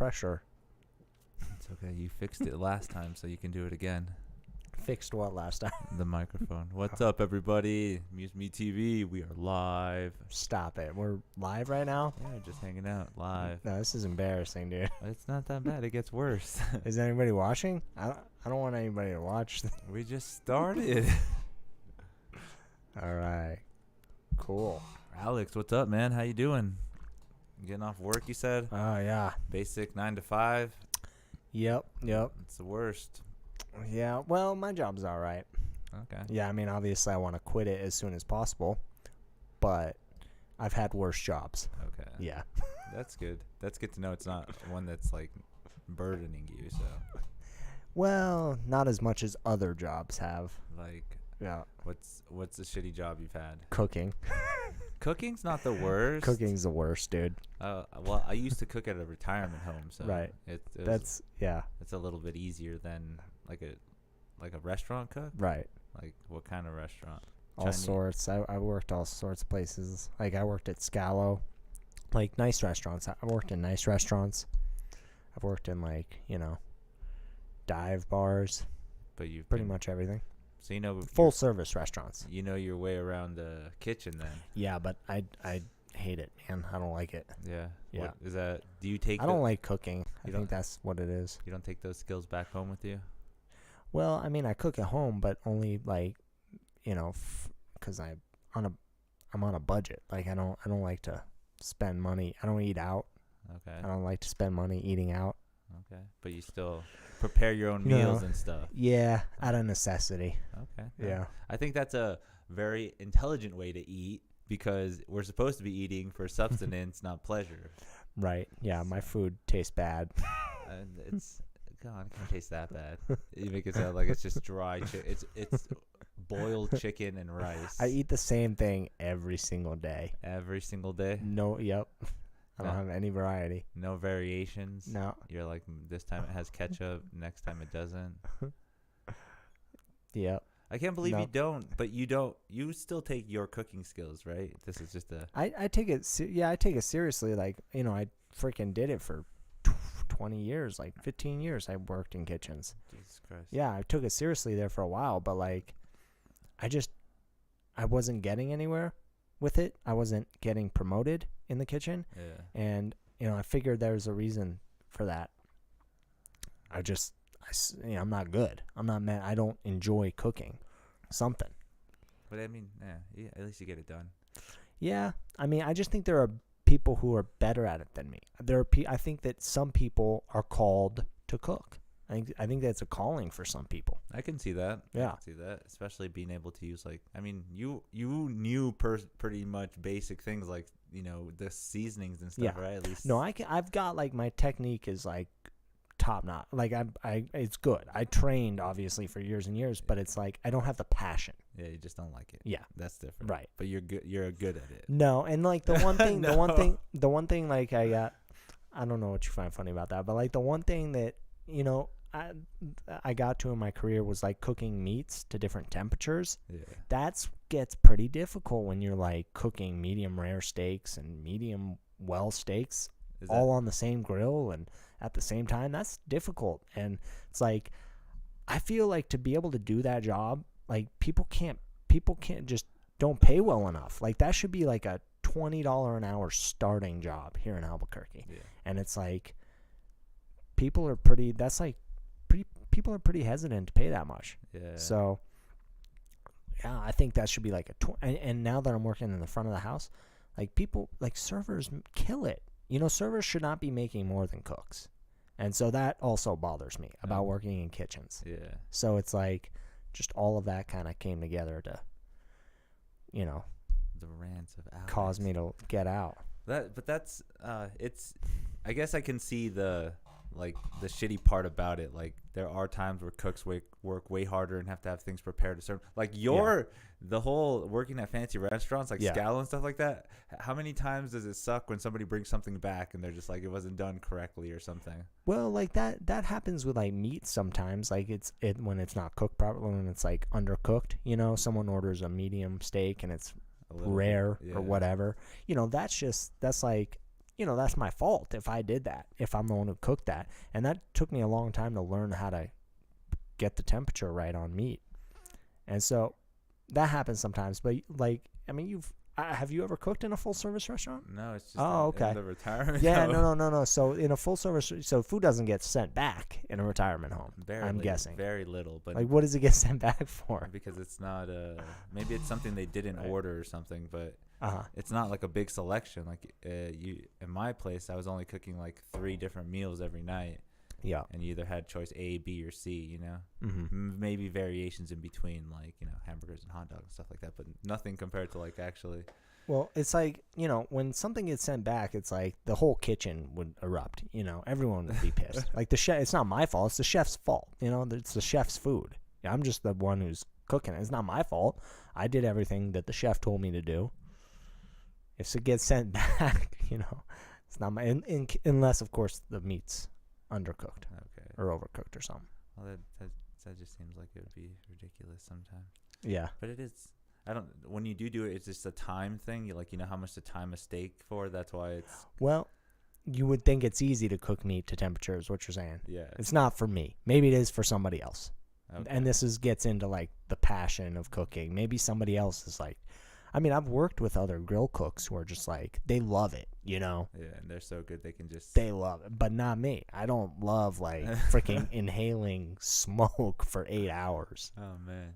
pressure. It's okay. You fixed it last time, so you can do it again. Fixed what last time? The microphone. What's up, everybody? MuseMeTV. We are live. Stop it. We're live right now? Yeah, just hanging out live. No, this is embarrassing, dude. It's not that bad. It gets worse. Is anybody watching? I don't want anybody to watch. We just started. All right. Cool. Alex, what's up, man? How you doing? Getting off work, you said? Oh, yeah. Basic 9 to 5? Yep. It's the worst. Yeah, well, my job's all right. Okay. Yeah, I mean, obviously I want to quit it as soon as possible, but I've had worse jobs. Okay. Yeah. That's good. That's good to know it's not one that's, like, burdening you, so. Well, not as much as other jobs have. Like, Yeah. what's the shitty job you've had? Cooking. Cooking's not the worst. Cooking's the worst, dude. Well, I used to cook at a retirement home, so Right. It's a little bit easier than like a restaurant cook. Right. Like what kind of restaurant? All Chinese? sorts. I worked all sorts of places. Like I worked at Scalo, like nice restaurants. I worked in nice restaurants. I've worked in like, dive bars, But you've pretty much everything. So you know Full service restaurants. You know your way around the kitchen then. Yeah, but I hate it, man. I don't like it. Yeah. Yeah. What, is that? Do you take? I don't like cooking. I You think don't- that's what it is. You don't take those skills back home with you? Well, I mean, I cook at home, but only like, because I'm on a budget. Like I don't like to spend money. I don't eat out. Okay. I don't like to spend money eating out. Okay. But you still prepare your own meals and stuff. Yeah, out of necessity. Okay. Yeah. I think that's a very intelligent way to eat because we're supposed to be eating for substance, not pleasure. Right. Yeah, my food tastes bad. And it's God, it can't taste that bad. You make it sound like it's just dry. It's boiled chicken and rice. I eat the same thing every single day. Every single day. No. Yep. I don't have any variety. No variations. No. You're like, this time it has ketchup, next time it doesn't. Yep. I can't believe No. you don't, but you don't. You still take your cooking skills, right? This is just a. I take it. I take it seriously. Like I freaking did it for 20 years, like 15 years. I worked in kitchens. Jesus Christ. Yeah, I took it seriously there for a while, but like, I wasn't getting anywhere with it. I wasn't getting promoted in the kitchen. Yeah. And, I figured there's a reason for that. I'm not good. I'm not mad. I don't enjoy cooking something. But I mean, yeah, at least you get it done. Yeah. I mean, I just think there are people who are better at it than me. I think that some people are called to cook. I think that's a calling for some people. I can see that. Yeah. I can see that, especially being able to use you knew pretty much basic things like the seasonings and stuff, Yeah. right? At least. No, I've got like my technique is like top notch. Like it's good. I trained obviously for years and years, but it's like I don't have the passion. Yeah, you just don't like it. Yeah. That's different. Right. But you're good. You're good at it. No, and like the one thing, No. the one thing like I don't know what you find funny about that, but like the one thing that I got to in my career was like cooking meats to different temperatures. Yeah. That gets pretty difficult when you're like cooking medium rare steaks and medium well steaks all on the same grill and at the same time. That's difficult, and it's like I feel like to be able to do that job, like people can't just don't pay well enough. Like that should be like a $20 an hour starting job here in Albuquerque. Yeah. And it's like people are pretty hesitant to pay that much. Yeah. So yeah, I think that should be like and now that I'm working in the front of the house, like people like servers kill it. Servers should not be making more than cooks. And so that also bothers me about working in kitchens. Yeah. So it's like just all of that kind of came together to The rants of Alex. cause me to get out. That's it's. I guess I can see the shitty part about it. Like there are times where cooks work way harder and have to have things prepared to serve. Like the whole working at fancy restaurants like Scalo and stuff like that. How many times does it suck when somebody brings something back and they're just like it wasn't done correctly or something? Well, like that happens with like meat sometimes. Like when it's not cooked properly, when it's like undercooked. Someone orders a medium steak and it's rare or whatever. That's like that's my fault if I did that, if I'm the one who cooked that. And that took me a long time to learn how to get the temperature right on meat. And so that happens sometimes. But have you ever cooked in a full service restaurant? No, it's just okay. in the retirement Yeah, home. no. So in a full service, so food doesn't get sent back in a retirement home. I'm guessing. Very little, but like, what does it get sent back for? Because it's not maybe it's something they didn't order or something, but Uh-huh. it's not like a big selection. Like in my place, I was only cooking like 3 different meals every night. Yeah. And you either had choice A, B, or C, Mm-hmm. Maybe variations in between, like, hamburgers and hot dogs and stuff like that, but nothing compared to, like, actually. Well, it's like, when something gets sent back, it's like the whole kitchen would erupt, everyone would be pissed. Like the chef, it's not my fault. It's the chef's fault. It's the chef's food. I'm just the one who's cooking it. It's not my fault. I did everything that the chef told me to do. If it gets sent back, it's not my, unless, of course, the meat's undercooked or overcooked or something. Well, that just seems like it would be ridiculous sometimes. Yeah. But it is. When you do it, it's just a time thing. You know how much to time a steak for. That's why it's. Well, you would think it's easy to cook meat to temperature, is what you're saying. Yeah. It's not for me. Maybe it is for somebody else. Okay. And this gets into like the passion of cooking. Maybe somebody else is like, I've worked with other grill cooks who are just like, they love it, Yeah, and they're so good they can just. They love it, but not me. I don't love like freaking inhaling smoke for 8 hours. Oh man,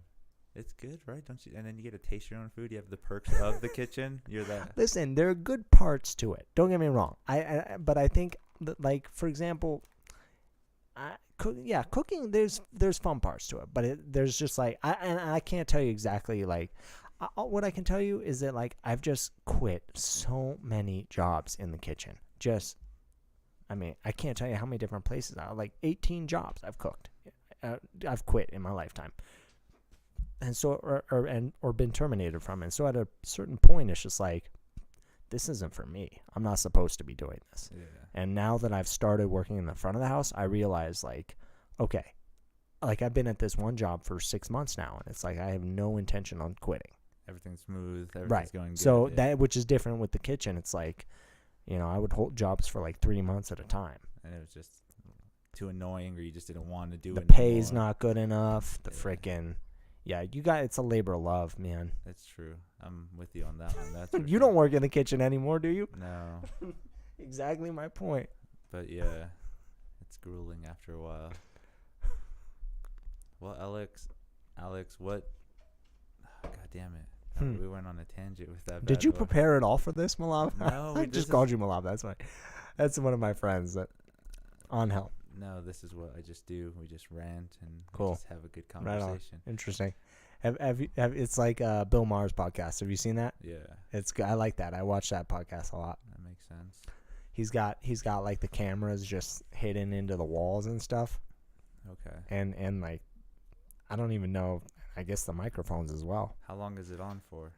it's good, right? Don't you? And then you get to taste your own food. You have the perks of the kitchen. You're that. Listen, there are good parts to it. Don't get me wrong. But I think that, like, for example, cooking. There's fun parts to it, but there's just like I can't tell you exactly like. What I can tell you is that, like, I've just quit so many jobs in the kitchen. I can't tell you how many different places. Like 18 jobs I've cooked. I've quit in my lifetime, and so or been terminated from it. And so at a certain point, it's just like, this isn't for me. I'm not supposed to be doing this. Yeah. And now that I've started working in the front of the house, I realize, like, okay, like I've been at this one job for 6 months now, and it's like I have no intention on quitting. Everything's smooth. Everything's Right. going good. So that, which is different with the kitchen. It's like, I would hold jobs for like 3 months at a time. And it was just too annoying, or you just didn't want to do The it. The pay's anymore. not good enough. It's a labor of love, man. That's true. I'm with you on that one. That's You don't work in the kitchen anymore, do you? No. Exactly my point. But yeah, it's grueling after a while. Well, Alex, what? God damn it. We went on a tangent with that. Did you prepare at all for this, Malav? No, I just called you Malav. That's fine. That's one of my friends that on help. No, this is what I just do. We just rant and Cool. just have a good conversation. Right on. Interesting. It's like Bill Maher's podcast. Have you seen that? Yeah. It's good. I like that. I watch that podcast a lot. That makes sense. He's got like the cameras just hidden into the walls and stuff. Okay. And like, I don't even know. I guess the microphones as well. How long is it on for?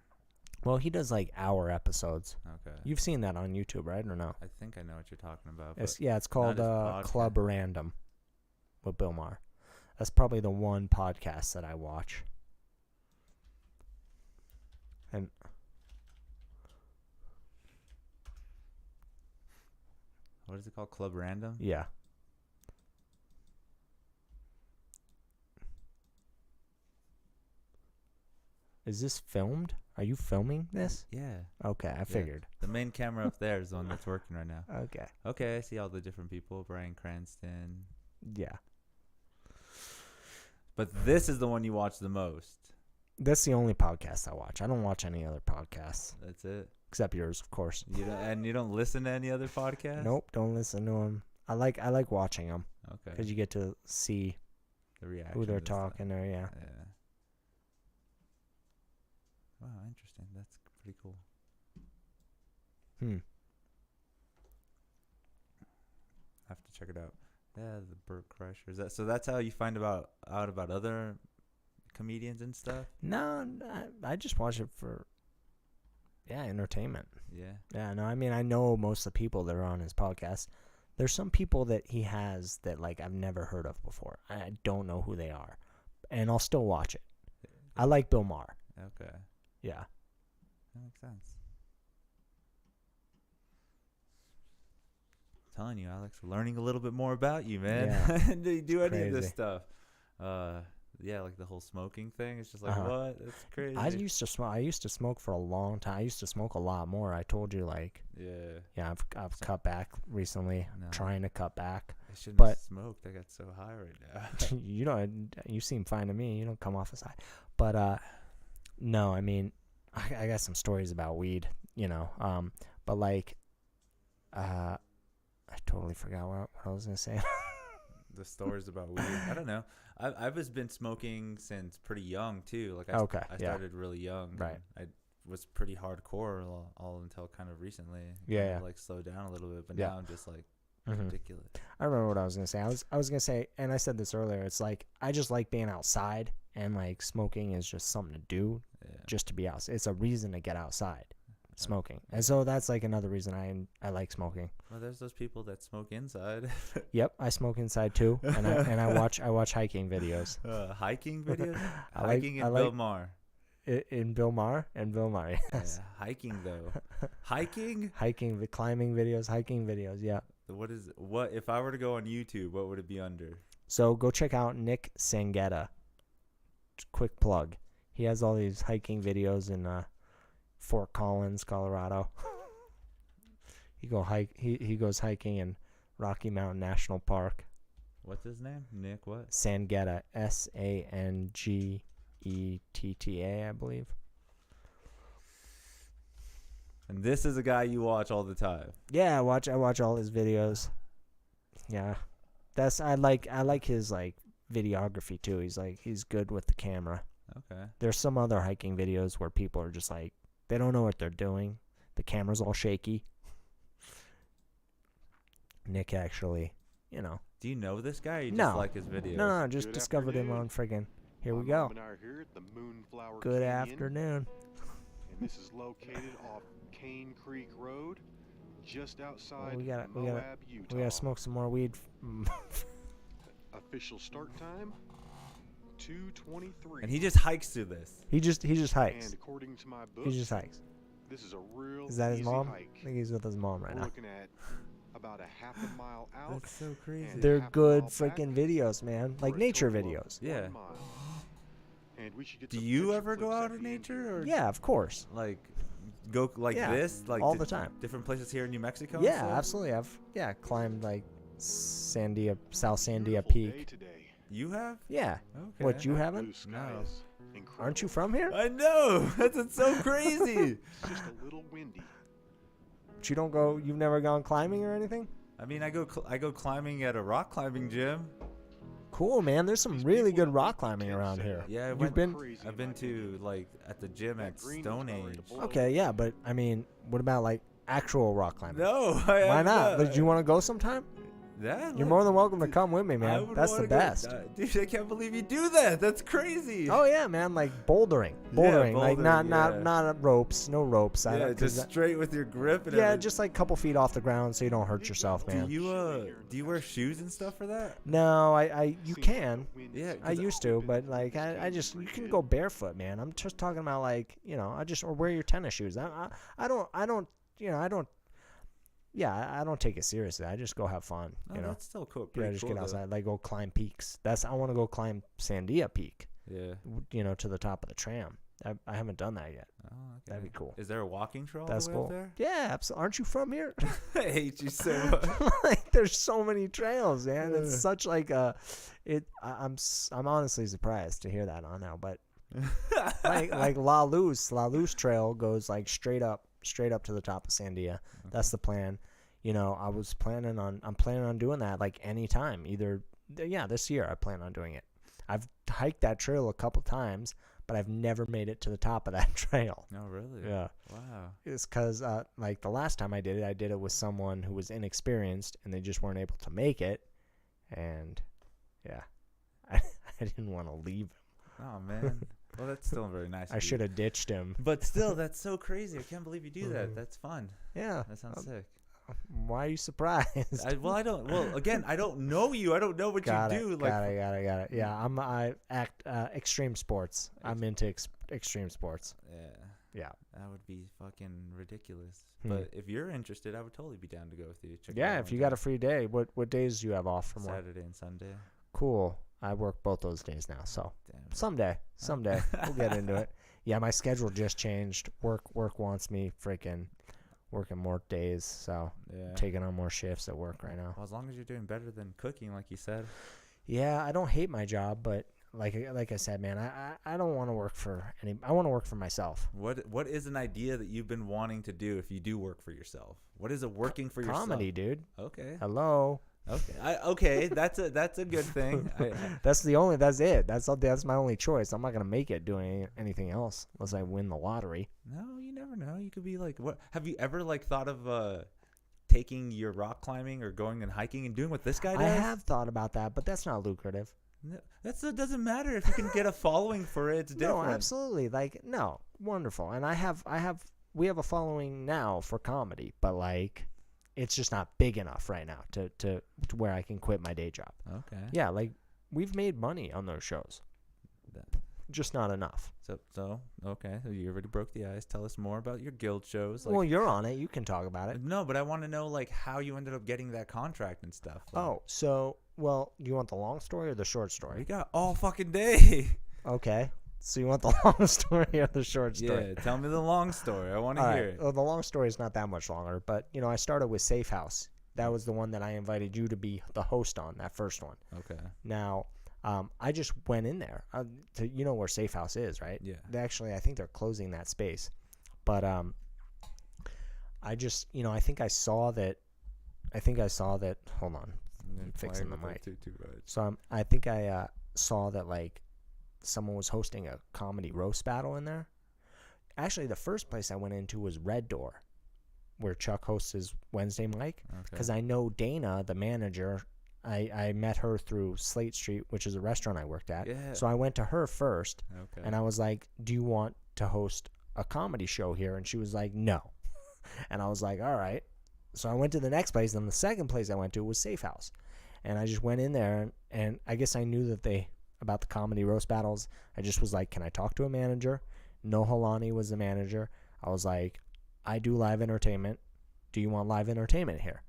Well, he does like hour episodes. Okay. You've seen that on YouTube, right, or no? I think I know what you're talking about. It's called Club Random with Bill Maher. That's probably the one podcast that I watch. And what is it called? Club Random? yeah. Is this filmed? Are you filming this? Yeah. Okay, I figured. The main camera up there is the one that's working right now. Okay. Okay, I see all the different people. Bryan Cranston. Yeah. But this is the one you watch the most. That's the only podcast I watch. I don't watch any other podcasts. That's it? Except yours, of course. You don't listen to any other podcasts? Nope, don't listen to them. I like watching them. Okay. Because you get to see the reaction who they're talking there, yeah. Yeah. Wow, interesting. That's pretty cool. I have to check it out. Yeah, the Burt Kreischer. So that's how you find out about other comedians and stuff? No, I just watch it for entertainment. Yeah. Yeah, no, I mean, I know most of the people that are on his podcast. There's some people that he has that, like, I've never heard of before. I don't know who they are. And I'll still watch it. I like Bill Maher. Okay. Yeah. That makes sense. telling you, Alex, we're learning a little bit more about you, man. Yeah. Do you do any of this Crazy. stuff? Yeah, like the whole smoking thing. It's just like, Uh-huh. what? That's crazy. I used to smoke for a long time. I used to smoke a lot more. I told you, like, Yeah. I've cut back recently. No. Trying to cut back. I shouldn't But- have smoked. I got so high right now. You seem fine to me. You don't come off as high. But no, I mean, I got some stories about weed, but like, I totally forgot what I was gonna say. The stories about weed. I don't know. I've just been smoking since pretty young too. Like I started really young. Right. I was pretty hardcore all until kind of recently. Yeah. Like slowed down a little bit, but Yeah. now I'm just like Mhm. ridiculous. I remember what I was gonna say. I was gonna say, and I said this earlier. It's like I just like being outside, and like smoking is just something to do, Yeah. just to be out. It's a reason to get outside, smoking, and so that's like another reason I like smoking. Well, there's those people that smoke inside. Yep, I smoke inside too, and I watch hiking videos. Hiking videos. I Hiking in like- Bill Maher. In Bill Maher, yes. Yeah, hiking though. Hiking. Hiking, climbing videos, hiking videos, yeah. What if I were to go on YouTube? What would it be under? So go check out Nick Sangetta. Quick plug. He has all these hiking videos in Fort Collins, Colorado. He goes hiking in Rocky Mountain National Park. What's his name? Nick what? Sangetta, Sangetta, I believe. And this is a guy you watch all the time. Yeah, I watch all his videos. Yeah. I like his like videography too. He's good with the camera. Okay. There's some other hiking videos where people are just like they don't know what they're doing. The camera's all shaky. Nick actually, Do you know this guy? Or you No. just like his videos? No, just Good discovered him afternoon. on friggin' here we My go. mom and I are here at the Moonflower Good Canyon, afternoon. and this is located off Cane Creek Road, just outside we gotta Moab, Utah. We gotta smoke some more weed. Official start time, 2:23. And he just hikes through this. he just hikes. And according to my book, He just hikes. this is a real Is that his easy mom? hike. I think he's with his mom right We're now. looking at about a half a mile out. That's so crazy. And They're half a good mile back freaking videos, man. for Like a nature total of videos. 1 Yeah. mile. And we should get Do some you picture ever go clips out at in the end nature, here. or Yeah, of course. like go like Yeah, this, like all to the time. different places here in New Mexico? and Yeah, stuff? absolutely. I've climbed like South Sandia Beautiful day Peak. today. You have? Yeah. Okay. What, you That haven't? blue sky No. is incredible. Aren't you from here? I know. That's so crazy. It's just a little windy. But you've never gone climbing or anything? I mean, I go climbing at a rock climbing gym. Cool, man. There's some These really people good rock in climbing tents around say here. Yeah, You've been? crazy I've in been my to opinion. like at the gym That at green is Stone about ready to Age. blow. Okay, yeah, but I mean, what about like actual rock climbing? No, Why have not? But do you want to go sometime? That You're more than welcome to come with me, I man. would That's the wanna go- best. Dude, I can't believe you do that. That's crazy. Oh yeah, man, like bouldering, like bouldering, not yeah. ropes, no ropes. I yeah, don't- 'cause just straight with your grip and yeah, everything. just like a couple feet off the ground so you don't hurt yourself, man. Do you wear shoes and stuff for that? No, you can. Yeah, I used to, but like I just you can go barefoot, man. I'm just talking about like or wear your tennis shoes. I don't I don't take it seriously. I just go have fun, Oh, that's still cool. Yeah, Pretty just cool, get though. outside, like go climb peaks. I want to go climb Sandia Peak, Yeah. to the top of the tram. I haven't done that yet. Oh, okay. That'd be cool. Is there a walking trail That's all the way cool. up Yeah, absolutely. Aren't you from here? there? I hate you so much. Like, there's so many trails, man. It's such like I'm honestly surprised to hear that on now, but like La Luz Trail goes like straight up to the top of Sandia. That's the plan. I'm planning on doing that like anytime. This year I plan on doing it. I've hiked that trail a couple times, but I've never made it to the top of that trail. No, really? Yeah. Wow. It's because like the last time I did it with someone who was inexperienced and they just weren't able to make it, and yeah, I didn't want to leave him. Oh man. Well, that's still very nice. I should have ditched him. But still, that's so crazy. I can't believe you do that. That's fun. Yeah. That sounds sick. Why are you surprised? Again, I don't know you. I don't know what Got you it, do. got it. Yeah, I act extreme sports. I'm into extreme sports. Yeah. Yeah. That would be fucking ridiculous. Hmm. But if you're interested, I would totally be down to go with you. Check it Yeah, out if one you got day. a free day, what days do you have off from work? Saturday and Sunday. Cool. I work both those days now, so Damn. someday we'll get into it. Yeah, my schedule just changed. Work wants me freaking working more days, so Yeah. taking on more shifts at work right now. Well, as long as you're doing better than cooking, like you said. Yeah, I don't hate my job, but like I said, man, I don't want to work for I want to work for myself. What is an idea that you've been wanting to do if you do work for yourself? What is it working for yourself? Comedy, dude. Okay. Hello. Okay. That's a good thing. That's it. That's my only choice. I'm not gonna make it doing anything else unless I win the lottery. No, you never know. You could be like, what? Have you ever like thought of taking your rock climbing or going and hiking and doing what this guy does? I have thought about that, but that's not lucrative. No, it doesn't matter if you can get a following for it. It's different. No, absolutely. Wonderful. And we have a following now for comedy, but like, it's just not big enough right now to where I can quit my day job. Okay. Yeah, like we've made money on those shows, just not enough. So okay. So you already broke the ice. Tell us more about your guild shows. Well, you're on it. You can talk about it. No, but I want to know like how you ended up getting that contract and stuff. Like, Well, do you want the long story or the short we story? got all fucking day. Okay. So you want the long story or the short story? Yeah, tell me the long story. I want to hear it. Well, the long story is not that much longer, but I started with Safe House. That was the one that I invited you to be the host on, that first one. Okay. Now, I just went in there. You know where Safe House is, right? Yeah. I think they're closing that space. But I just, I think I saw that. Hold on, I'm fixing the mic. So I think I saw that like someone was hosting a comedy roast battle in there. Actually, the first place I went into was Red Door, where Chuck hosts his Wednesday mic. Because I know Dana, the manager. I met her through Slate Street, which is a restaurant I worked at. Yeah. So I went to her first, Okay. and I was like, do you want to host a comedy show here? And she was like, no. And I was like, all right. So I went to the next place, and the second place I went to was Safe House. And I just went in there, and I guess I knew about the comedy roast battles. I just was like, can I talk to a manager? No Halani was the manager. I was like, I do live entertainment. Do you want live entertainment here?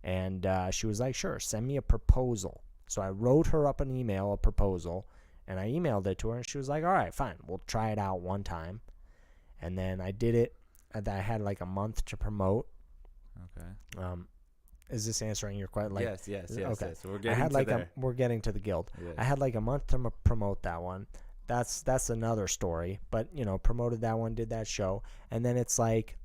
And she was like, sure, send me a proposal. So I wrote her up an email, a proposal, and I emailed it to her, and she was like, all right, fine, we'll try it out one time. And then I did it. I had like a month to promote. Okay. Is this answering your question? Like, yes. Okay. So we're getting to there. We're getting to the guild. Yeah. I had like a month to promote that one. That's another story. But promoted that one, did that show, and then it's like,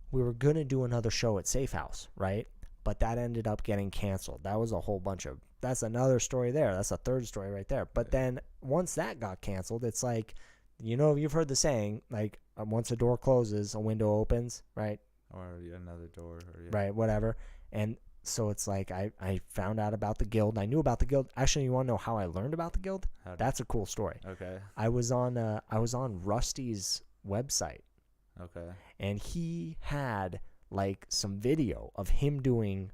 we were gonna do another show at Safe House, right? But that ended up getting canceled. That was a whole bunch of. That's another story there. That's a third story right there. But then once that got canceled, it's like, you've heard the saying, like, once a door closes, a window opens, right? Or another door. Right, whatever. And so it's like I found out about the guild. I knew about the guild. Actually, you want to know how I learned about the guild? That's a cool story. Okay. I was on Rusty's website. Okay. And he had like some video of him doing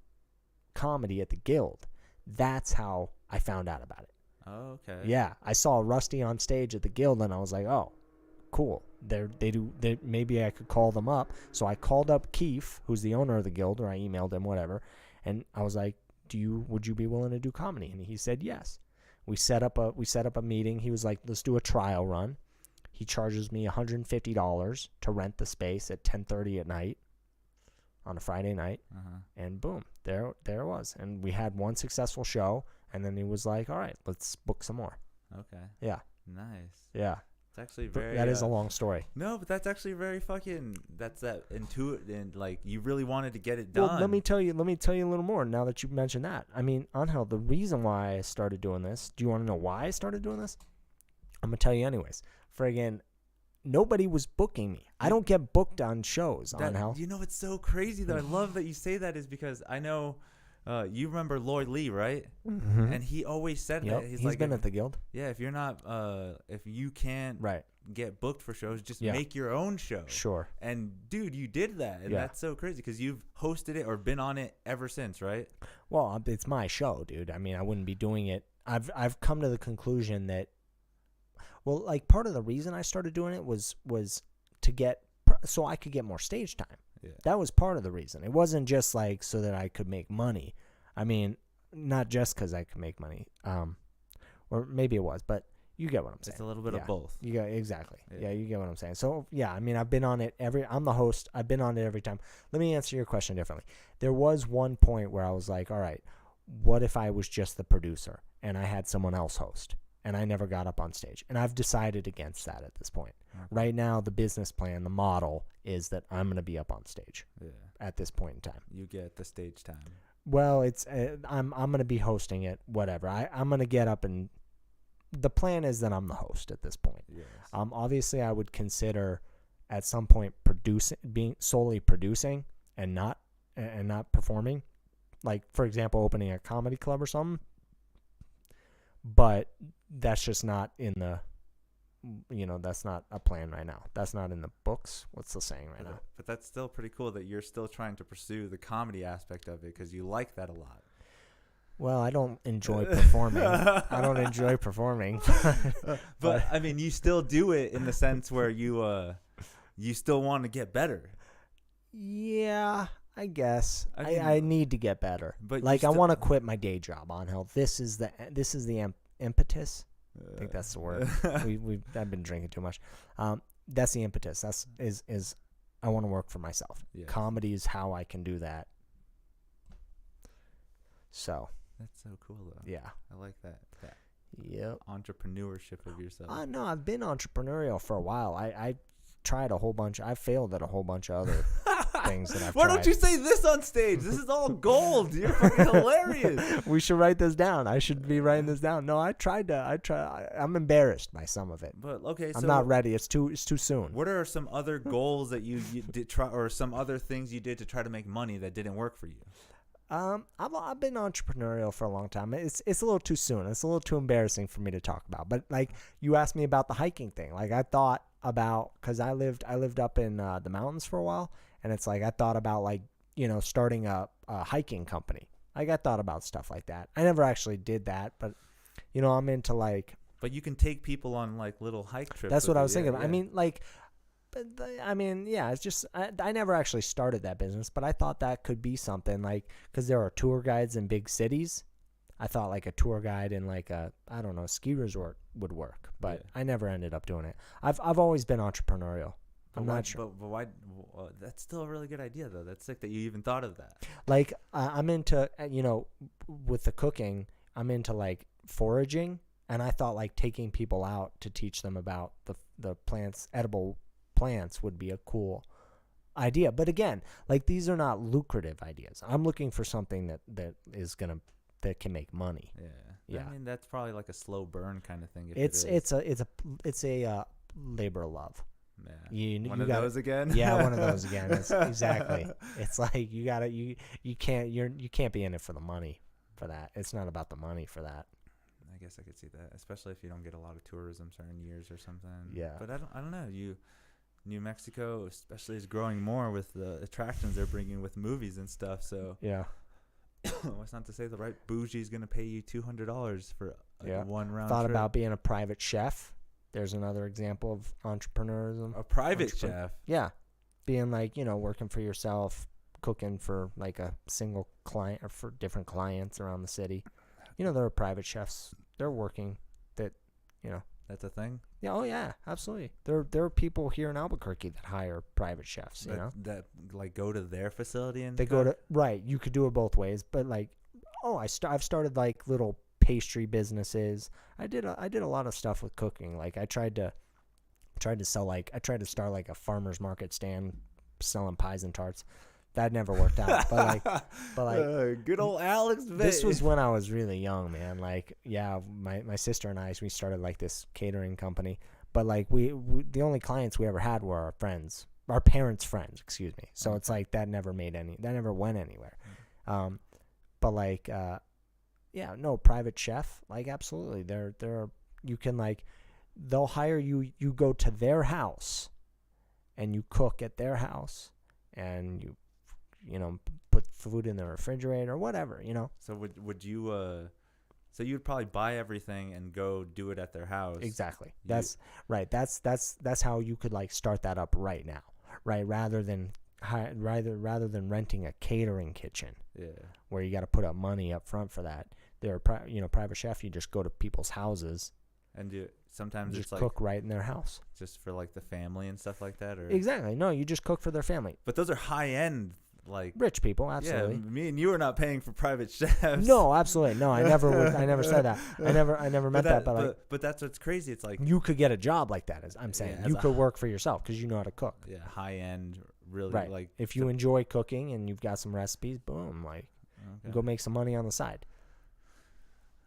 comedy at the guild. That's how I found out about it. Oh, okay. Yeah, I saw Rusty on stage at the guild, and I was like, oh, cool. Maybe I could call them up. So I called up Keith, who's the owner of the guild, or I emailed him, whatever, and I was like, would you be willing to do comedy? And he said yes. We set up a meeting. He was like, let's do a trial run. He charges me $150 to rent the space at 10:30 at night on a Friday night. And boom, there it was. And we had one successful show, and then he was like, all right, let's book some more. Okay. Yeah. Nice. Yeah. It's actually very. That is a long story. No, but that's actually very fucking. That's that intuitive, and like you really wanted to get it done. Well, let me tell you a little more now that you mentioned that. I mean, Angel, the reason why I started doing this. Do you want to know why I started doing this? I'm gonna tell you anyways. Friggin', nobody was booking me. I don't get booked on shows, Angel. It's so crazy that I love that you say that is because I know. You remember Lloyd Lee, right? Mm-hmm. And he always said that. He's like, been at the guild. Yeah, if you're not, if you can't get booked for shows, just make your own show. Sure. And dude, you did that, and that's so crazy because you've hosted it or been on it ever since, right? Well, it's my show, dude. I mean, I wouldn't be doing it. I've come to the conclusion that, Well, like part of the reason I started doing it was to get so I could get more stage time. Yeah. That was part of the reason. It wasn't just like so that I could make money. I mean, not just because I could make money. Or maybe it was, but you get what I'm saying. It's a little bit of both. You got exactly. Yeah. Yeah, you get what I'm saying. So yeah, I mean, I've been on it I'm the host. I've been on it every time. Let me answer your question differently. There was one point where I was like, all right, what if I was just the producer and I had someone else host and I never got up on stage? And I've decided against that at this point. Okay. Right now, the business plan, the model is that I'm going to be up on stage at this point in time. You get the stage time. Well, it's I'm going to be hosting it, whatever. I'm going to get up and the plan is that I'm the host at this point. Yes. Obviously, I would consider at some point being solely producing and not performing. Like, for example, opening a comedy club or something. But that's just not in the, that's not a plan right now. That's not in the books. What's the saying right now? But that's still pretty cool that you're still trying to pursue the comedy aspect of it because you like that a lot. Well, I don't enjoy performing. I don't enjoy performing. But I mean, you still do it in the sense where you still want to get better. Yeah, I guess. I mean, I need to get better. But like I want to quit my day job on health. This is the impetus. I think that's the word. I've been drinking too much. That's the impetus. That's is I want to work for myself. Yes. Comedy is how I can do that. So that's so cool though. Yeah, I like that. Yep. Entrepreneurship of yourself. No, I've been entrepreneurial for a while. I tried a whole bunch. I failed at a whole bunch of other things that I've Why tried. don't you say this on stage? This is all gold. You're fucking hilarious. We should write this down. I should be writing this down. No, I'm embarrassed by some of it. But okay, so I'm not ready. It's too soon. What are some other goals that you did try, or some other things you did to try to make money that didn't work for you? I've been entrepreneurial for a long time. It's a little too soon. It's a little too embarrassing for me to talk about. But like you asked me about the hiking thing. Like I thought about, because I lived up in the mountains for a while, and it's like I thought about like starting a hiking company. Like I thought about stuff like that. I never actually did that, but I'm into like. But you can take people on like little hike trips. That's what I was thinking. Yeah. I mean, like. Yeah, it's just I never actually started that business, but I thought that could be something like because there are tour guides in big cities. I thought like a tour guide in like a ski resort would work, but I never ended up doing it. I've always been entrepreneurial. I'm not sure. But why? That's still a really good idea though. That's sick that you even thought of that. Like I'm into with the cooking, I'm into like foraging, and I thought like taking people out to teach them about the plants, edible plants would be a cool idea. But again, like these are not lucrative ideas. I'm looking for something that can make money. Yeah. I mean, that's probably like a slow burn kind of thing. It's a labor of love. Yeah. One of those again? Yeah, one of those again. Exactly. It's like you can't be in it for the money for that. It's not about the money for that. I guess I could see that, especially if you don't get a lot of tourism certain years or something. Yeah. But I don't know. New Mexico especially is growing more with the attractions they're bringing with movies and stuff. So yeah, what's not to say the right bougie is going to pay you $200 for one round. Thought trip. about being a private chef. There's another example of entrepreneurism. A private chef. Yeah, being like working for yourself, cooking for like a single client or for different clients around the city. There are private chefs. They're working that. That's a thing. Yeah. Oh yeah. Absolutely. There are people here in Albuquerque that hire private chefs. That like go to their facility and they go to right. You could do it both ways, but like, I've started like little pastry businesses. I did a lot of stuff with cooking. Like I tried to start like a farmer's market stand selling pies and tarts. That never worked out. But like good old Alex. This was when I was really young, man. Like, yeah, my sister and we started like this catering company. But like we the only clients we ever had were our parents' friends, excuse me. So it's like that never went anywhere. But like, private chef, like absolutely. There are, you can like, they'll hire you. You go to their house, and you cook at their house, and you put food in the refrigerator or whatever, So would you So you'd probably buy everything and go do it at their house. Exactly. That's right. That's how you could like start that up right now, right? Rather than renting a catering kitchen. Yeah. Where you got to put up money up front for that. There are private chef. You just go to people's houses And do sometimes just it's like cook right in their house. just for like the family and stuff like that, or Exactly. No, you just cook for their family. But those are high end, like Rich people, absolutely. Yeah, me and you are not paying for private chefs. No, absolutely. No, I never said that. I never meant that. But that's what's crazy. It's like you could get a job like that. As I'm saying, you could work for yourself because you know how to cook. Yeah, high end, really. Right. Like if you enjoy cooking and you've got some recipes, boom, like go make some money on the side.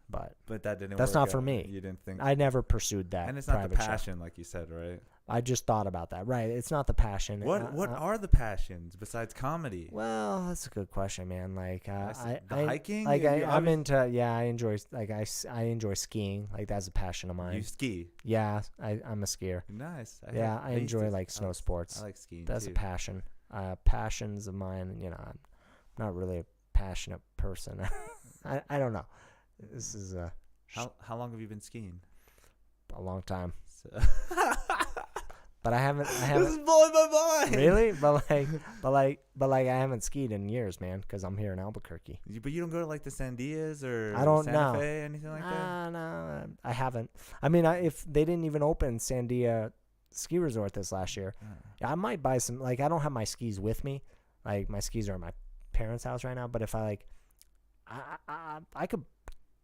But that didn't. That's work not for out. me. You didn't think. I never pursued that. And it's not the private passion, chef. like you said, right? I just thought about that. Right. It's not the passion. What are the passions besides comedy? Well, that's a good question, man. Like hiking. Like I'm into. Yeah, I enjoy. Like I enjoy skiing. Like that's a passion of mine. You ski? Yeah, I'm a skier. Nice. I enjoy like snow sports. I like skiing. That's too. a passion. Passions of mine. You know, I'm not really a passionate person. I don't know. This is How long have you been skiing? a long time. So But I haven't. This is blowing my mind. Really? But I haven't skied in years, man, because I'm here in Albuquerque. But you don't go to like the Sandias or I don't Santa know. Fe, anything like that? No, I haven't. I mean, if they didn't even open Sandia ski resort this last year, I might buy some. Like, I don't have my skis with me. Like, my skis are at my parents' house right now. But if I could.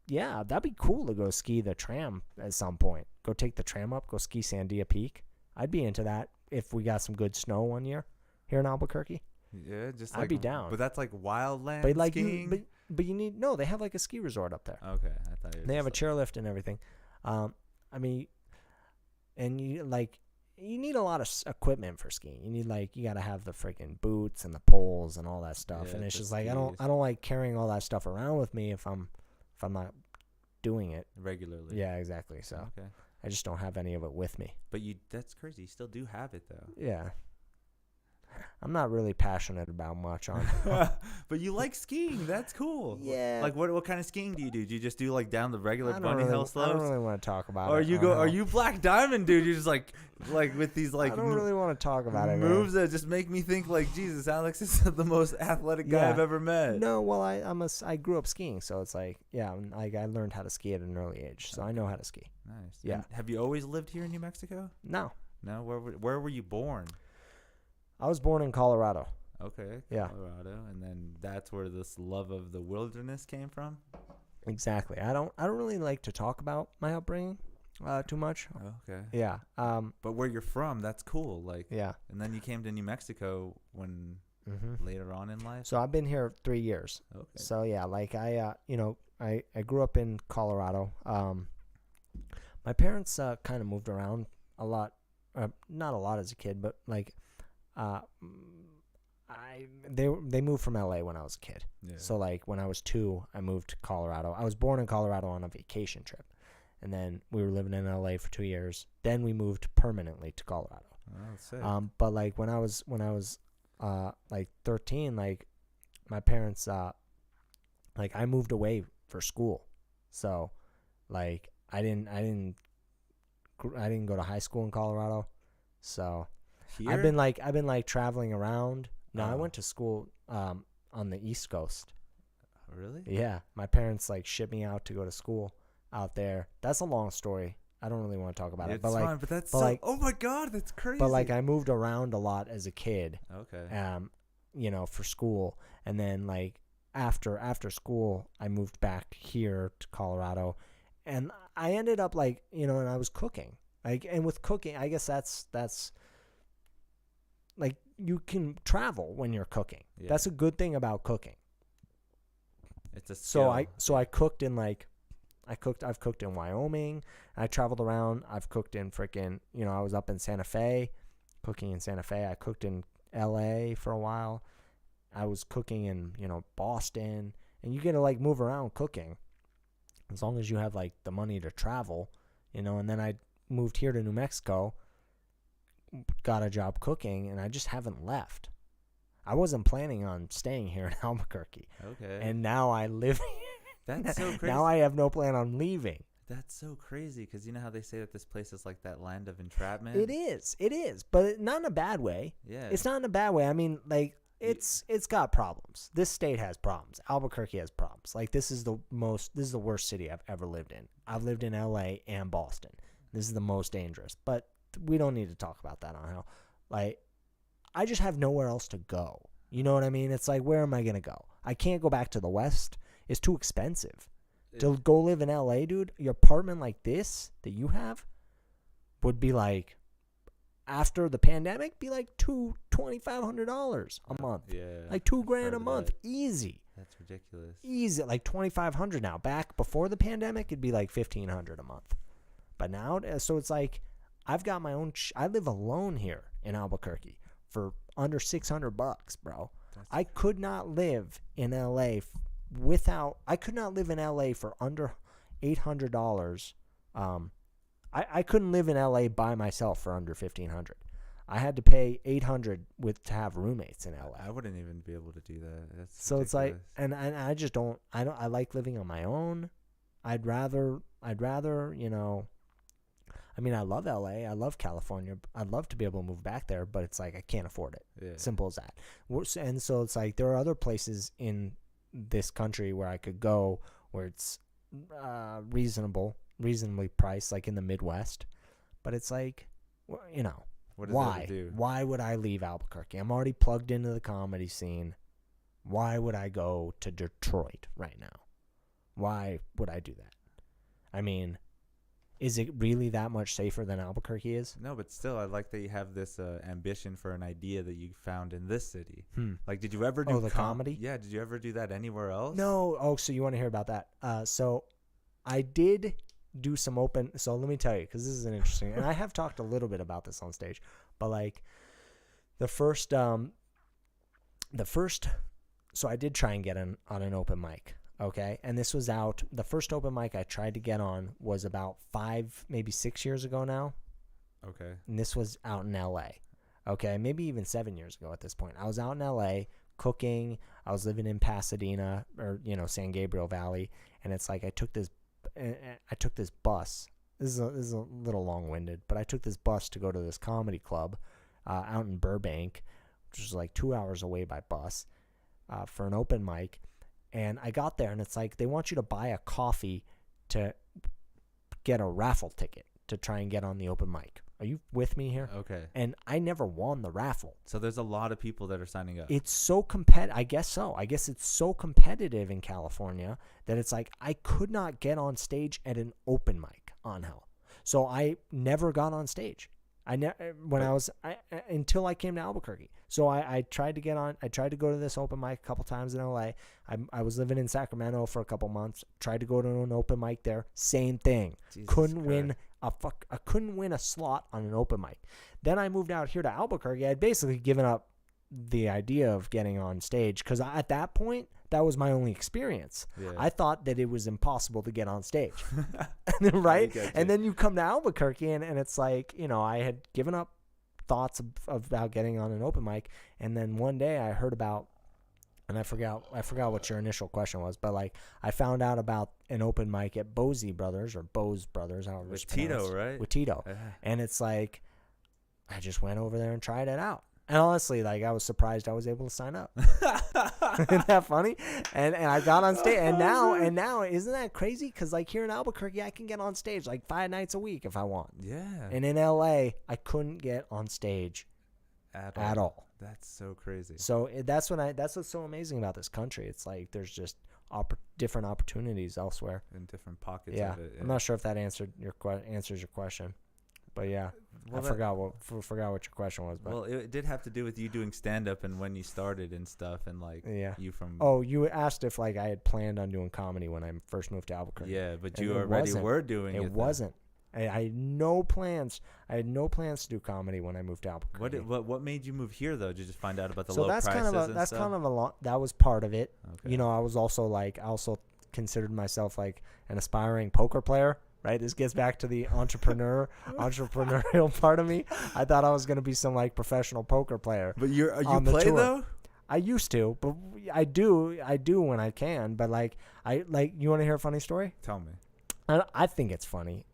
Yeah, that'd be cool to go ski the tram at some point. Go take the tram up, go ski Sandia Peak. I'd be into that if we got some good snow one year here in Albuquerque. Yeah, just I'd like, be down. But that's like wildland But like skiing. but you need they have like a ski resort up there. Okay, I thought They have a chairlift and everything. I mean, and you need a lot of equipment for skiing. You got to have the freaking boots and the poles and all that stuff. Yeah, and it's the just like I don't like carrying all that stuff around with me if I'm not doing it regularly. Yeah, exactly. So okay. I just don't have any of it with me. But that's crazy. You still do have it though. Yeah. I'm not really passionate about much on But you like skiing. That's cool. Yeah. Like what kind of skiing do you do? Do you just do like down the regular bunny hill slopes? I don't really want to talk about or it. Are you Black Diamond, dude? You're just like with these like I don't really want to talk about it. Moves that just make me think like Jesus, Alex is the most athletic guy I've ever met. No, well I grew up skiing, so it's like I learned how to ski at an early age, so I know how to ski. Nice. Yeah. And have you always lived here in New Mexico? No. No. Where were you born? I was born in Colorado. Okay. Yeah. Colorado, and then that's where this love of the wilderness came from. Exactly. I don't really like to talk about my upbringing too much. Okay. Yeah. But where you're from, that's cool. Like. Yeah. And then you came to New Mexico when later on in life. So I've been here 3 years. Okay. So yeah, like I grew up in Colorado. My parents kind of moved around a lot. Not a lot as a kid, but like. They moved from LA when I was a kid. Yeah. So like when I was 2, I moved to Colorado. I was born in Colorado on a vacation trip, and then we were living in LA for 2 years. Then we moved permanently to Colorado. Oh, sick. But like when I was like 13, like my parents like I moved away for school, so like I didn't go to high school in Colorado, so. Here? I've been like traveling around. No, I went to school on the East Coast. Really? Yeah, my parents like shipped me out to go to school out there. That's a long story. I don't really want to talk about it. But like, fine, but that's oh my God, that's crazy. But like I moved around a lot as a kid. Okay. For school, and then like after school, I moved back here to Colorado, and I ended up like and I was cooking. Like, and with cooking, I guess that's. Like you can travel when you're cooking. Yeah. That's a good thing about cooking. It's a skill. So I cooked in I've cooked in Wyoming. I traveled around. I've cooked in freaking I was up in Santa Fe, cooking in Santa Fe. I cooked in LA for a while. I was cooking in Boston, and you get to like move around cooking, as long as you have like the money to travel, And then I moved here to New Mexico. Got a job cooking, and I just haven't left. I wasn't planning on staying here in Albuquerque. Okay. And now I live That's so crazy. Now I have no plan on leaving. That's so crazy because you know how they say that this place is like that land of entrapment? It is, but not in a bad way. Yeah. It's not in a bad way. I mean, like, it's got problems. This state has problems. Albuquerque has problems. Like, this is the worst city I've ever lived in. I've lived in LA and Boston. This is the most dangerous. But we don't need to talk about that on how. Like, I just have nowhere else to go. You know what I mean? It's like, where am I going to go? I can't go back to the West. It's too expensive. To go live in LA, dude, your apartment like this that you have would be like, after the pandemic, be like $2,500 a month. Yeah. Like $2,000 a month. That. Easy. That's ridiculous. Easy. Like $2,500 now. Back before the pandemic, it'd be like $1,500 a month. But now, so it's like, I've got my own, I live alone here in Albuquerque for under $600, bro. I could not live in LA I could not live in LA for under $800. I couldn't live in LA by myself for under $1,500. I had to pay $800 to have roommates in LA. I wouldn't even be able to do that. That's so ridiculous. It's like, and I just don't. I like living on my own. I'd rather, you know. I mean, I love LA. I love California. I'd love to be able to move back there, but it's like I can't afford it. Yeah. Simple as that. And so it's like there are other places in this country where I could go where it's reasonably priced, like in the Midwest. But it's like, you know, why would I leave Albuquerque? I'm already plugged into the comedy scene. Why would I go to Detroit right now? Why would I do that? I mean, is it really that much safer than Albuquerque is? No, but still, I like that you have this ambition for an idea that you found in this city. Like, did you ever do the comedy? Yeah, did you ever do that anywhere else? No. Oh, so you want to hear about that? So I did do some open. So let me tell you, because this is an interesting, and I have talked a little bit about this on stage, but like the first, so I did try and get on an open mic. Okay, and this was out. The first open mic I tried to get on was about 5, maybe 6 years ago now. Okay. And this was out in LA. Okay, maybe even 7 years ago at this point. I was out in LA cooking. I was living in Pasadena, or San Gabriel Valley, and it's like I took this bus. This is a little long-winded, but I took this bus to go to this comedy club out in Burbank, which was like 2 hours away by bus, for an open mic. And I got there, and it's like they want you to buy a coffee to get a raffle ticket to try and get on the open mic. Are you with me here? Okay. And I never won the raffle. So there's a lot of people that are signing up. It's so competitive. I guess so. I guess it's so competitive in California that it's like I could not get on stage at an open mic on hell. So I never got on stage. Until I came to Albuquerque. So I tried to get on. I tried to go to this open mic a couple times in LA. I was living in Sacramento for a couple months. Tried to go to an open mic there. Same thing. Couldn't win a slot on an open mic. Then I moved out here to Albuquerque. I'd basically given up the idea of getting on stage because at that point that was my only experience. Yeah. I thought that it was impossible to get on stage. Right? And then you come to Albuquerque and it's like, I had given up thoughts about getting on an open mic, and then one day I heard about, and I forgot what your initial question was, but like I found out about an open mic at Bose Brothers, however it's pronounced. Tito, right? With Tito. And it's like I just went over there and tried it out. And honestly, like I was surprised I was able to sign up. Isn't that funny? And I got on stage, and now isn't that crazy? Because like here in Albuquerque, I can get on stage like 5 nights a week if I want. Yeah. And in LA, I couldn't get on stage at all. That's so crazy. So that's what's so amazing about this country. It's like there's just different opportunities elsewhere in different pockets. Yeah. Of it. Yeah. I'm not sure if that answers your question. But yeah, I forgot what your question was. But. Well, it did have to do with you doing stand-up and when you started and stuff, and like you from. Oh, you asked if like I had planned on doing comedy when I first moved to Albuquerque. Yeah, but you already were doing it. It wasn't. I had no plans. I had no plans to do comedy when I moved to Albuquerque. What made you move here though? Did you just find out about the low prices? That was part of it. Okay. I was also I also considered myself like an aspiring poker player. Right, this gets back to the entrepreneurial part of me. I thought I was going to be some like professional poker player. But you play though? I used to, but I do when I can. But like, you want to hear a funny story? Tell me. I think it's funny.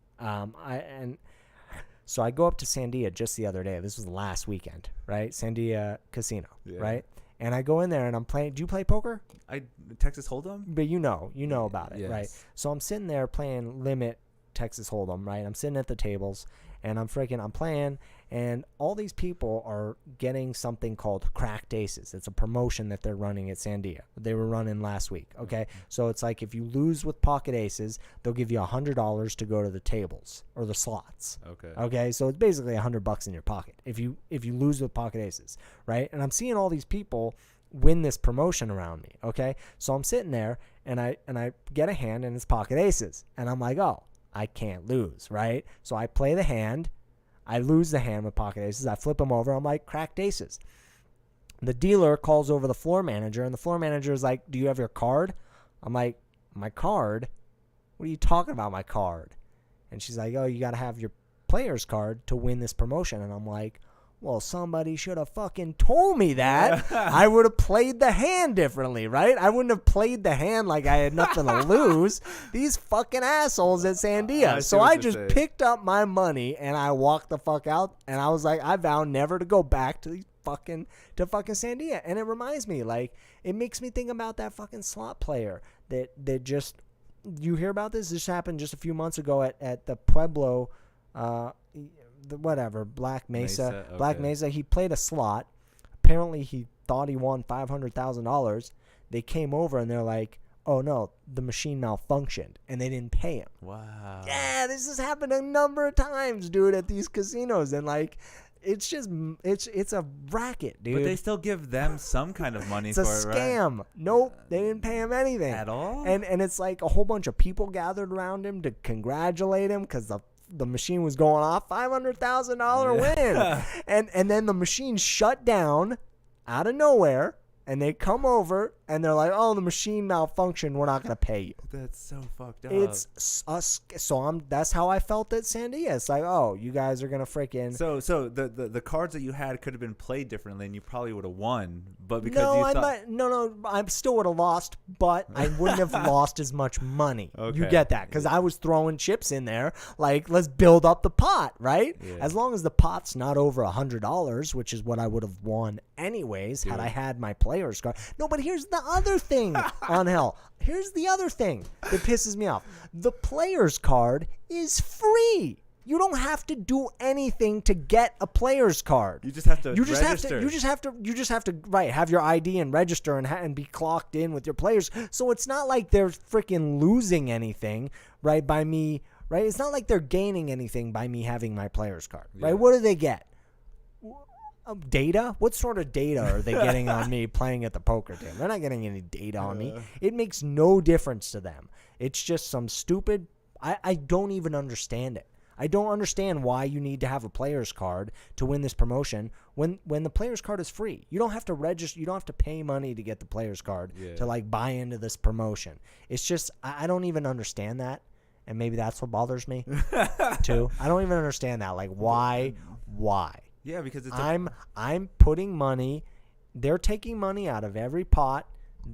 So I go up to Sandia just the other day. This was last weekend, right? Sandia Casino, right? And I go in there and I'm playing. Do you play poker? Texas Hold'em? But you know about it, yes. right? So I'm sitting there playing limit Texas Hold'em, right? I'm sitting at the tables and I'm playing, and all these people are getting something called Cracked Aces. It's a promotion that they're running at Sandia. They were running last week, okay? So it's like if you lose with pocket aces, they'll give you $100 to go to the tables or the slots. Okay, so it's basically $100 in your pocket if you lose with pocket aces, right? And I'm seeing all these people win this promotion around me, okay? So I'm sitting there and I get a hand and it's pocket aces, and I'm like, oh, I can't lose, right? So I play the hand. I lose the hand with pocket aces. I flip them over. I'm like, cracked aces. The dealer calls over the floor manager, and the floor manager is like, do you have your card? I'm like, my card? What are you talking about, my card? And she's like, oh, you got to have your player's card to win this promotion. And I'm like, well, somebody should have fucking told me that. I would have played the hand differently, right? I wouldn't have played the hand like I had nothing to lose. These fucking assholes at Sandia. So I just picked up my money and I walked the fuck out. And I was like, I vow never to go back to fucking Sandia. And it reminds me, like, it makes me think about that fucking slot player that just, you hear about this? This happened just a few months ago at the Pueblo, Black Mesa. Okay. Black Mesa. He played a slot. Apparently, he thought he won $500,000. They came over and they're like, "Oh no, the machine malfunctioned," and they didn't pay him. Wow. Yeah, this has happened a number of times, dude, at these casinos, and like, it's just it's a racket, dude. But they still give them some kind of money for it, right? It's a scam. Nope, they didn't pay him anything at all. And it's like a whole bunch of people gathered around him to congratulate him because the machine was going off, $500,000 win. And then the machine shut down out of nowhere, and they come over and they're like, oh, the machine malfunctioned, we're not going to pay you. That's so fucked up. That's how I felt at Sandia. It's like, oh, you guys are going to freaking. So the cards that you had could have been played differently and you probably would have won, but because I still would have lost, but I wouldn't have lost as much money. Okay. You get that? Because I was throwing chips in there, like, let's build up the pot, right? Yeah. As long as the pot's not over $100, which is what I would have won anyways had I had my player's card. No, but here's the other thing, Angel. Here's the other thing that pisses me off. The player's card is free. You don't have to do anything to get a player's card. You just have to register. You just have to right, have your ID and register and be clocked in with your players. So it's not like they're freaking losing anything, right, by me, right? It's not like they're gaining anything by me having my player's card, right? What do they get? Data? What sort of data are they getting on me playing at the poker table? They're not getting any data on me. It makes no difference to them. It's just some stupid. I don't even understand it. I don't understand why you need to have a player's card to win this promotion when the player's card is free. You don't have to register. You don't have to pay money to get the player's card to like buy into this promotion. It's just I don't even understand that, and maybe that's what bothers me too. I don't even understand that. Like why? Yeah, because it's I'm putting money. They're taking money out of every pot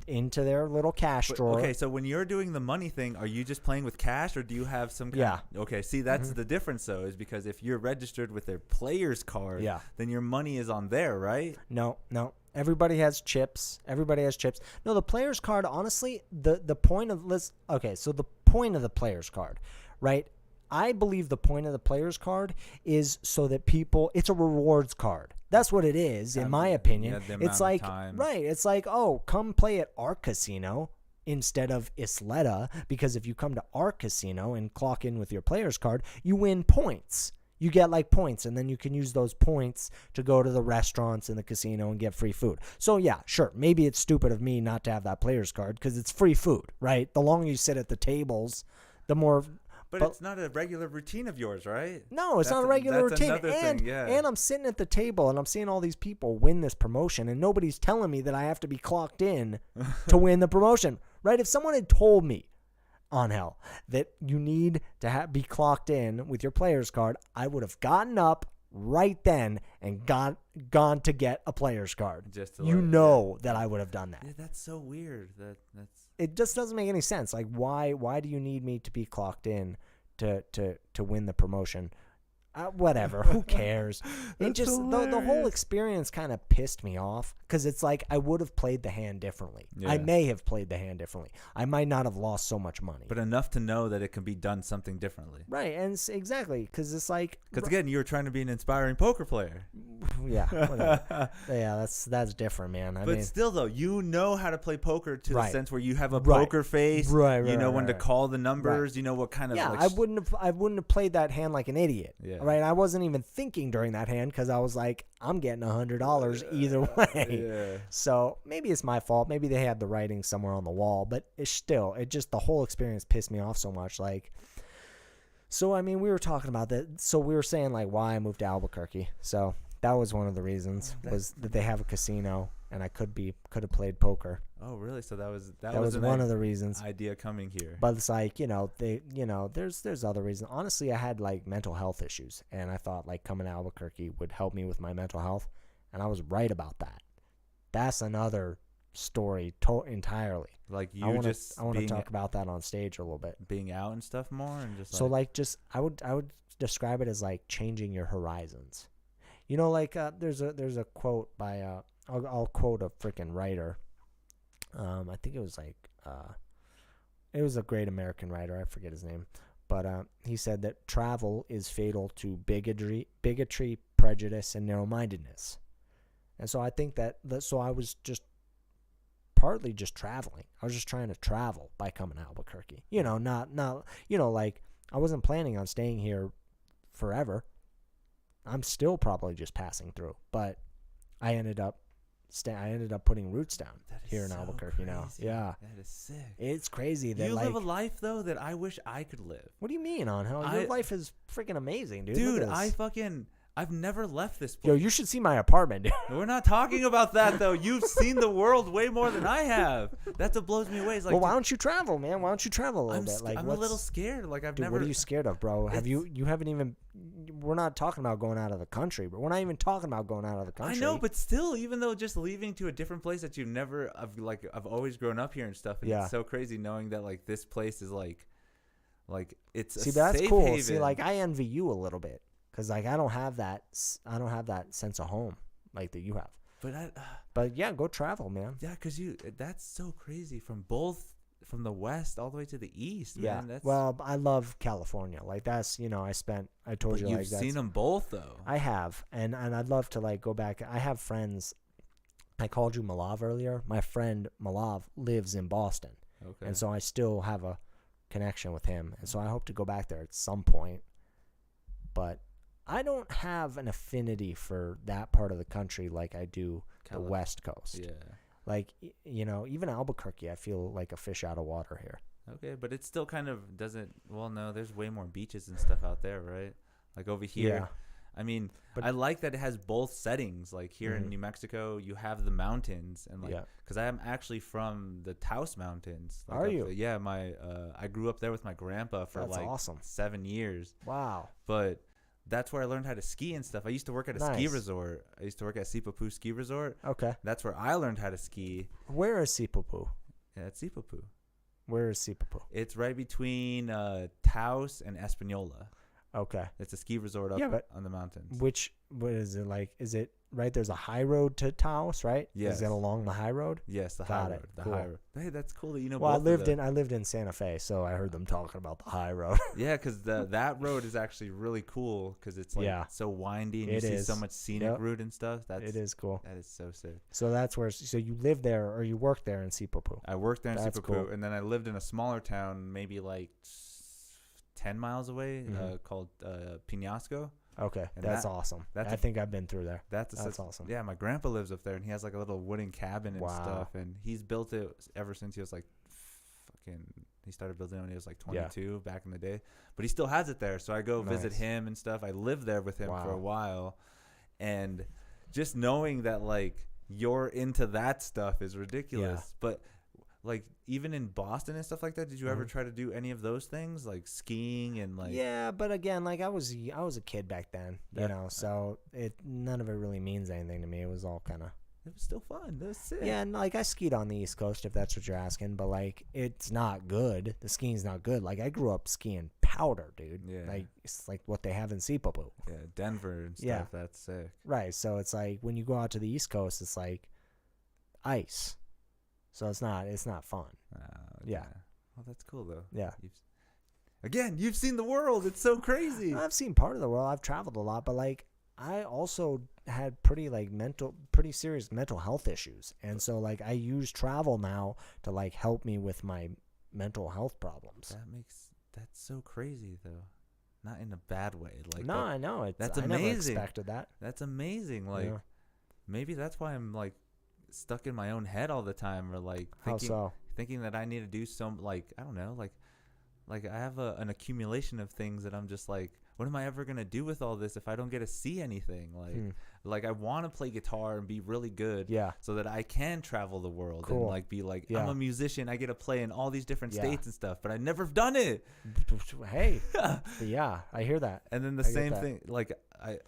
into their little cash drawer. Okay, so when you're doing the money thing, are you just playing with cash or do you have some kind Okay, see, that's the difference though, is because if you're registered with their player's card, then your money is on there, right? No. Everybody has chips. No, the player's card, honestly, the point of the point of the player's card, right? I believe the point of the player's card is so that it's a rewards card. That's what it is, in my opinion. It's like, right, it's like, oh, come play at our casino instead of Isleta, because if you come to our casino and clock in with your player's card, you win points. You get like points, and then you can use those points to go to the restaurants in the casino and get free food. So yeah, sure, maybe it's stupid of me not to have that player's card because it's free food, right? The longer you sit at the tables, the more... But it's not a regular routine of yours, right? No, it's not a regular routine. And I'm sitting at the table and I'm seeing all these people win this promotion, and nobody's telling me that I have to be clocked in to win the promotion, right? If someone had told me, Angel, that you need to be clocked in with your player's card, I would have gotten up, right then and gone to get a player's card. Just to That I would have done that. Yeah, that's so weird. That's It just doesn't make any sense. Like, why do you need me to be clocked in to win the promotion? Whatever, who cares? It just the whole experience kind of pissed me off because it's like I would have played the hand differently. Yeah. I may have played the hand differently. I might not have lost so much money, but enough to know that it can be done something differently. Right, and exactly because it's like again, you were trying to be an inspiring poker player. Yeah, whatever. Yeah, that's different, man. I mean, still though, you know how to play poker to the sense where you have a Right. poker face. Right, you know when to right. call the numbers. Right. You know what kind of. Yeah, like, I wouldn't have played that hand like an idiot. Yeah. Right. I wasn't even thinking during that hand because I was like, I'm getting $100 either way. Yeah. So maybe it's my fault. Maybe they had the writing somewhere on the wall, but it just the whole experience pissed me off so much. Like, so I mean, we were talking about that. So we were saying like why I moved to Albuquerque. So that was one of the reasons was that they have a casino and I could have played poker. Oh, really? So that was one of the reasons. Idea coming here. But it's like, there's other reasons. Honestly, I had like mental health issues and I thought like coming to Albuquerque would help me with my mental health. And I was right about that. That's another story entirely. Like I want to talk about that on stage a little bit. Being out and stuff more and just I would describe it as like changing your horizons. You know, like there's a quote by I'll quote a freaking writer. I think it was like it was a great American writer. I forget his name, but he said that travel is fatal to bigotry, prejudice, and narrow-mindedness. And so I think so I was just partly just traveling. I was just trying to travel by coming to Albuquerque. Not like I wasn't planning on staying here forever. I'm still probably just passing through, but I ended up putting roots down here in Albuquerque now. Yeah, that is sick. It's crazy that you live a life though that I wish I could live. What do you mean, Angel? Your life is freaking amazing, dude. Dude, I've never left this place. Yo, you should see my apartment, dude. We're not talking about that, though. You've seen the world way more than I have. That's what blows me away. It's like, well, why don't you travel, man? Why don't you travel a little bit? Like, I'm a little scared. Like, Dude, what are you scared of, bro? You haven't even... We're not talking about going out of the country, but we're not even talking about going out of the country. I know, but still, even though just leaving to a different place that you've never... I've always grown up here and stuff, and it's so crazy knowing that, like, this place is, like it's a safe haven. See, that's cool. See, like, I envy you a little bit. Because like I don't have that sense of home like that you have. But yeah, go travel, man. Yeah, because that's so crazy from the west all the way to the east. Yeah. Man. Well, I love California. Like that's I told you like you've seen them both though. I have, and I'd love to like go back. I have friends. I called you Malav earlier. My friend Malav lives in Boston, and so I still have a connection with him, and so I hope to go back there at some point. But I don't have an affinity for that part of the country like I do the West Coast. Yeah. Like, even Albuquerque, I feel like a fish out of water here. Okay, but it still kind of doesn't... Well, no, there's way more beaches and stuff out there, right? Like over here. Yeah. I mean, but I like that it has both settings. Like here in New Mexico, you have the mountains. And like, because I am actually from the Taos Mountains. Like Are you? Yeah, I grew up there with my grandpa for awesome. 7 years. Wow. But... That's where I learned how to ski and stuff. I used to work at a ski resort. I used to work at Sipapu Ski Resort. Okay. That's where I learned how to ski. Where is Sipapu? Yeah, it's Sipapu. Where is Sipapu? It's right between Taos and Espanola. Okay. It's a ski resort up on the mountains. What is it like? Is it right? There's a high road to Taos, right? Yes. Is it along the high road? Yes, the high road. The high road. Hey, that's cool that you know. Well, I lived in Santa Fe, so I heard them talking about the high road. Yeah, because that road is actually really cool because it's like so windy and you see so much scenic route and stuff. It is cool. That is so sick. So that's where. So you live there or you work there in Sipapu? I worked there in Sipapu, cool. And then I lived in a smaller town, maybe like 10 miles away, called Penasco. Okay, and that's awesome. I think I've been through there. That's awesome. Yeah, my grandpa lives up there, and he has like a little wooden cabin and stuff, and he's built it ever since he was like he started building it when he was like 22 back in the day. But he still has it there, so I go visit him and stuff. I lived there with him for a while, and just knowing that like you're into that stuff is ridiculous. But like even in Boston and stuff like that, did you ever try to do any of those things, like skiing and like? Yeah, but again, like I was a kid back then, you know, so none of it really means anything to me. It was all kind of. It was still fun. That was sick. Yeah, and like I skied on the East Coast, if that's what you're asking, but like it's not good. The skiing's not good. Like I grew up skiing powder, dude. Yeah. Like it's like what they have in Sipapu. Yeah, Denver and stuff. Yeah. That's sick. Right. So it's like when you go out to the East Coast, it's like ice. So it's not fun. Yeah. Well, that's cool though. Yeah. You've seen the world. It's so crazy. I've seen part of the world. I've traveled a lot, but like I also had pretty serious mental health issues. And so like I use travel now to like help me with my mental health problems. That's so crazy though. Not in a bad way. Like no, I know. That's I amazing. never expected that. That's amazing. Like maybe that's why I'm like stuck in my own head all the time, or like thinking that I need to do some, like, I don't know, like I have an accumulation of things that I'm just like, what am I ever going to do with all this if I don't get to see anything? Like I want to play guitar and be really good so that I can travel the world and like be like, I'm a musician. I get to play in all these different states and stuff, but I never have done it. Hey, yeah, I hear that. And then the same thing, like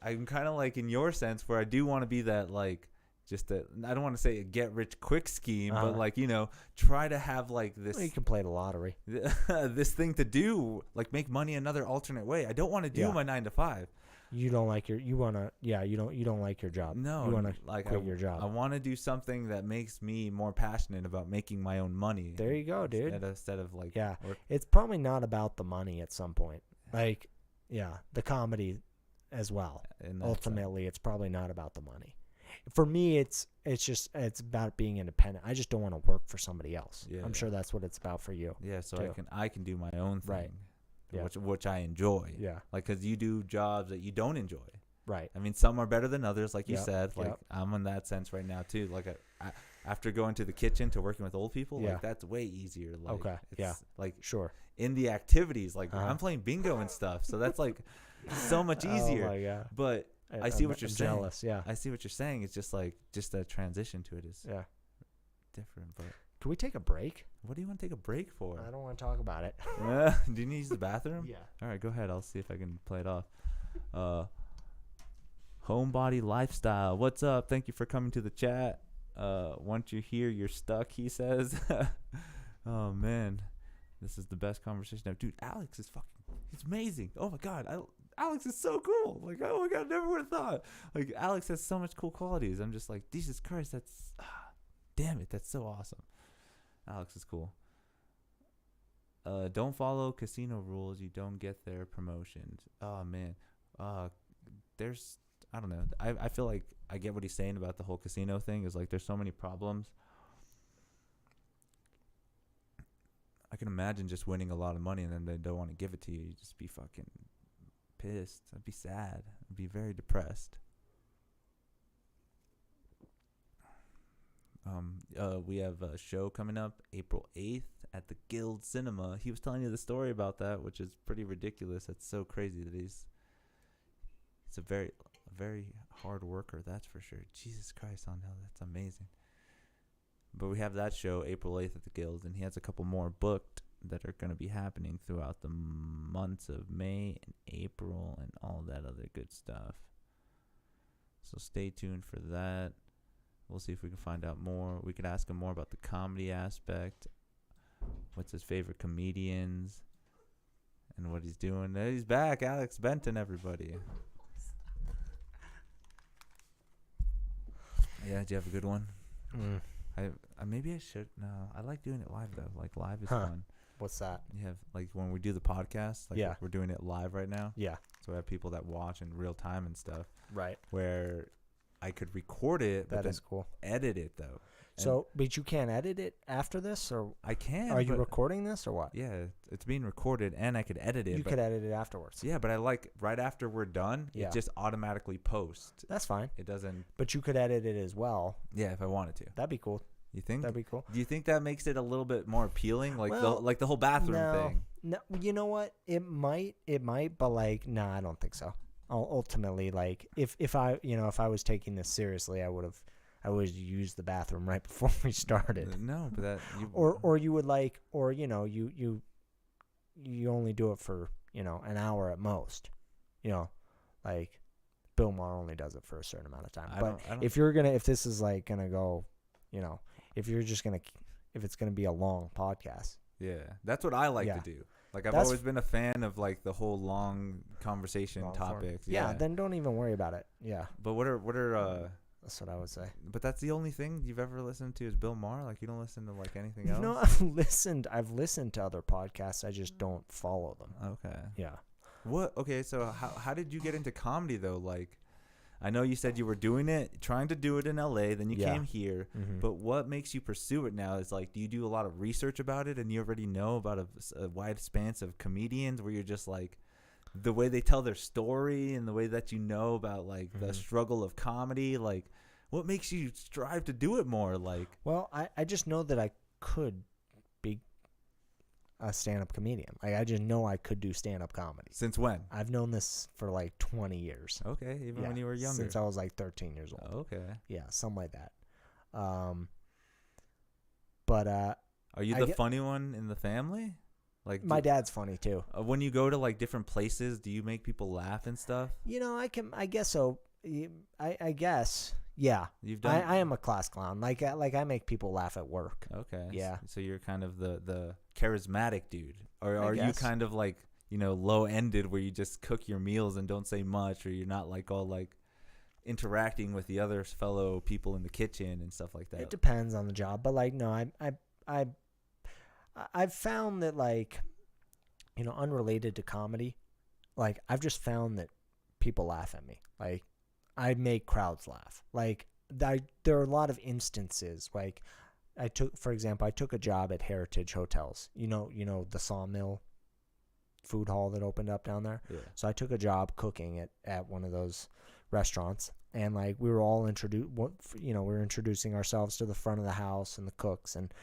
I'm kind of like in your sense where I do want to be that, like, just I don't want to say a get rich quick scheme, but like, you know, try to have like this. Well, you can play the lottery. This thing to do, like make money another alternate way. I don't want to do my 9 to 5. You don't like you don't like your job. No, you want to like quit your job. I want to do something that makes me more passionate about making my own money. There you go, dude. Instead of like, it's probably not about the money at some point. Like, the comedy as well. Ultimately, it's probably not about the money. For me, it's about being independent. I just don't want to work for somebody else. Yeah, I'm sure that's what it's about for you. Yeah, so too. I can do my own thing, right? Yeah. which I enjoy. Yeah, like because you do jobs that you don't enjoy. Right. I mean, some are better than others, like you said. Like I'm in that sense right now too. Like after going to the kitchen to working with old people, like that's way easier. Like, like sure. In the activities, like I'm playing bingo and stuff, so that's like so much easier. Oh my God. But I see what you're saying. Jealous, I see what you're saying. It's just like the transition to it is different. But can we take a break? What do you want to take a break for? I don't want to talk about it. Do you need to use the bathroom? Yeah. All right, go ahead. I'll see if I can play it off. Homebody Lifestyle. What's up? Thank you for coming to the chat. Once you're here, you're stuck, he says. Oh, man. This is the best conversation ever. Dude, Alex is he's amazing. Oh, my God. Alex is so cool. Like, oh, my God, never would have thought. Like, Alex has so much cool qualities. I'm just like, Jesus Christ, damn it, that's so awesome. Alex is cool. Don't follow casino rules. You don't get their promotions. Oh, man. I don't know. I feel like I get what he's saying about the whole casino thing. Is like there's so many problems. I can imagine just winning a lot of money and then they don't want to give it to you. You just be fucking pissed. I'd be sad. I'd be very depressed. We have a show coming up April 8th at the Guild Cinema. He was telling you the story about that, which is pretty ridiculous. It's so crazy that he's a very hard worker, that's for sure. Jesus Christ, on hell, that's amazing. But we have that show April 8th at the Guild, and he has a couple more booked that are going to be happening throughout the months of May and April and all that other good stuff. So stay tuned for that. We'll see if we can find out more. We could ask him more about the comedy aspect. What's his favorite comedians and what he's doing. He's back, Alex Benton, everybody. Yeah, did you have a good one? Maybe I should. No, I like doing it live though. Like live is fun. What's that? You have like when we do the podcast. Like we're doing it live right now. Yeah. So we have people that watch in real time and stuff. Right. Where I could record it, but that is cool. Edit it though. So, but you can't edit it after this, or I can. Are you recording this or what? Yeah, it's being recorded, and I could edit it. You could edit it afterwards. Yeah, but I like right after we're done, it just automatically posts. That's fine. It doesn't. But you could edit it as well. Yeah, if I wanted to. That'd be cool. You think? That'd be cool. Do you think that makes it a little bit more appealing, like the whole bathroom thing? No, you know what? It might, but like, nah, I don't think so. Ultimately, like, if I was taking this seriously, I would have I always use the bathroom right before we started. No, but that Or you would like, or you only do it for an hour at most. Like Bill Maher only does it for a certain amount of time. But if this is like gonna go, if it's gonna be a long podcast. Yeah, that's what I like to do. Like I've always been a fan of like the whole long conversation topics. Yeah, then don't even worry about it. Yeah. But what are that's what I would say. But that's the only thing you've ever listened to is Bill Maher? Like you don't listen to like anything else? No, I've listened to other podcasts. I just don't follow them. Okay. Yeah. Okay, so how did you get into comedy though? Like I know you said you were trying to do it in LA, then you came here, but what makes you pursue it now? Is like, do you do a lot of research about it and you already know about a wide span of comedians where you're just like, the way they tell their story and the way that about like the struggle of comedy, like what makes you strive to do it more? Like, well, I just know that I could be a stand-up comedian. Like I just know I could do stand-up comedy. Since when? I've known this for like 20 years. Okay, even when you were younger. Since I was like 13 years old. Okay. Yeah, something like that. But are you the funny one in the family? Like my dad's funny too. When you go to like different places, do you make people laugh and stuff? I guess so. I guess. Yeah. I am a class clown. Like I make people laugh at work. Okay. Yeah. So you're kind of the charismatic dude, or are you kind of like low ended where you just cook your meals and don't say much, or you're not like all like interacting with the other fellow people in the kitchen and stuff like that? It depends on the job, but like no, I've found that like unrelated to comedy, like I've just found that people laugh at me. Like I make crowds laugh. Like there are a lot of instances. Like for example, I took a job at Heritage Hotels. The Sawmill food hall that opened up down there. Yeah. So I took a job cooking at one of those restaurants, and like we were all we're introducing ourselves to the front of the house and the cooks, and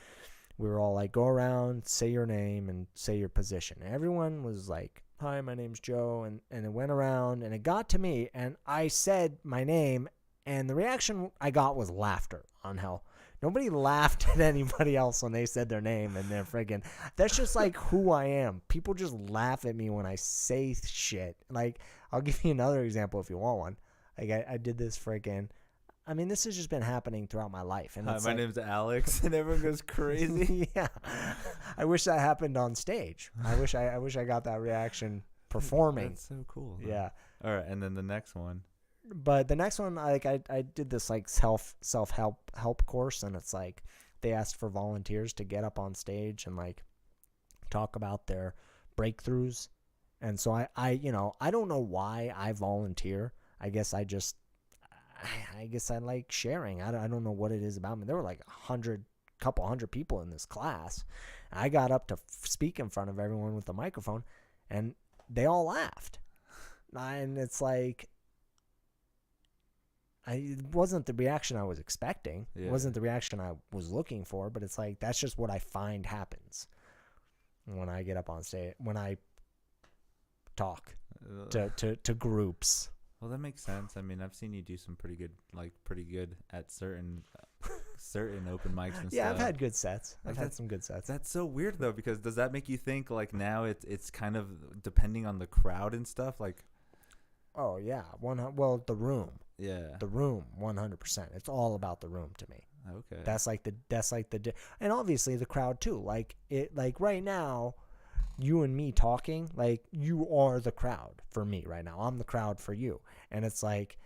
we were all like, go around, say your name and say your position. And everyone was like, hi, my name's Joe. And it went around and it got to me and I said my name and the reaction I got was laughter on hell. Nobody laughed at anybody else when they said their name and they're friggin'. That's just like who I am. People just laugh at me when I say shit. Like, I'll give you another example if you want one. Like, I did this friggin'. I mean, this has just been happening throughout my life. And Hi, my name's Alex, and everyone goes crazy. Yeah, I wish that happened on stage. I wish I got that reaction performing. That's so cool. Huh? Yeah. All right, and then the next one. But the next one, I did this like self-help course, and it's like they asked for volunteers to get up on stage and like talk about their breakthroughs. And so I don't know why I volunteer. I guess I like sharing. I don't know what it is about me. There were like couple hundred people in this class. I got up to speak in front of everyone with the microphone, and they all laughed. And it's like, it wasn't the reaction I was expecting. Yeah. It wasn't the reaction I was looking for, but it's like, that's just what I find happens when I get up on stage, when I talk to groups. Well, that makes sense. I mean, I've seen you do some pretty good at certain open mics and stuff. Yeah, I've had good sets. I've had some good sets. That's so weird though, because does that make you think like now it's kind of depending on the crowd and stuff? Like, oh yeah, the room. Yeah, the room, 100%. It's all about the room to me. Okay, that's like the and obviously the crowd too. Like right now. You and me talking, like you are the crowd for me right now. I'm the crowd for you. And it's like,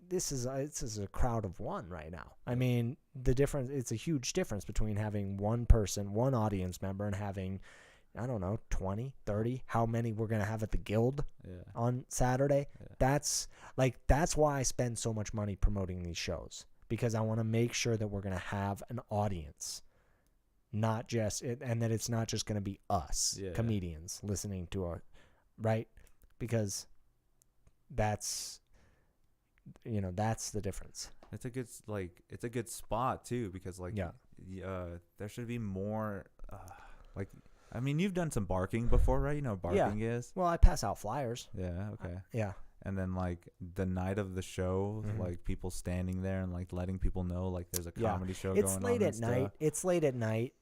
this is a crowd of one right now. I mean, it's a huge difference between having one person, one audience member, and having, I don't know, 20, 30, how many we're going to have at the Guild on Saturday. Yeah. That's why I spend so much money promoting these shows, because I want to make sure that we're going to have an audience. Not just and that it's not just going to be us comedians listening to right, because that's the difference. It's a good spot too, because there should be more I mean, you've done some barking before, right? You know what barking is? Well, I pass out flyers. Yeah, okay. Yeah. and then like the night of the show, like people standing there and like letting people know like there's a comedy show going on. It's late at night. It's late at night.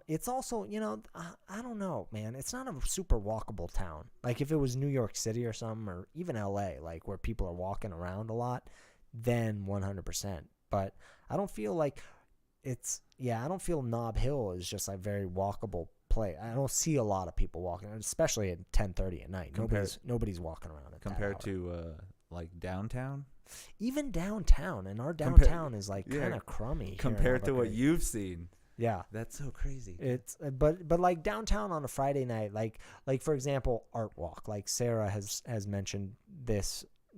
It's also, I don't know, man. It's not a super walkable town. Like if it was New York City or something, or even LA, like where people are walking around a lot, then 100%. But I don't feel like I don't feel Nob Hill is just like very walkable place. I don't see a lot of people walking, especially at 10:30 at night. Nobody's walking around at compared that hour. to like downtown. Even downtown, and our downtown is like kind of crummy compared to what you've seen. Yeah, that's so crazy. It's but like downtown on a Friday night, like for example, Art Walk. Like Sarah has mentioned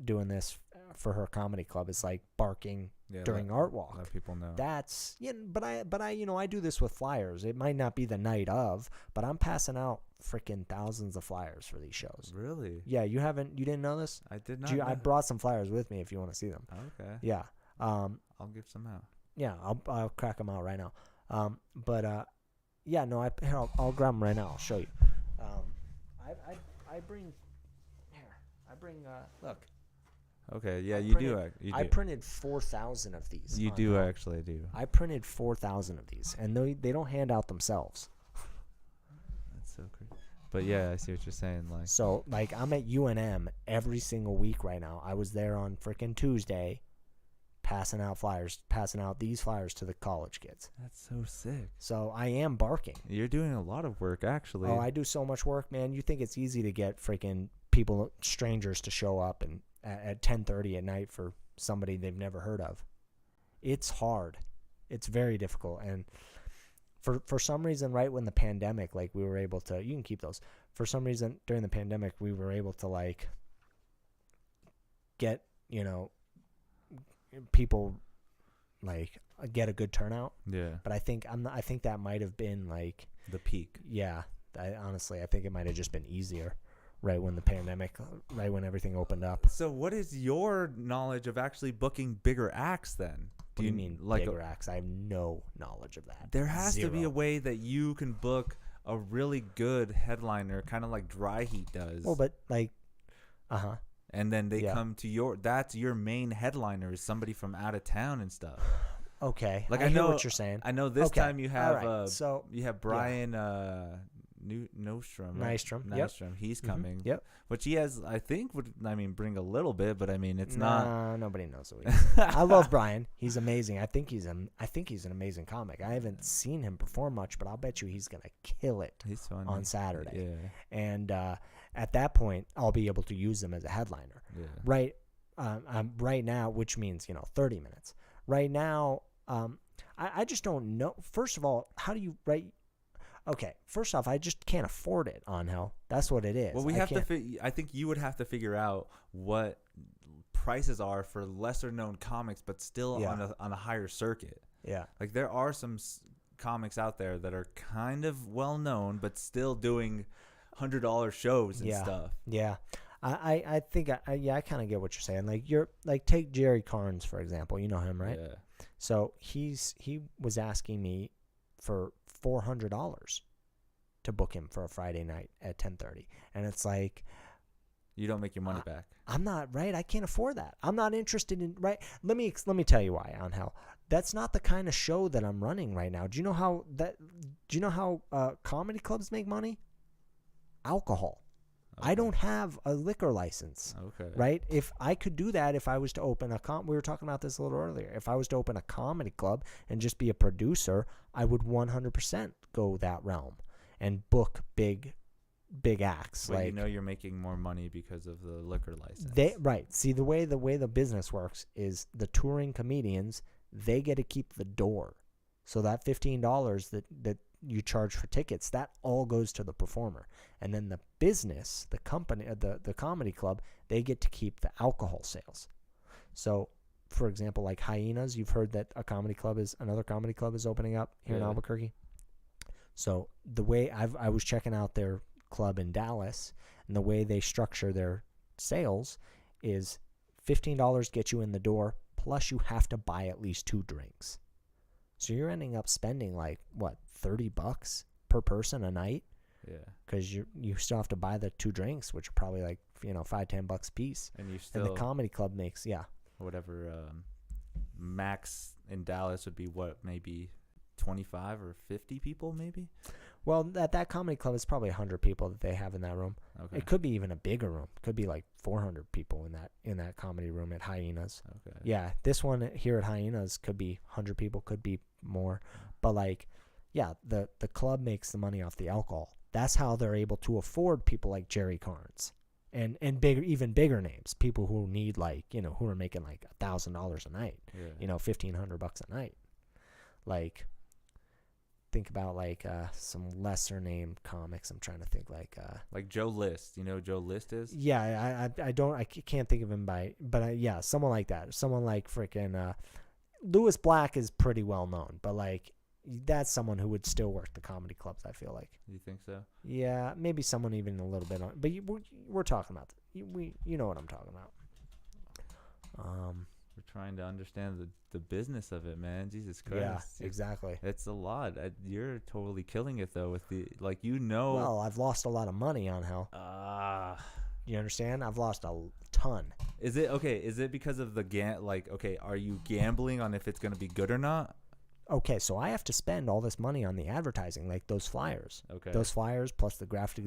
doing this for her comedy club. It's like barking during Art Walk. Let people know. That's but I I do this with flyers. It might not be the night of, but I'm passing out freaking thousands of flyers for these shows. Really? Yeah, you didn't know this? I did not. I brought some flyers with me if you want to see them. Okay. Yeah. I'll give some out. Yeah, I'll crack them out right now. I'll grab them right now. I'll show you. Look. Okay, yeah, I printed 4,000 of these. You do actually do. I printed 4,000 of these, and they don't hand out themselves. That's so crazy. But yeah, I see what you're saying. Like, so like I'm at UNM every single week right now. I was there on freaking Tuesday, passing out these flyers to the college kids. That's so sick. So I am barking. You're doing a lot of work, actually. Oh, I do so much work, man. You think it's easy to get freaking strangers to show up and at 10:30 at night for somebody they've never heard of. It's hard. It's very difficult. And for some reason, right when the pandemic, like we were able to, you can keep those. For some reason during the pandemic, we were able to like get, people like get a good turnout. Yeah. But I think that might have been like the peak. Yeah. I think it might have just been easier. Right when the pandemic, right when everything opened up. So what is your knowledge of actually booking bigger acts then? Do you mean like bigger acts? I have no knowledge of that. There has to be a way that you can book a really good headliner, kind of like Dry Heat does. Well, but like, and then they come to that's your main headliner is somebody from out of town and stuff. Okay. Like I know what you're saying. I know this time you have, you have Brian, Nystrom. Yep. He's coming. Yep. Which he has, I think, bring a little bit, but I mean, it's not. Nobody knows who he is. I love Brian. He's amazing. I think he's an amazing comic. I haven't seen him perform much, but I'll bet you he's gonna kill it. He's funny. On Saturday. Yeah. And at that point, I'll be able to use him as a headliner. Yeah. Right. Right now, which means 30 minutes. Right now, I just don't know. First of all, how do you write? Okay, first off, I just can't afford it, Angel. That's what it is. Well, I think you would have to figure out what prices are for lesser known comics, but still on a higher circuit. Yeah. Like there are some comics out there that are kind of well known, but still doing $100 shows and stuff. Yeah. I think I kind of get what you're saying. Like take Jerry Carnes for example. You know him, right? Yeah. So he was asking me for $400 to book him for a Friday night at 10:30, and it's like you don't make your money back. I'm not right. I can't afford that. I'm not interested in right. Let me tell you why, Angel. That's not the kind of show that I'm running right now. Do you know how comedy clubs make money? Alcohol. Okay. I don't have a liquor license. Okay. Right? If I could do that, if I was to open we were talking about this a little earlier. If I was to open a comedy club and just be a producer, I would 100% go that realm and book big acts. But you're making more money because of the liquor license. Right. See, the way the business works is the touring comedians, they get to keep the door. So that $15 that you charge for tickets, that all goes to the performer. And then the business, the company, the comedy club, they get to keep the alcohol sales. So, for example, like Hyenas, you've heard that another comedy club is opening up here in Albuquerque. So the way I was checking out their club in Dallas, and the way they structure their sales is $15 gets you in the door, plus you have to buy at least 2 drinks. So you're ending up spending like what, $30 per person a night? Yeah. Because you still have to buy the 2 drinks, which are probably like $5-10 a piece. And you And still the comedy club makes whatever max in Dallas would be what, maybe 25 or 50 people maybe? Well, that comedy club is probably 100 people that they have in that room. Okay. It could be even a bigger room. It could be like 400 people in that comedy room at Hyenas. Okay. Yeah, this one here at Hyenas could be 100 people, could be more. But like, yeah, the club makes the money off the alcohol. That's how they're able to afford people like Jerry Carnes and bigger, even bigger names, people who need like, who are making like $1,000 a night, Yeah. $1,500 a night. Like, think about like some lesser named comics. I'm trying to think like Joe List. You know who Joe List is? Yeah, I can't think of him but yeah, someone like that. Someone like freaking Lewis Black is pretty well known, but like that's someone who would still work the comedy clubs, I feel like. You think so? Yeah, maybe someone even a little bit on, but we're talking about you know what I'm talking about. We're trying to understand the business of it, man. Jesus Christ. Yeah, exactly. It's a lot. You're totally killing it though with the Well, I've lost a lot of money on hell. You understand? I've lost a ton. Is it okay? Is it because of the are you gambling on if it's going to be good or not? Okay, so I have to spend all this money on the advertising, like those flyers. Okay. Those flyers plus the graphic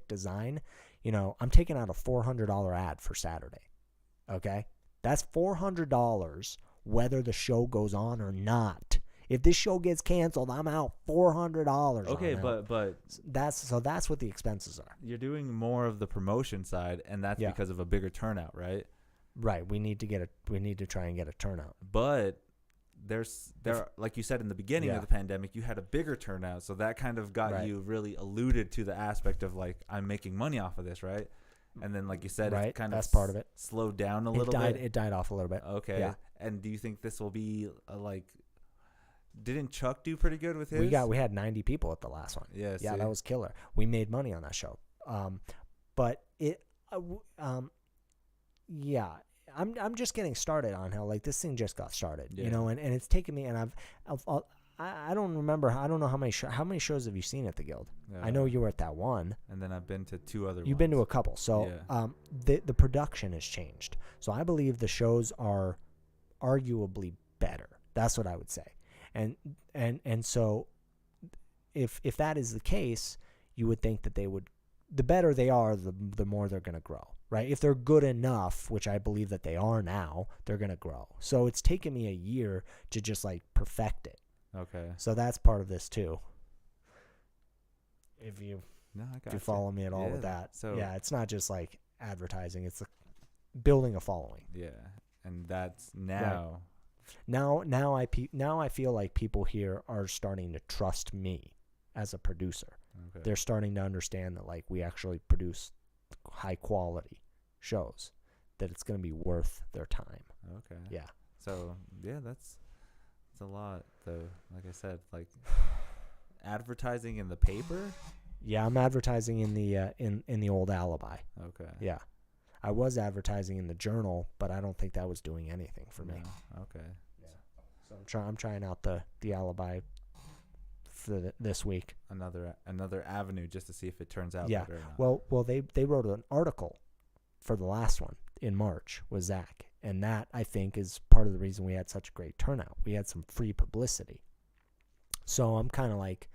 design. I'm taking out a $400 ad for Saturday. Okay? That's $400 whether the show goes on or not. If this show gets canceled, I'm out $400. Okay, but that's what the expenses are. You're doing more of the promotion side, and that's because of a bigger turnout, right? Right. We need to try and get a turnout. But like you said in the beginning of the pandemic, you had a bigger turnout, so that kind of got you really alluded to the aspect of like, I'm making money off of this, right? And then, like you said, it kind of that's part of it. Slowed down a little bit. It died off a little bit. Okay. Yeah. And do you think this will be didn't Chuck do pretty good with his? We had 90 people at the last one. Yeah. Yeah, that was killer. We made money on that show. But it, yeah. I'm just getting started on how like this thing just got started, and it's taken me, and I don't remember. I don't know how many shows have you seen at the Guild? I know you were at that one, and then I've been to 2 other. You've been to a couple, so the production has changed. So I believe the shows are arguably better. That's what I would say, and so if that is the case, you would think that they would. The better they are, the more they're going to grow, right? If they're good enough, which I believe that they are now, they're going to grow. So it's taken me a year to just like perfect it. Okay. So that's part of this too. If you follow me at all with that. So yeah, it's not just like advertising, it's building a following. Yeah. And that's now. Right. Now I feel like people here are starting to trust me as a producer. Okay. They're starting to understand that like we actually produce high quality shows, that it's going to be worth their time. Okay. Yeah. So yeah, that's a lot though. Like I said, like advertising in the paper. Yeah, I'm advertising in the old Alibi. Okay. Yeah, I was advertising in the Journal, but I don't think that was doing anything for me. Okay. Yeah. So I'm trying out the Alibi for this week. Another avenue just to see if it turns out better or not. Well, they wrote an article for the last one in March with Zach, and that I think is part of the reason we had such a great turnout. We had some free publicity, so I'm kind of like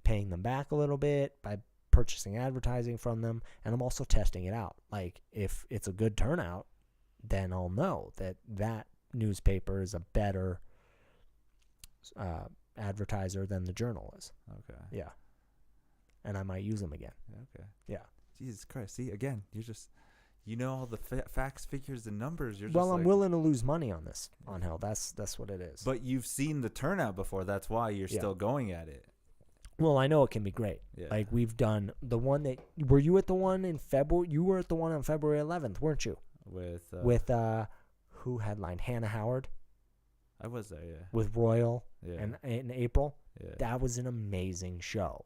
paying them back a little bit by purchasing advertising from them, and I'm also testing it out. Like if it's a good turnout, then I'll know that newspaper is a better advertiser than the Journal is. Okay. Yeah. And I might use them again. Okay. Yeah. Jesus Christ. See, again, you're just, all the facts, figures, and numbers. You're well, just I'm willing to lose money on this, on hell. That's what it is. But you've seen the turnout before. That's why you're still going at it. Well, I know it can be great. Yeah. Like we've done the one that, were you at the one in February? You were at the one on February 11th, weren't you? With who headlined? Hannah Howard. I was there, yeah. With Royal, yeah. And in April. Yeah. That was an amazing show.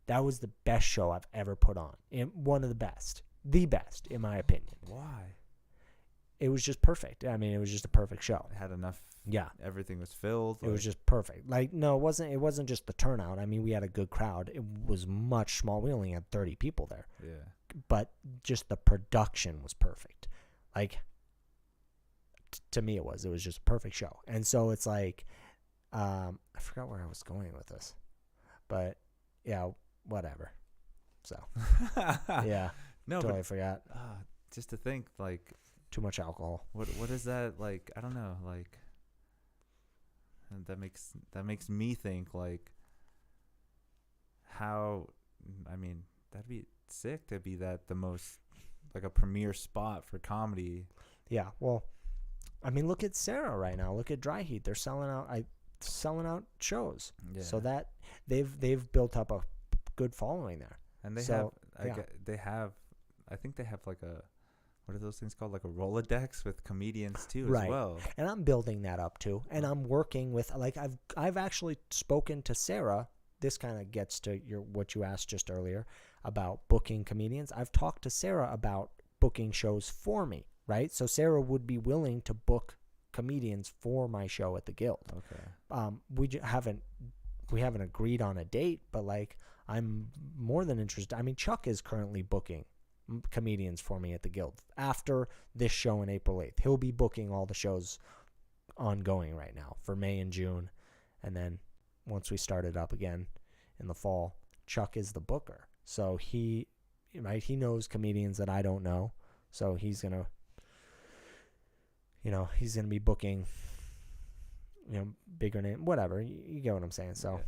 That was the best show I've ever put on. One of the best in my opinion. Why? it was just perfect. I mean, it was just a perfect show. It had enough. Yeah. Everything was filled. It was just perfect. Like, no, it wasn't just the turnout. I mean, we had a good crowd. It was much small. We only had 30 people there. Yeah. But just the production was perfect. Like, to me, it was just a perfect show. And so it's like, I forgot where I was going with this, but yeah, whatever. So yeah, no, totally but, forgot. Just to think, like, Too much alcohol. what is that like? I don't know, like, and that makes me think, like, how, I mean, that'd be sick to be the most, like, a premier spot for comedy. Yeah, well, I mean, look at Sarah right now. Look at Dry Heat. They're selling out shows. Yeah. So that they've built up a good following there. And they So, have, I think they have like a, what are those things called? Like a Rolodex with comedians too, Right. as well. And I'm building that up too. And I'm working with, like, I've actually spoken to Sarah. This kind of gets to what you asked just earlier about booking comedians. I've talked to Sarah about booking shows for me, right? So Sarah would be willing to book comedians for my show at the Guild. Okay. We haven't agreed on a date, but like, I'm more than interested. I mean, Chuck is currently booking comedians for me at the Guild after this show on April 8th. He'll be booking all the shows ongoing right now for May and June. And then once we start it up again in the fall, Chuck is the booker. So he knows comedians that I don't know. So he's going to be booking, bigger name, whatever. You get what I'm saying? So,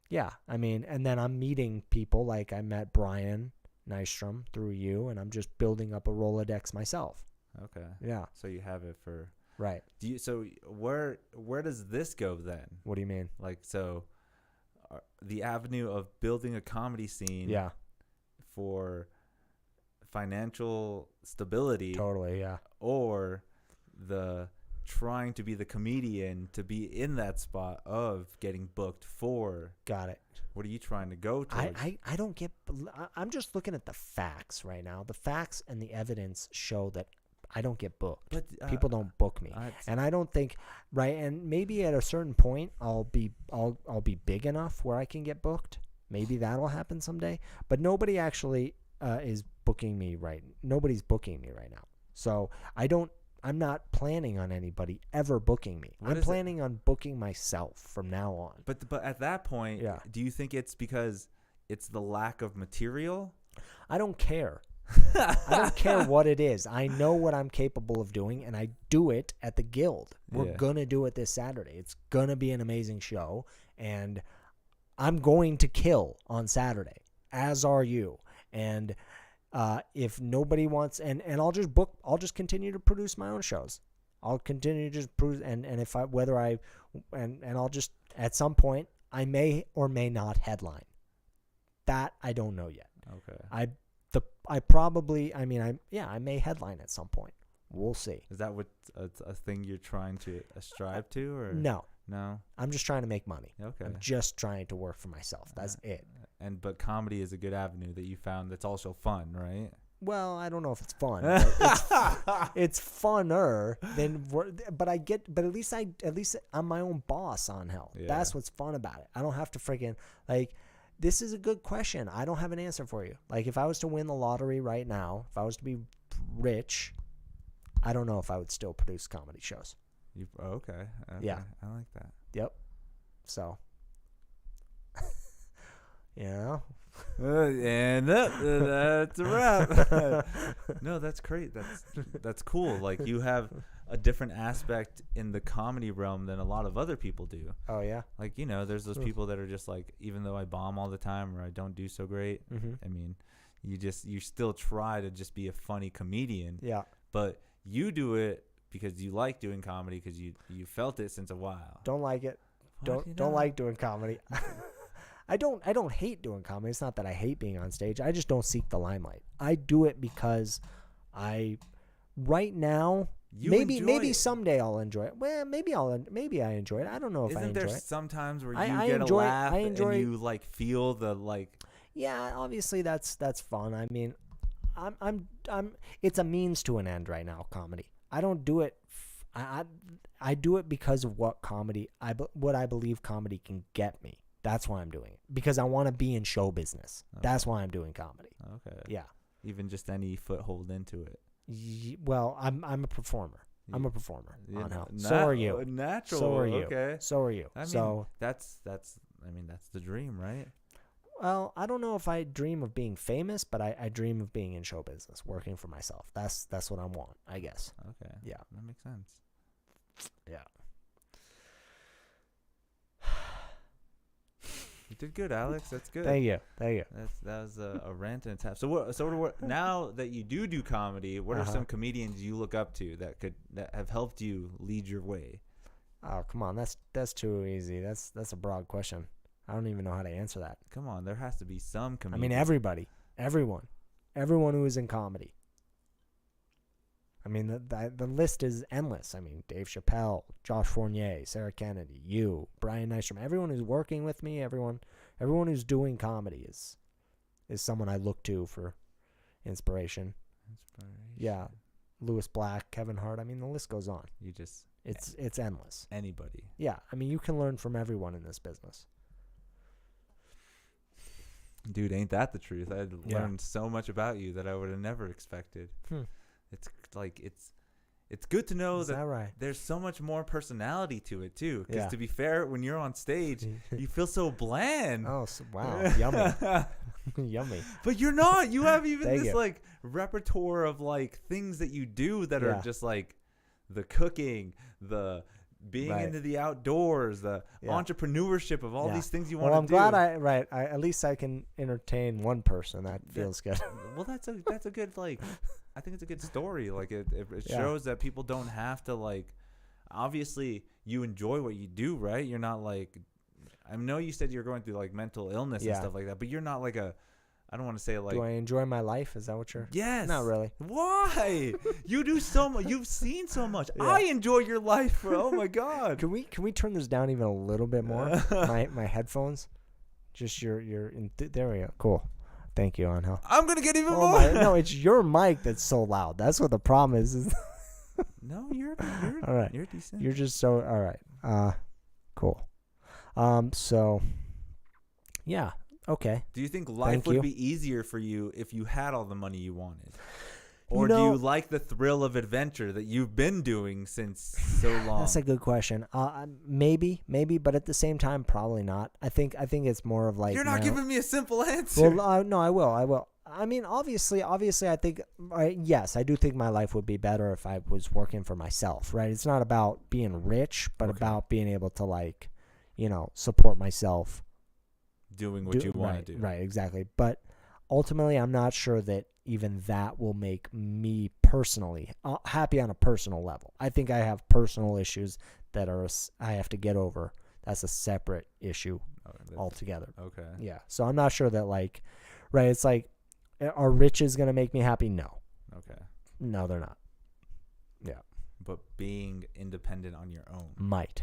yeah, I mean, and then I'm meeting people. Like, I met Brian Nystrom through you, and I'm just building up a Rolodex myself. Okay. Yeah. So you have it for, Right. so where does this go then? What do you mean? Like, so the avenue of building a comedy scene. Yeah. For financial stability. Totally. Yeah. Or the trying to be the comedian to be in that spot of getting booked for. Got it. What are you trying to go towards? I don't get. I'm just looking at the facts right now. The facts and the evidence show that I don't get booked. But people don't book me, and I don't think, right. And maybe at a certain point, I'll be big enough where I can get booked. Maybe that'll happen someday. But nobody actually is booking me right. Nobody's booking me right now. So I'm not planning on anybody ever booking me. I'm planning on booking myself from now on. But at that point, do you think it's because it's the lack of material? I don't care. I don't care what it is. I know what I'm capable of doing, and I do it at the Guild. We're going to do it this Saturday. It's going to be an amazing show, and I'm going to kill on Saturday, as are you. And if nobody wants, and I'll just continue to produce my own shows. I'll continue to just produce, and if I'll just, at some point, I may or may not headline. That I don't know yet. Okay. I may headline at some point. We'll see. Is that what a thing you're trying to strive to, or no? No. I'm just trying to make money. Okay. I'm just trying to work for myself. That's it. But comedy is a good avenue that you found that's also fun, right? Well, I don't know if it's fun. But it's funner than. But at least I'm my own boss on Hell. Yeah. That's what's fun about it. I don't have to freaking like. This is a good question. I don't have an answer for you. Like, if I was to win the lottery right now, if I was to be rich, I don't know if I would still produce comedy shows. Okay. Yeah. I like that. Yep. So, and that's a wrap. No, that's great. That's cool. Like, you have a different aspect in the comedy realm than a lot of other people do. Oh yeah. Like, there's those people that are just like, even though I bomb all the time or I don't do so great, I mean, you still try to just be a funny comedian. Yeah. But you do it because you like doing comedy, because you felt it since a while. Don't like it. Don't like doing comedy. I don't hate doing comedy. It's not that I hate being on stage. I just don't seek the limelight. I do it because right now, maybe someday I'll enjoy it. Well, maybe I enjoy it. I don't know if I enjoy it. Isn't there sometimes where you get a laugh and you like feel the like? Yeah, obviously that's fun. I mean, I'm it's a means to an end right now, comedy. I don't do it I do it because of what I believe comedy can get me. That's why I'm doing it. Because I want to be in show business. Okay. That's why I'm doing comedy. Okay. Yeah. Even just any foothold into it. Well, I'm a performer. I'm a performer. Yeah, Angel. So are you. Natural. So are you. Okay. So are you. I mean, so that's the dream, right? well, I don't know if I dream of being famous, but I dream of being in show business, working for myself. That's what I want, I guess. Okay. Yeah. That makes sense. Yeah. You did good, Alex. That's good. Thank you. That was a rant and a tap. So what now that you do comedy, what are some comedians you look up to that have helped you lead your way? Oh, come on. That's too easy. That's a broad question. I don't even know how to answer that. Come on, there has to be some comedians. I mean, everybody. Everyone who is in comedy. I mean, the list is endless. I mean, Dave Chappelle, Josh Fournier, Sarah Kennedy, you, Brian Nystrom, everyone who's working with me, everyone who's doing comedy is someone I look to for inspiration. Yeah, Louis Black, Kevin Hart. I mean, the list goes on. It's endless. Anybody. Yeah, I mean, you can learn from everyone in this business. Dude, ain't that the truth? I learned so much about you that I would have never expected. It's like it's good to know that right? There's so much more personality to it too. Because Yeah. to be fair, when you're on stage, you feel so bland. Oh, wow, yummy, yummy. But you're not. You have even Thank this you. like repertoire of like things that you do that Yeah. are just like the cooking, the being Right. into the outdoors, the entrepreneurship of all these things you want to do. Well, I'm glad I at least I can entertain one person. That feels good. Well, that's a good like. I think it's a good story. Like it shows that people don't have to like. Obviously, you enjoy what you do, right? You're not like. I know you said you're going through like mental illness and stuff like that, but you're not like a. I don't want to say like. Do I enjoy my life? Is that what you're? Yes. Not really. Why? You do so much. You've seen so much. Yeah. I enjoy your life, bro. Oh my god. Can we turn this down even a little bit more? my headphones. Just your there we go. Cool. Thank you, Angel. I'm gonna get even more. No, it's your mic that's so loud. That's what the problem is. No, you're all right. You're decent. You're just so all right. Cool. So, yeah. Okay. Do you think life Thank would you. be easier for you if you had all the money you wanted? Or No. do you like the thrill of adventure that you've been doing since so long? That's a good question. Maybe, but at the same time, probably not. I think it's more of like You're not giving me a simple answer. Well, no, I will. I mean, obviously, I think yes, I do think my life would be better if I was working for myself. Right? It's not about being rich, but about being able to like, support myself. Doing what you want to do. Right, exactly. But ultimately, I'm not sure that even that will make me personally happy on a personal level. I think I have personal issues that I have to get over. That's a separate issue altogether. Okay. Yeah. So I'm not sure that like, right, it's like, are riches going to make me happy? No. Okay. No, they're not. Yeah. But being independent on your own.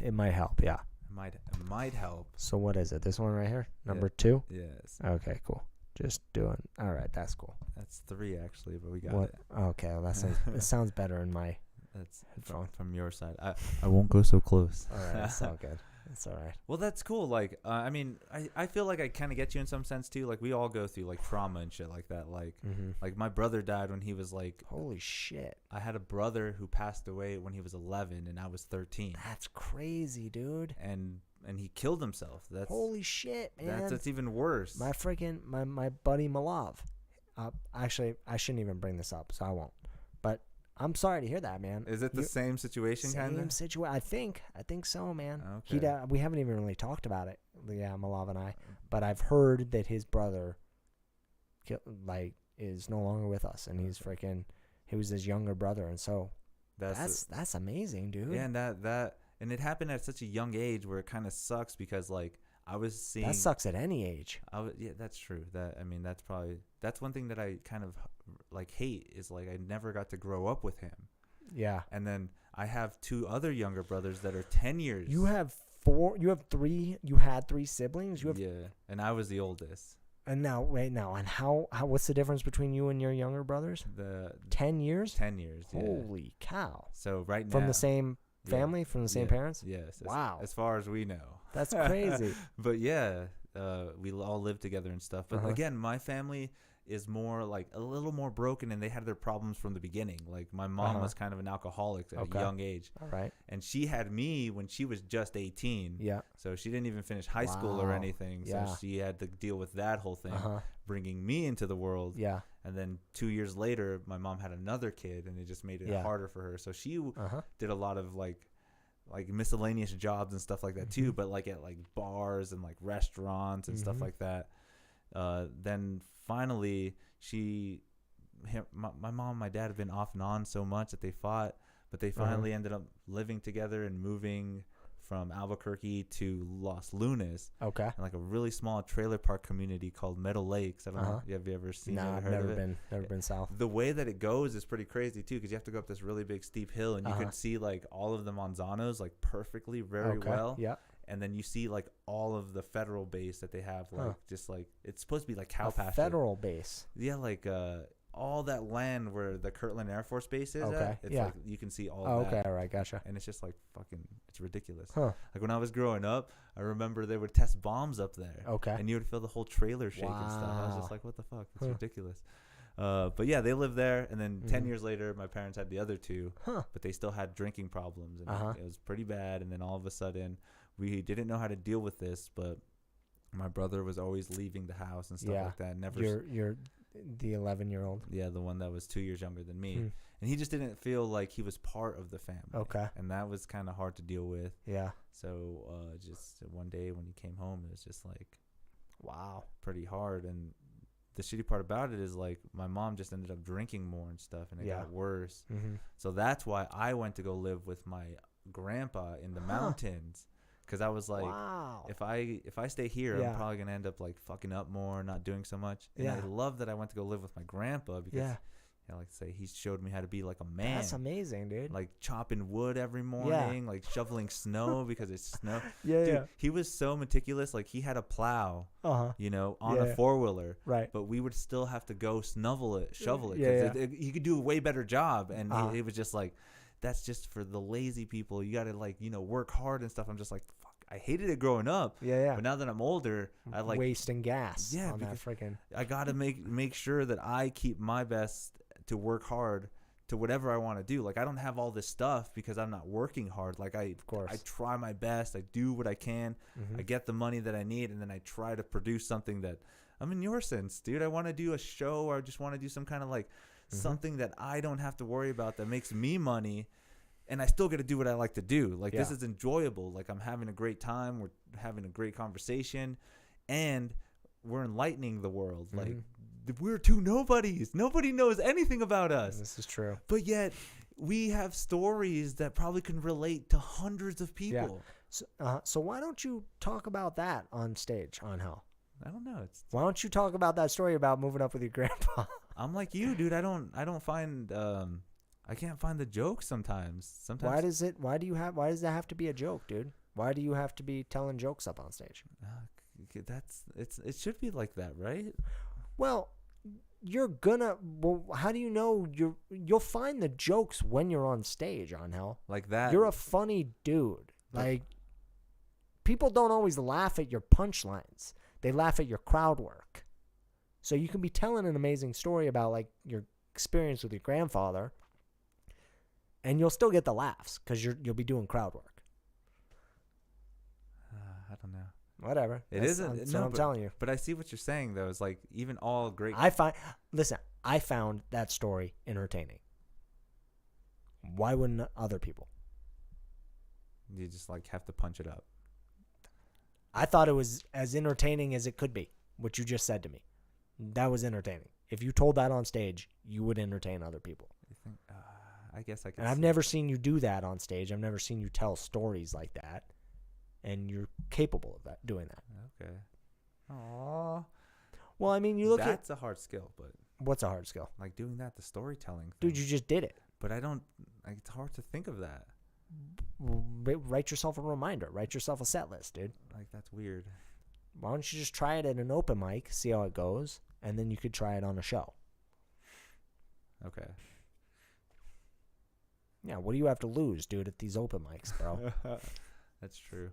It might help. Yeah. It might help. So what is it? This one right here? Number 2? Yes. Okay, cool. Just doing. All right, that's cool. That's 3 actually, but we got What? it. Okay, well, it sounds better in my That's headphone. from your side. I won't go so close. All right, that's all good. It's all right. Well, that's cool. Like, I mean, I feel like I kind of get you in some sense too. Like, we all go through like trauma and shit like that. Like, like my brother died when he was like. Holy shit! I had a brother who passed away when he was 11, and I was 13. That's crazy, dude. And he killed himself. That's holy shit, man. That's even worse. My freaking my buddy Malav. Actually, I shouldn't even bring this up, so I won't. But I'm sorry to hear that, man. Is it the same situation, kind of? Same situation. I think so, man. Okay. We haven't even really talked about it. Yeah, Malav and I. But I've heard that his brother, is no longer with us, and he's freaking. He was his younger brother, and so that's amazing, dude. Yeah, and and it happened at such a young age where it kind of sucks because like I was seeing that sucks at any age. Yeah, that's true. That's one thing that I kind of like hate is like I never got to grow up with him. Yeah. And then I have 2 other younger brothers that are 10 years. You have 4. You have 3. You had 3 siblings. Yeah, and I was the oldest. And how what's the difference between you and your younger brothers? 10 years? 10 years. Yeah. Holy cow. So right now. From the same family, yeah, from the same yeah, parents? Yes. Wow. As far as we know. That's crazy. But yeah, we all live together and stuff. But Uh-huh. again, my family is more like a little more broken, and they had their problems from the beginning. Like my mom was kind of an alcoholic at a young age. All right. And she had me when she was just 18. Yeah. So she didn't even finish high school or Wow. anything. Yeah. So she had to deal with that whole thing, Uh-huh. bringing me into the world. Yeah. And then 2 years later, my mom had another kid, and it just made it Yeah. harder for her. So she Uh-huh. did a lot of like miscellaneous jobs and stuff like that too, but like at like bars and like restaurants and stuff like that. Then finally my mom and my dad have been off and on so much that they fought, but they finally ended up living together and moving from Albuquerque to Los Lunas, Okay. in like a really small trailer park community called Meadow Lakes. I don't know. Have you ever seen No, it or I've heard never of it? never been south. The way that it goes is pretty crazy too, because you have to go up this really big steep hill, and you could see like all of the Manzanos like perfectly very well. Yeah. And then you see like all of the federal base that they have, like just like it's supposed to be like cow A pasture. federal base. Yeah, like all that land where the Kirtland Air Force Base is at, it's like you can see all of that. Okay, all right, gotcha. And it's just like fucking, it's ridiculous. Huh. Like when I was growing up, I remember they would test bombs up there. Okay. And you would feel the whole trailer shake and stuff. I was Wow. just like, what the fuck? It's ridiculous. But yeah, they lived there. And then 10 years later, my parents had the other two, but they still had drinking problems. And it was pretty bad. And then all of a sudden, we didn't know how to deal with this, but my brother was always leaving the house and stuff like that. Never. You're the 11-year-old. Yeah, the one that was 2 years younger than me. And he just didn't feel like he was part of the family. Okay. And that was kind of hard to deal with. Yeah. So just one day when he came home, it was just like, wow, pretty hard. And the shitty part about it is like my mom just ended up drinking more and stuff, and it got worse. So that's why I went to go live with my grandpa in the mountains. Because I was like, if I stay here, I'm probably going to end up like fucking up more, not doing so much. And I love that I went to go live with my grandpa because, like I say, he showed me how to be like a man. That's amazing, dude. Like chopping wood every morning, like shoveling snow because it's snow. Dude, he was so meticulous. Like he had a plow, on a 4-wheeler. Right. But we would still have to go shovel it. Because he could do a way better job. And it was just like, that's just for the lazy people. You got to like, work hard and stuff. I'm just like, fuck, I hated it growing up. Yeah. But now that I'm older, I like wasting gas. Yeah. On that freaking. I got to make sure that I keep my best to work hard to whatever I want to do. Like I don't have all this stuff because I'm not working hard. Like I try my best. I do what I can. I get the money that I need. And then I try to produce something that I'm in your sense, dude. I want to do a show, or I just want to do some kind of like something that I don't have to worry about that makes me money, and I still get to do what I like to do. Like this is enjoyable. Like I'm having a great time. We're having a great conversation, and we're enlightening the world. Like we're two nobodies. Nobody knows anything about us. This is true. But yet we have stories that probably can relate to hundreds of people. So why don't you talk about that on stage on Hell? I don't know. Why don't you talk about that story about moving up with your grandpa? I'm like you, dude. I don't find I can't find the jokes sometimes. Why does that have to be a joke, dude? Why do you have to be telling jokes up on stage? It should be like that, right? Well, how do you know you'll find the jokes when you're on stage on Hell? Like that. You're a funny dude. Like people don't always laugh at your punchlines. They laugh at your crowd work. So you can be telling an amazing story about like your experience with your grandfather, and you'll still get the laughs because you'll be doing crowd work. I don't know. Whatever. That's what I'm telling you. But I see what you're saying though. It's like even all great. I found that story entertaining. Why wouldn't other people? You just like have to punch it up. I thought it was as entertaining as it could be. What you just said to me, that was entertaining. If you told that on stage, you would entertain other people. You think? I guess I can. And I've never seen you do that on stage. I've never seen you tell stories like that, and you're capable of doing that. Okay. Aww. Well, I mean, you look That's a hard skill, but what's a hard skill? like doing that, the storytelling thing. Dude, you just did it. But I don't. Like, it's hard to think of that. Write yourself a reminder. Write yourself a set list, dude. Like that's weird. Why don't you just try it at an open mic, see how it goes, and then you could try it on a show. Okay. Yeah, what do you have to lose, dude, at these open mics, bro? That's true.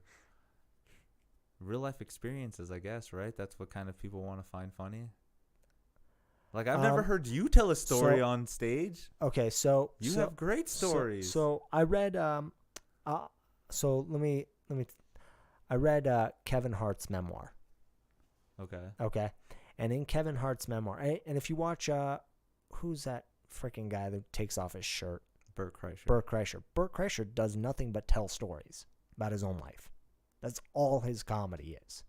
Real life experiences, I guess, right? That's what kind of people want to find funny. Like, I've never heard you tell a story on stage. Okay, so you have great stories. So I read I read Kevin Hart's memoir. Okay. And in Kevin Hart's memoir, and if you watch who's that freaking guy that takes off his shirt? Bert Kreischer. Bert Kreischer does nothing but tell stories about his own life. That's all his comedy is.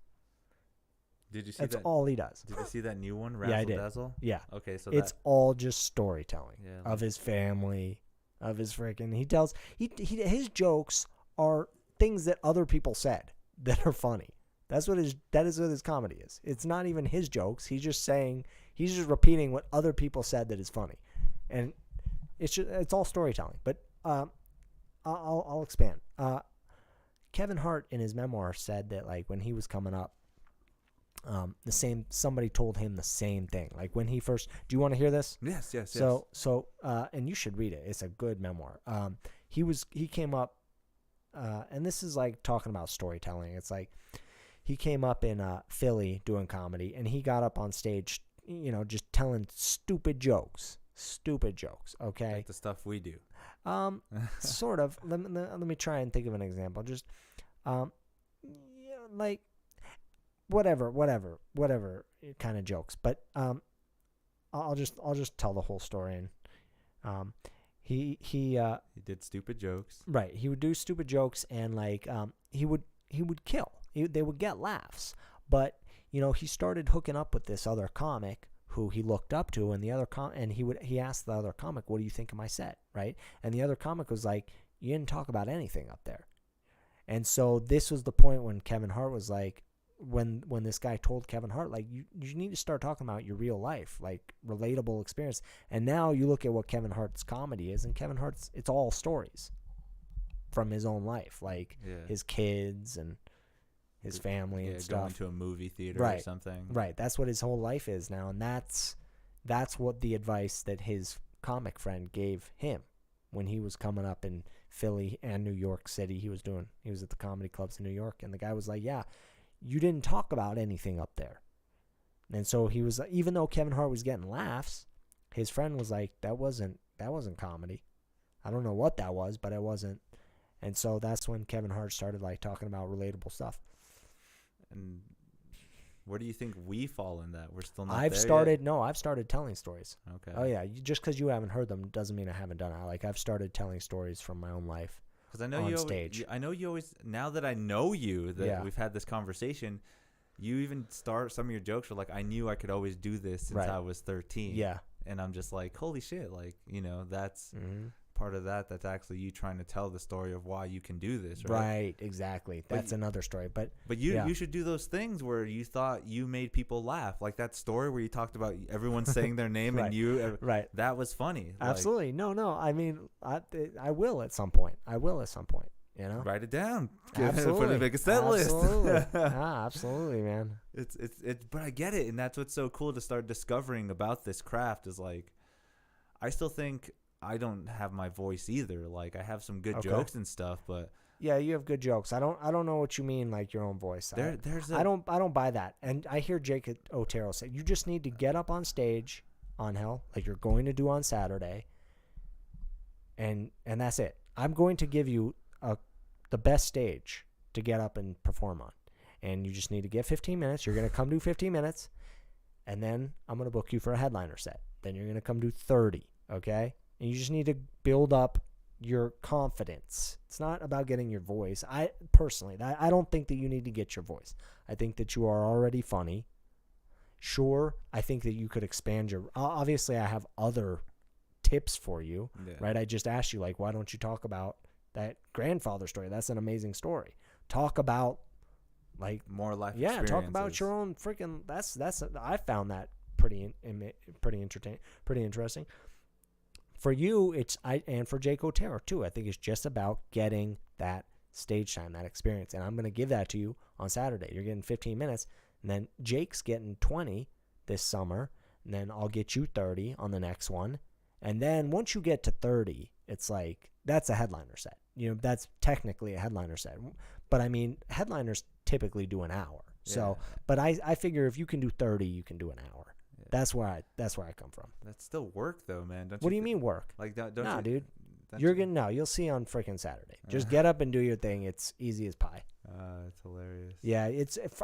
Did you see That's that? all he does. Did you see that new one, Razzle Yeah, I did. Dazzle? Yeah. Okay, so it's all just storytelling Yeah, of his family, of his freaking. He tells his jokes are things that other people said that are funny. That is what his comedy is. It's not even his jokes. He's just repeating what other people said that is funny, and it's all storytelling. But I'll expand. Kevin Hart in his memoir said that, like, when he was coming up, somebody told him the same thing. Like, when he first, do you want to hear this? Yes. So and you should read it. It's a good memoir. He came up, and this is like talking about storytelling. It's like he came up in Philly doing comedy, and he got up on stage, just telling stupid jokes. Okay, Like the stuff we do. Sort of. Let me try and think of an example. Just, like, whatever kind of jokes. But I'll just tell the whole story. And he did stupid jokes. Right. He would do stupid jokes, and like he would kill. They would get laughs. But he started hooking up with this other comic who he looked up to, and the other and he asked the other comic, "What do you think of my set?" Right? And the other comic was like, "You didn't talk about anything up there." And so this was the point when Kevin Hart was like, when this guy told Kevin Hart, like, you need to start talking about your real life, like relatable experience. And now you look at what Kevin Hart's comedy is, and Kevin Hart's, it's all stories from his own life, like his kids and his family and stuff. Going to a movie theater or something. Right. That's what his whole life is now. And that's what the advice that his comic friend gave him when he was coming up in Philly and New York City. He was at the comedy clubs in New York, and the guy was like, "Yeah, you didn't talk about anything up there." And so he was, even though Kevin Hart was getting laughs, his friend was like, that wasn't comedy. I don't know what that was, but it wasn't. And so that's when Kevin Hart started like talking about relatable stuff. And where do you think we fall in that? We're still not I've started telling stories. Okay. Oh yeah, just because you haven't heard them doesn't mean I haven't done it. Like, I've started telling stories from my own life. Because I know stage. I know you always. Now that I know you, that we've had this conversation, you even start some of your jokes were like, "I knew I could always do this since I was 13." Yeah. And I'm just like, holy shit! Like, that's Mm-hmm. part of that. That's actually you trying to tell the story of why you can do this, right? Right. Exactly. That's another story. But you should do those things where you thought you made people laugh, like that story where you talked about everyone saying their name and you. Right. That was funny. Absolutely. No. I mean, I will at some point. Write it down. Absolutely. Put it, make a set list. Absolutely, man. It's but I get it, and that's what's so cool to start discovering about this craft is like, I still think I don't have my voice either. Like, I have some good jokes and stuff, but yeah, you have good jokes. I don't know what you mean, like your own voice. I don't buy that. And I hear Jake Otero say, you just need to get up on stage on Hell, like you're going to do on Saturday, and that's it. I'm going to give you the best stage to get up and perform on, and you just need to get 15 minutes. You're going to come do 15 minutes, and then I'm going to book you for a headliner set. Then you're going to come do 30, okay? And you just need to build up your confidence. It's not about getting your voice. I don't think that you need to get your voice. I think that you are already funny. Sure, I think that you could expand your... Obviously, I have other tips for you, right? I just asked you, like, why don't you talk about that grandfather story? That's an amazing story. Talk about, like... more life experiences. Yeah, talk about your own freaking... I found that pretty entertaining, pretty interesting. For you, and for Jake Otero too, I think it's just about getting that stage time, that experience. And I'm going to give that to you on Saturday. You're getting 15 minutes. And then Jake's getting 20 this summer. And then I'll get you 30 on the next one. And then once you get to 30, it's like, that's a headliner set. That's technically a headliner set. But I mean, headliners typically do an hour. Yeah. So, but I figure if you can do 30, you can do an hour. Yeah. That's where I come from. That's still work though, man. What do you mean work? Like, don't nah, you, dude. You'll see on freaking Saturday. Just get up and do your thing. It's easy as pie. It's hilarious. Yeah,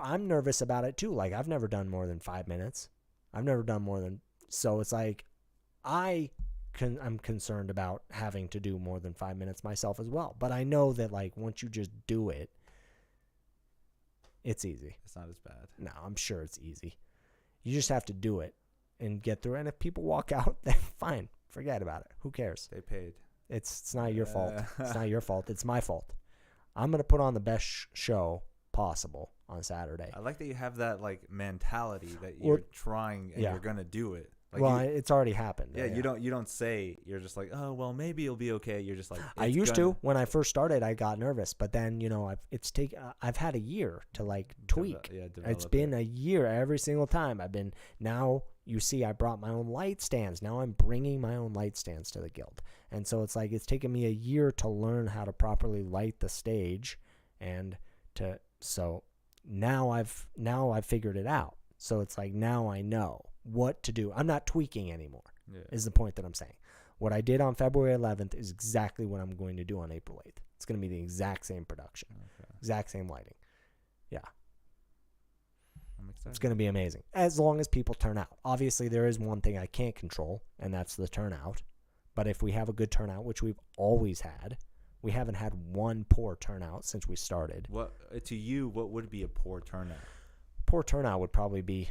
I'm nervous about it too. Like, I've never done more than 5 minutes. So it's like, I'm concerned about having to do more than 5 minutes myself as well. But I know that, like, once you just do it, it's easy. It's not as bad. No, I'm sure it's easy. You just have to do it and get through it. And if people walk out, then fine. Forget about it. Who cares? They paid. It's not your fault. It's not your fault. It's my fault. I'm going to put on the best show possible on Saturday. I like that you have that, like, mentality that you're trying and you're going to do it. Like it's already happened. Yeah, you don't say, you're just like, oh, well, maybe it'll be okay. You're just like, I used to. When I first started, I got nervous, but then, I've had a year to, like, tweak. It's been a year every single time. Now you see I brought my own light stands. Now I'm bringing my own light stands to the guild. And so it's like, it's taken me a year to learn how to properly light the stage, so now I've figured it out. So it's like, now I know what to do. I'm not tweaking anymore, is the point that I'm saying. What I did on February 11th is exactly what I'm going to do on April 8th. It's going to be the exact same production, exact same lighting. Yeah. I'm excited. It's going to be amazing, as long as people turn out. Obviously, there is one thing I can't control, and that's the turnout. But if we have a good turnout, which we've always had, we haven't had one poor turnout since we started. What would be a poor turnout? Poor turnout would probably be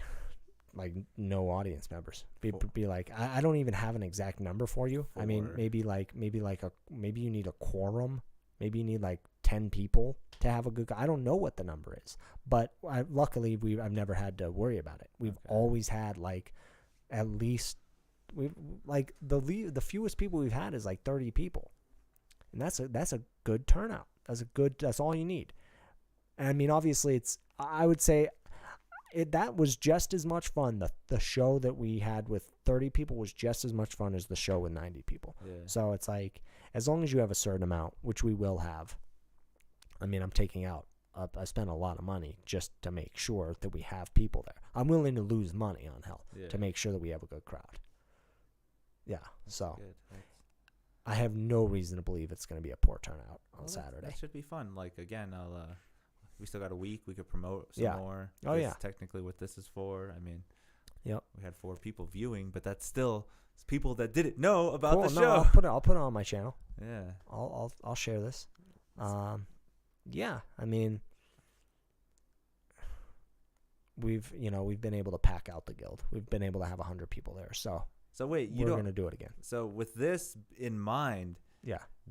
like no audience members. Be like, I don't even have an exact number for you. I mean, maybe you need a quorum. Maybe you need like 10 people to have a good. I don't know what the number is, but luckily I've never had to worry about it. We've always had like at least the fewest people we've had is like 30 people, and that's a good turnout. That's all you need. And I mean, obviously, I would say that was just as much fun. The show that we had with 30 people was just as much fun as the show with 90 people. Yeah. So it's like, as long as you have a certain amount, which we will have. I mean, I spent a lot of money just to make sure that we have people there. I'm willing to lose money on hell to make sure that we have a good crowd. Yeah, so I have no reason to believe it's going to be a poor turnout on Saturday. That should be fun. Like, again, we still got a week. We could promote some more. Oh, yeah. Technically what this is for. I mean, yep. We had 4 people viewing, but that's still people that didn't know about the show. No, I'll put it on my channel. Yeah. I'll share this. Yeah, I mean, we've been able to pack out the guild. We've been able to have 100 people there. So wait, we're going to do it again. So with this in mind,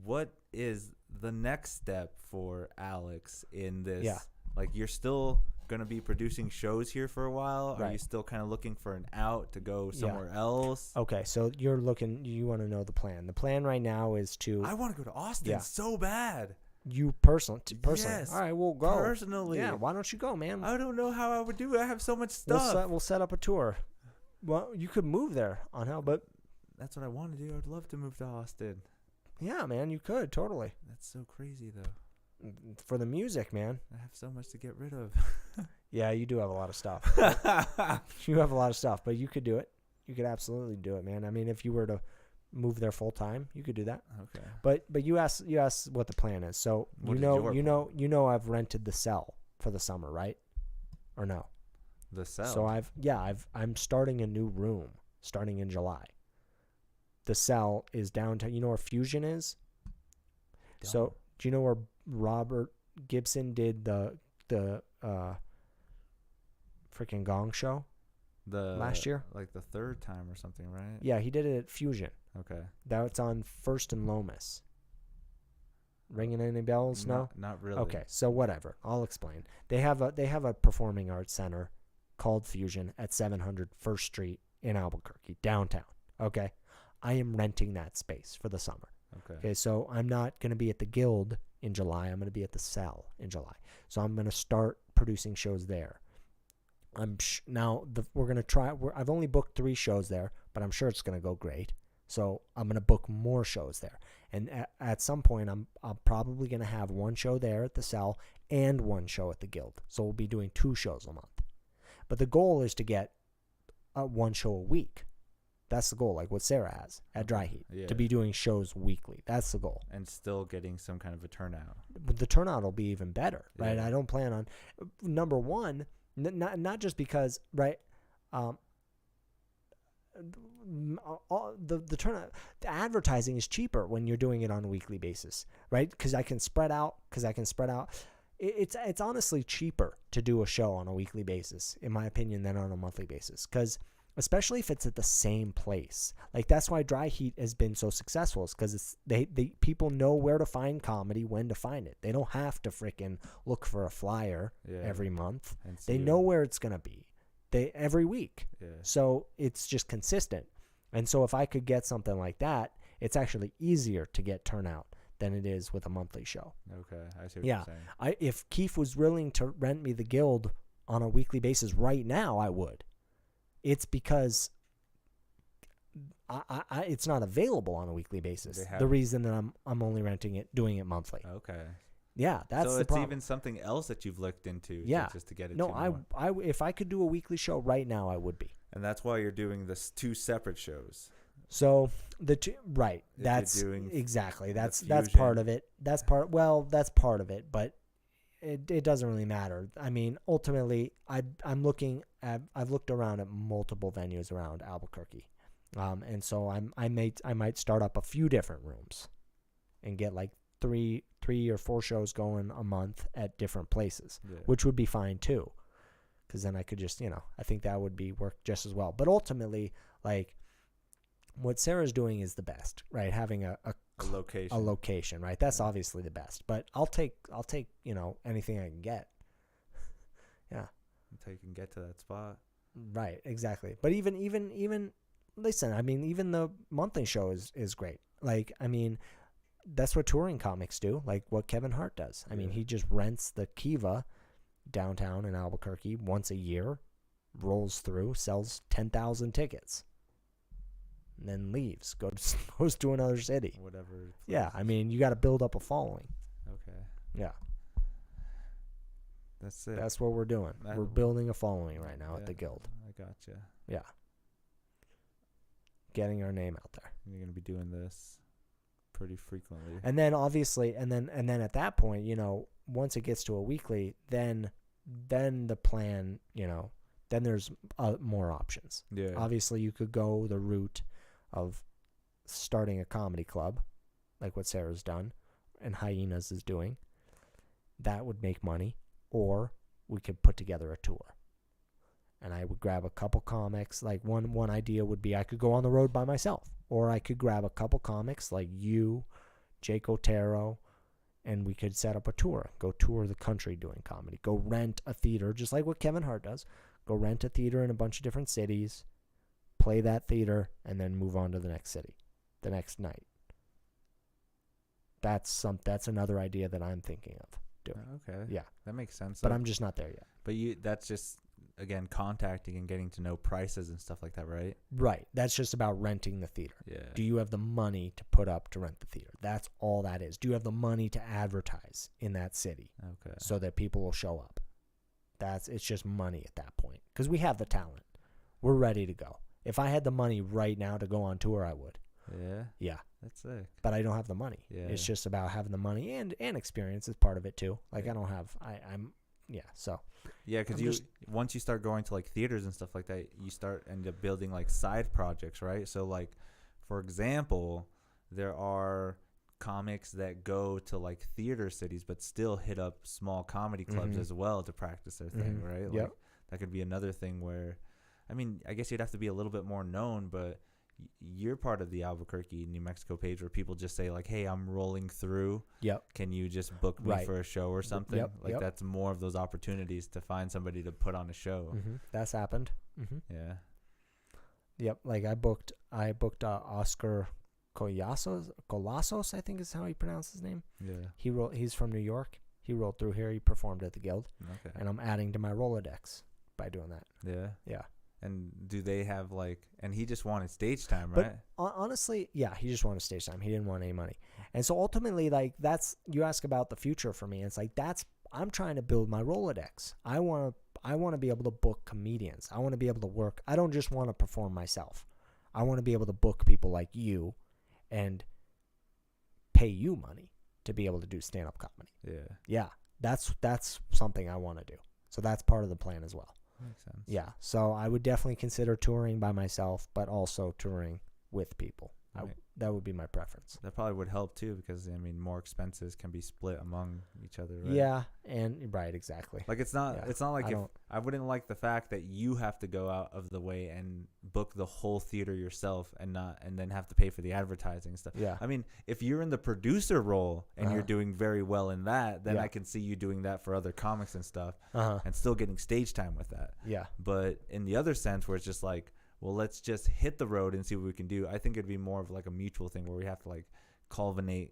what is the next step for Alex in this? Yeah. Like, you're still going to be producing shows here for a while? Right. Are you still kind of looking for an out to go somewhere else? Okay, so you want to know the plan. The plan right now is I want to go to Austin so bad. You personally? Yes. All right, we'll go. Personally. Yeah, why don't you go, man? I don't know how I would do it. I have so much stuff. We'll set up a tour. Well, you could move there on hell, but that's what I want to do. I'd love to move to Austin. Yeah, man, you could totally. That's so crazy, though. For the music, man. I have so much to get rid of. Yeah, you do have a lot of stuff. You have a lot of stuff, but you could do it. You could absolutely do it, man. I mean, if you were to move there full time, you could do that. Okay. But you asked what the plan is. So you know I've rented the cell for the summer, right? Or no? The cell. So I'm starting a new room starting in July. The cell is downtown. You know where Fusion is? So do you know where Robert Gibson did the freaking Gong Show last year? Like the 3rd time or something, right? Yeah, he did it at Fusion. Okay. That's on First and Lomas. Ringing any bells? No? Not really. Okay, so whatever. I'll explain. They have a performing arts center called Fusion at 700 First Street in Albuquerque, downtown. Okay? I am renting that space for the summer. Okay, so I'm not going to be at the Guild in July. I'm going to be at the Cell in July. So I'm going to start producing shows there. We're going to try. I've only booked 3 shows there, but I'm sure it's going to go great. So I'm going to book more shows there. And at some point, I'm probably going to have 1 show there at the Cell and 1 show at the Guild. So we'll be doing 2 shows a month. But the goal is to get 1 show a week. That's the goal, like what Sarah has at Dry Heat, to be doing shows weekly. That's the goal. And still getting some kind of a turnout. But the turnout will be even better, right? I don't plan on, number one, not just because, right, the turnout, the advertising is cheaper when you're doing it on a weekly basis, right? Because I can spread out. It's honestly cheaper to do a show on a weekly basis, in my opinion, than on a monthly basis. Because especially if it's at the same place, like that's why Dry Heat has been so successful. Is because they people know where to find comedy, when to find it. They don't have to freaking look for a flyer every month. They know where it's gonna be. Every week. So it's just consistent. And so if I could get something like that, it's actually easier to get turnout than it is with a monthly show. Okay, I see what you're saying. If Keith was willing to rent me the Guild on a weekly basis right now, I would. It's because it's not available on a weekly basis. The reason that I'm only doing it monthly. Okay. Yeah, that's so the problem. So it's even something else that you've looked into just to get it. No, if I could do a weekly show right now, I would be. And that's why you're doing this 2 separate shows. So the two, right? That's exactly that's part of it. That's part of it, but it doesn't really matter. I mean, ultimately, I've looked around at multiple venues around Albuquerque, and so I might start up a few different rooms, and get like 3 or 4 shows going a month at different places, which would be fine too, because then I could just I think that would work just as well. But ultimately, like, what Sarah's doing is the best, right? Having a location, right? That's obviously the best. But I'll take anything I can get. Yeah. Until you can get to that spot. Right, exactly. But even listen, I mean, even the monthly show is great. Like, I mean, that's what touring comics do, like what Kevin Hart does. I mean, he just rents the Kiva downtown in Albuquerque once a year, rolls through, sells 10,000 tickets. And then leaves, goes to another city. Whatever. Yeah, I mean, you got to build up a following. Okay. Yeah. That's it. That's what we're doing. We're building a following right now at the Guild. I gotcha. Yeah. Getting our name out there. You're gonna be doing this pretty frequently. And then obviously, and then at that point, once it gets to a weekly, then the plan, then there's more options. Yeah. Obviously, you could go the route of starting a comedy club, like what Sarah's done and Hyenas is doing. That would make money. Or we could put together a tour. And I would grab a couple comics. Like one idea would be I could go on the road by myself. Or I could grab a couple comics like you, Jake Otero, and we could set up a tour. Go tour the country doing comedy. Go rent a theater, just like what Kevin Hart does. Go rent a theater in a bunch of different cities, play that theater, and then move on to the next city, the next night. That's another idea that I'm thinking of doing. Okay. Yeah. That makes sense. But I'm just not there yet. But that's just, again, contacting and getting to know prices and stuff like that, right? Right. That's just about renting the theater. Yeah. Do you have the money to put up to rent the theater? That's all that is. Do you have the money to advertise in that city? Okay. So that people will show up? It's just money at that point. Because we have the talent. We're ready to go. If I had the money right now to go on tour, I would. Yeah? Yeah. That's sick. But I don't have the money. Yeah. It's just about having the money and experience is part of it too. Like, I don't have, so. Yeah, because once you start going to like theaters and stuff like that, you end up building like side projects, right? So like, for example, there are comics that go to like theater cities but still hit up small comedy clubs as well to practice their thing, right? Yep. Like, that could be another thing where, I mean, I guess you'd have to be a little bit more known, but you're part of the Albuquerque, New Mexico page where people just say like, hey, I'm rolling through. Yep. Can you just book me for a show or something? Yep. That's more of those opportunities to find somebody to put on a show. Mm-hmm. That's happened. Mm-hmm. Yeah. Yep. Like I booked Oscar Colasos, I think is how he pronounced his name. Yeah. He's from New York. He rolled through here. He performed at the Guild. Okay. And I'm adding to my Rolodex by doing that. Yeah. Yeah. And do they have and he just wanted stage time, But right? honestly, yeah, he just wanted stage time. He didn't want any money. And so ultimately, that's, you ask about the future for me. It's I'm trying to build my Rolodex. I want to be able to book comedians. I want to be able to work. I don't just want to perform myself. I want to be able to book people like you and pay you money to be able to do stand-up comedy. Yeah. Yeah, that's something I want to do. So that's part of the plan as well. Makes sense. Yeah, so I would definitely consider touring by myself, but also touring with people. Right. That would be my preference. That probably would help too, because more expenses can be split among each other, right? Yeah, and right, exactly. Like it's not like I wouldn't like the fact that you have to go out of the way and book the whole theater yourself and then have to pay for the advertising and stuff. Yeah. I mean, if you're in the producer role and you're doing very well in that, then Yeah. I can see you doing that for other comics and stuff Uh-huh. and still getting stage time with that. Yeah. But in the other sense where it's just like, well, let's just hit the road and see what we can do. I think it'd be more of like a mutual thing where we have to culminate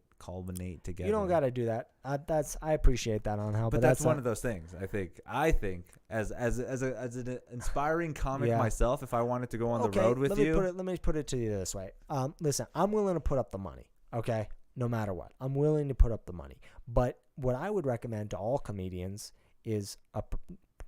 together. You don't got to do that. I appreciate that on how, but that's one of those things. I think as an inspiring comic myself, if I wanted to go on the road with you, let me put it to you this way. Listen, I'm willing to put up the money. Okay, no matter what, I'm willing to put up the money. But what I would recommend to all comedians is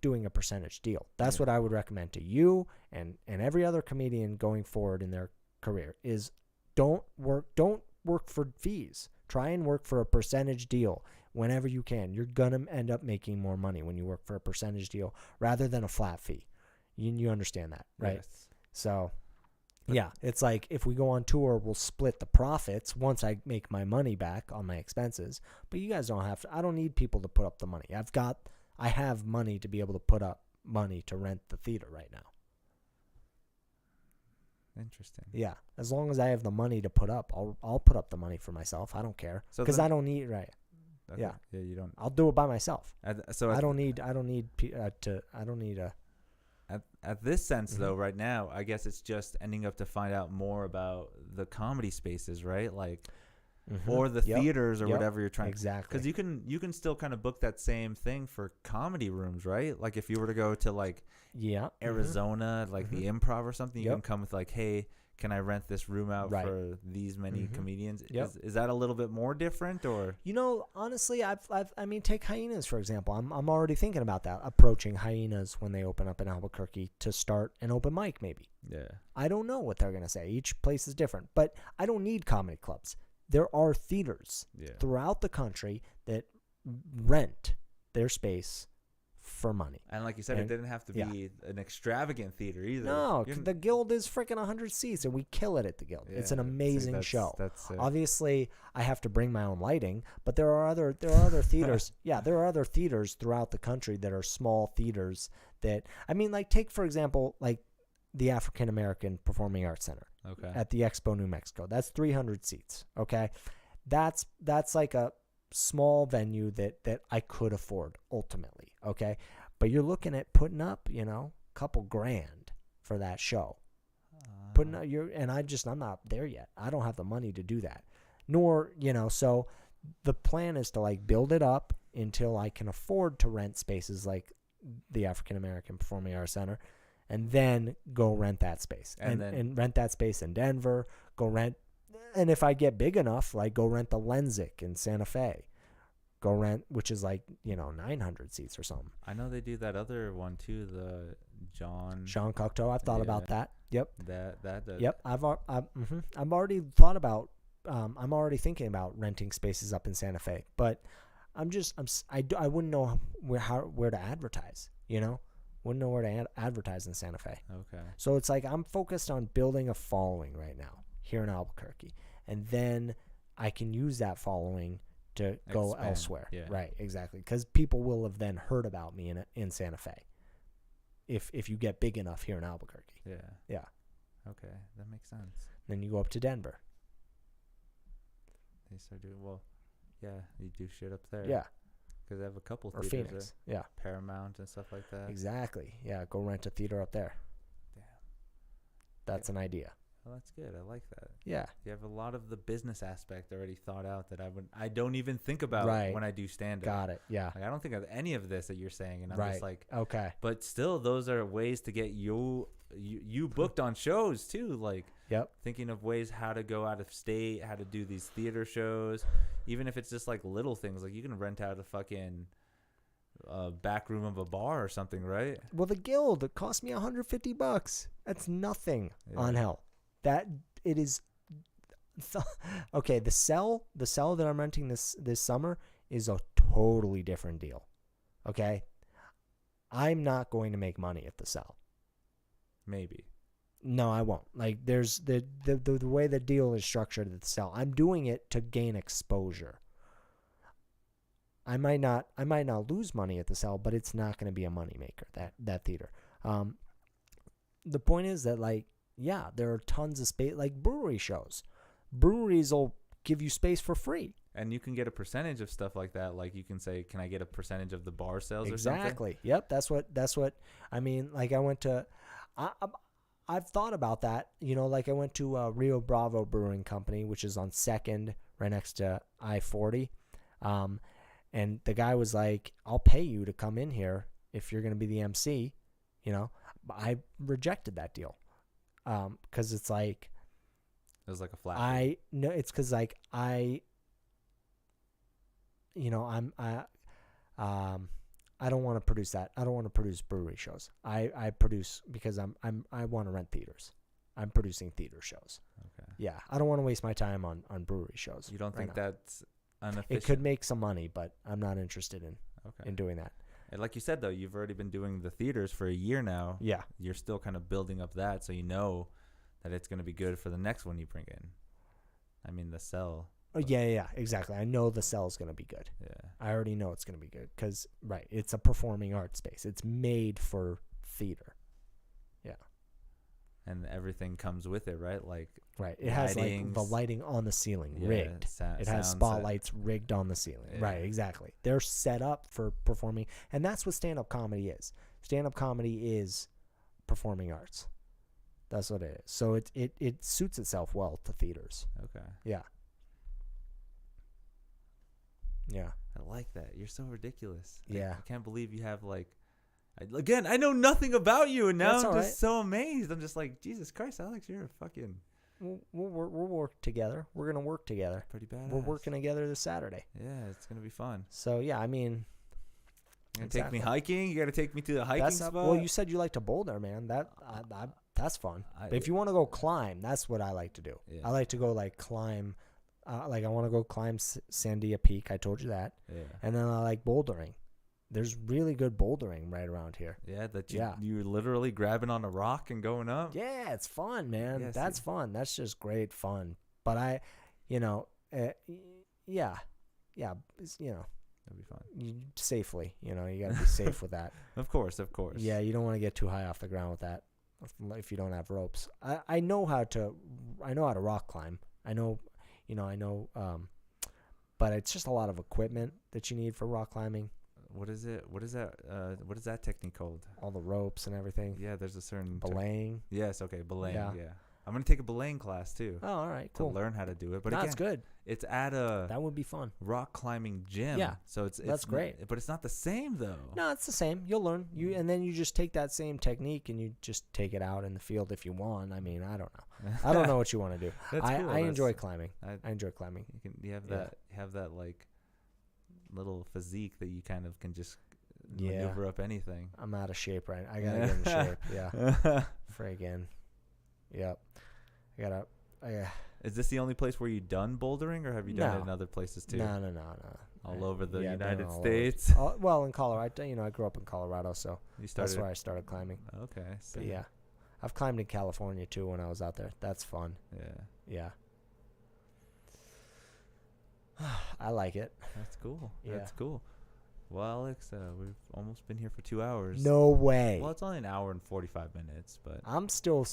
doing a percentage deal. That's what I would recommend to you and every other comedian going forward in their career is don't work for fees. Try and work for a percentage deal whenever you can. You're going to end up making more money when you work for a percentage deal rather than a flat fee. You understand that, right? Yes. So, yeah, it's like if we go on tour, we'll split the profits once I make my money back on my expenses. But you guys don't have to. I don't need people to put up the money. I have money to be able to put up money to rent the theater right now. Interesting. Yeah, as long as I have the money to put up, I'll put up the money for myself. I don't care because I don't need Okay. Yeah. Yeah, you don't. I'll do it by myself. At this sense Mm-hmm. though, right now, I guess it's just ending up to find out more about the comedy spaces, right? Or the theaters or whatever you're trying. Exactly. Because you can still kind of book that same thing for comedy rooms, right? Like if you were to go to Arizona, the Improv or something, you can come with hey, can I rent this room out for these many comedians? Yep. Is that a little bit more different or? Honestly, take Hyenas for example. I'm already thinking about that, approaching Hyenas when they open up in Albuquerque to start an open mic maybe. Yeah. I don't know what they're going to say. Each place is different, but I don't need comedy clubs. There are theaters throughout the country that rent their space for money. And like you said, it didn't have to be an extravagant theater either. No, the Guild is freaking 100 seats, and we kill it at the Guild. It's an amazing show. Obviously, I have to bring my own lighting, but there are other theaters. Yeah, there are other theaters throughout the country that are small theaters that take for example, the African American Performing Arts Center. Okay. At the Expo, New Mexico. That's 300 seats. Okay. That's like a small venue that I could afford ultimately. Okay. But you're looking at putting up, a couple grand for that show. I'm not there yet. I don't have the money to do that. Nor, so the plan is to build it up until I can afford to rent spaces like the African American Performing Arts Center. And then go rent that space. And rent that space in Denver. And if I get big enough, go rent the Lensic in Santa Fe. Go rent, which is 900 seats or something. I know they do that other one too, the Jean Cocteau. I've thought about that. Yep. Yep. I've already thought about. I'm already thinking about renting spaces up in Santa Fe, but I wouldn't know where to advertise. Wouldn't know where to advertise in Santa Fe. Okay. So it's I'm focused on building a following right now here in Albuquerque. And then I can use that following to go elsewhere. Yeah. Right, exactly. Because people will have then heard about me in Santa Fe if you get big enough here in Albuquerque. Yeah. Yeah. Okay, that makes sense. Then you go up to Denver. They start doing, you do shit up there. Yeah. Because they have a couple Or theaters Phoenix. there. Yeah. Paramount and stuff like that. Exactly. Yeah, go rent a theater up there. Damn. That's an idea. Oh, that's good. I like that. Yeah. You have a lot of the business aspect already thought out that I don't even think about when I do stand up. Got it. Yeah. Like, I don't think of any of this that you're saying, and I'm just like, okay. But still, those are ways to get you booked on shows too. Like, thinking of ways how to go out of state, how to do these theater shows, even if it's just like little things. Like, you can rent out a fucking back room of a bar or something, right? Well, the Guild, it cost me $150. That's nothing on hell. That it is. Okay, the cell that I'm renting this summer is a totally different deal. Okay, I'm not going to make money at the cell. Maybe. No, I won't. Like, there's the way the deal is structured at the cell. I'm doing it to gain exposure. I might not lose money at the cell, but it's not going to be a moneymaker, that theater. The point is that, like, yeah, there are tons of space, like brewery shows. Breweries will give you space for free. And you can get a percentage of stuff like that. Like, you can say, can I get a percentage of the bar sales or something? Exactly. Yep. That's what I mean. Like, I went to, I've thought about that. You know, like, I went to Rio Bravo Brewing Company, which is on 2nd, right next to I-40. And the guy was like, I'll pay you to come in here if you're going to be the MC, you know. I rejected that deal. Because it's like, it was like a flat. No, it's because, like, I don't want to produce that. I don't want to produce brewery shows. I produce because I want to rent theaters. I'm producing theater shows. Okay. Yeah, I don't want to waste my time on brewery shows. You don't think that's inefficient? It could make some money, but I'm not interested in doing that. And like you said, though, you've already been doing the theaters for a year now. Yeah. You're still kind of building up that, so you know that it's going to be good for the next one you bring in. I mean, the cell. Oh, yeah, exactly. I know the cell is going to be good. Yeah. I already know it's going to be good because, right, it's a performing arts space. It's made for theater. Yeah. And everything comes with it, right? Like, right. It has, like, the lighting on the ceiling rigged. It has spotlights rigged on the ceiling. Yeah. Right, exactly. They're set up for performing. And that's what stand-up comedy is. Stand-up comedy is performing arts. That's what it is. So it suits itself well to theaters. Okay. Yeah. Yeah. I like that. You're so ridiculous. Yeah. I can't believe you have, like, again, I know nothing about you, and now I'm just so amazed. I'm just like, Jesus Christ, Alex, you're a fucking... We'll work together. We're going to work together. Pretty badass. We're working together this Saturday. Yeah, it's going to be fun. So, yeah, I mean... You're going to take me hiking? You got to take me to the hiking spot? Well, you said you like to boulder, man. That's fun. But if you want to go climb, that's what I like to do. Yeah. I like to go, like, climb... like, I want to go climb Sandia Peak. I told you that. Yeah. And then I like bouldering. There's really good bouldering right around here. Yeah, you're literally grabbing on a rock and going up. Yeah, it's fun, man. Yeah, that's fun. That's just great fun. But yeah, that'd be fun. Safely, you got to be safe with that. Of course. Yeah, you don't want to get too high off the ground with that if you don't have ropes. I know how to rock climb. I know, but it's just a lot of equipment that you need for rock climbing. What is it? What is that? What is that technique called? All the ropes and everything. Yeah, there's a certain belaying. Yes, okay, belaying. Yeah. I'm gonna take a belaying class too. Oh, all right, cool. To learn how to do it, but that's good. It's at a that would be fun rock climbing gym. Yeah, so that's great. But it's not the same though. No, it's the same. You'll learn and then you just take that same technique and you just take it out in the field if you want. I mean, I don't know. I don't know what you want to do. That's cool. I enjoy climbing. I enjoy climbing. You have that like little physique that you kind of can just maneuver up anything. I'm out of shape right now. I gotta get in shape. Yeah. Friggin'. Yep. Is this the only place where you've done bouldering, or have you done it in other places too? No. All over the United States? Well, in Colorado. I grew up in Colorado, so that's where I started climbing. Okay. So. But yeah. I've climbed in California too when I was out there. That's fun. Yeah. I like it. That's cool. Yeah. That's cool. Well, Alex, we've almost been here for 2 hours. No way. Well, it's only an hour and 45 minutes, but I'm still.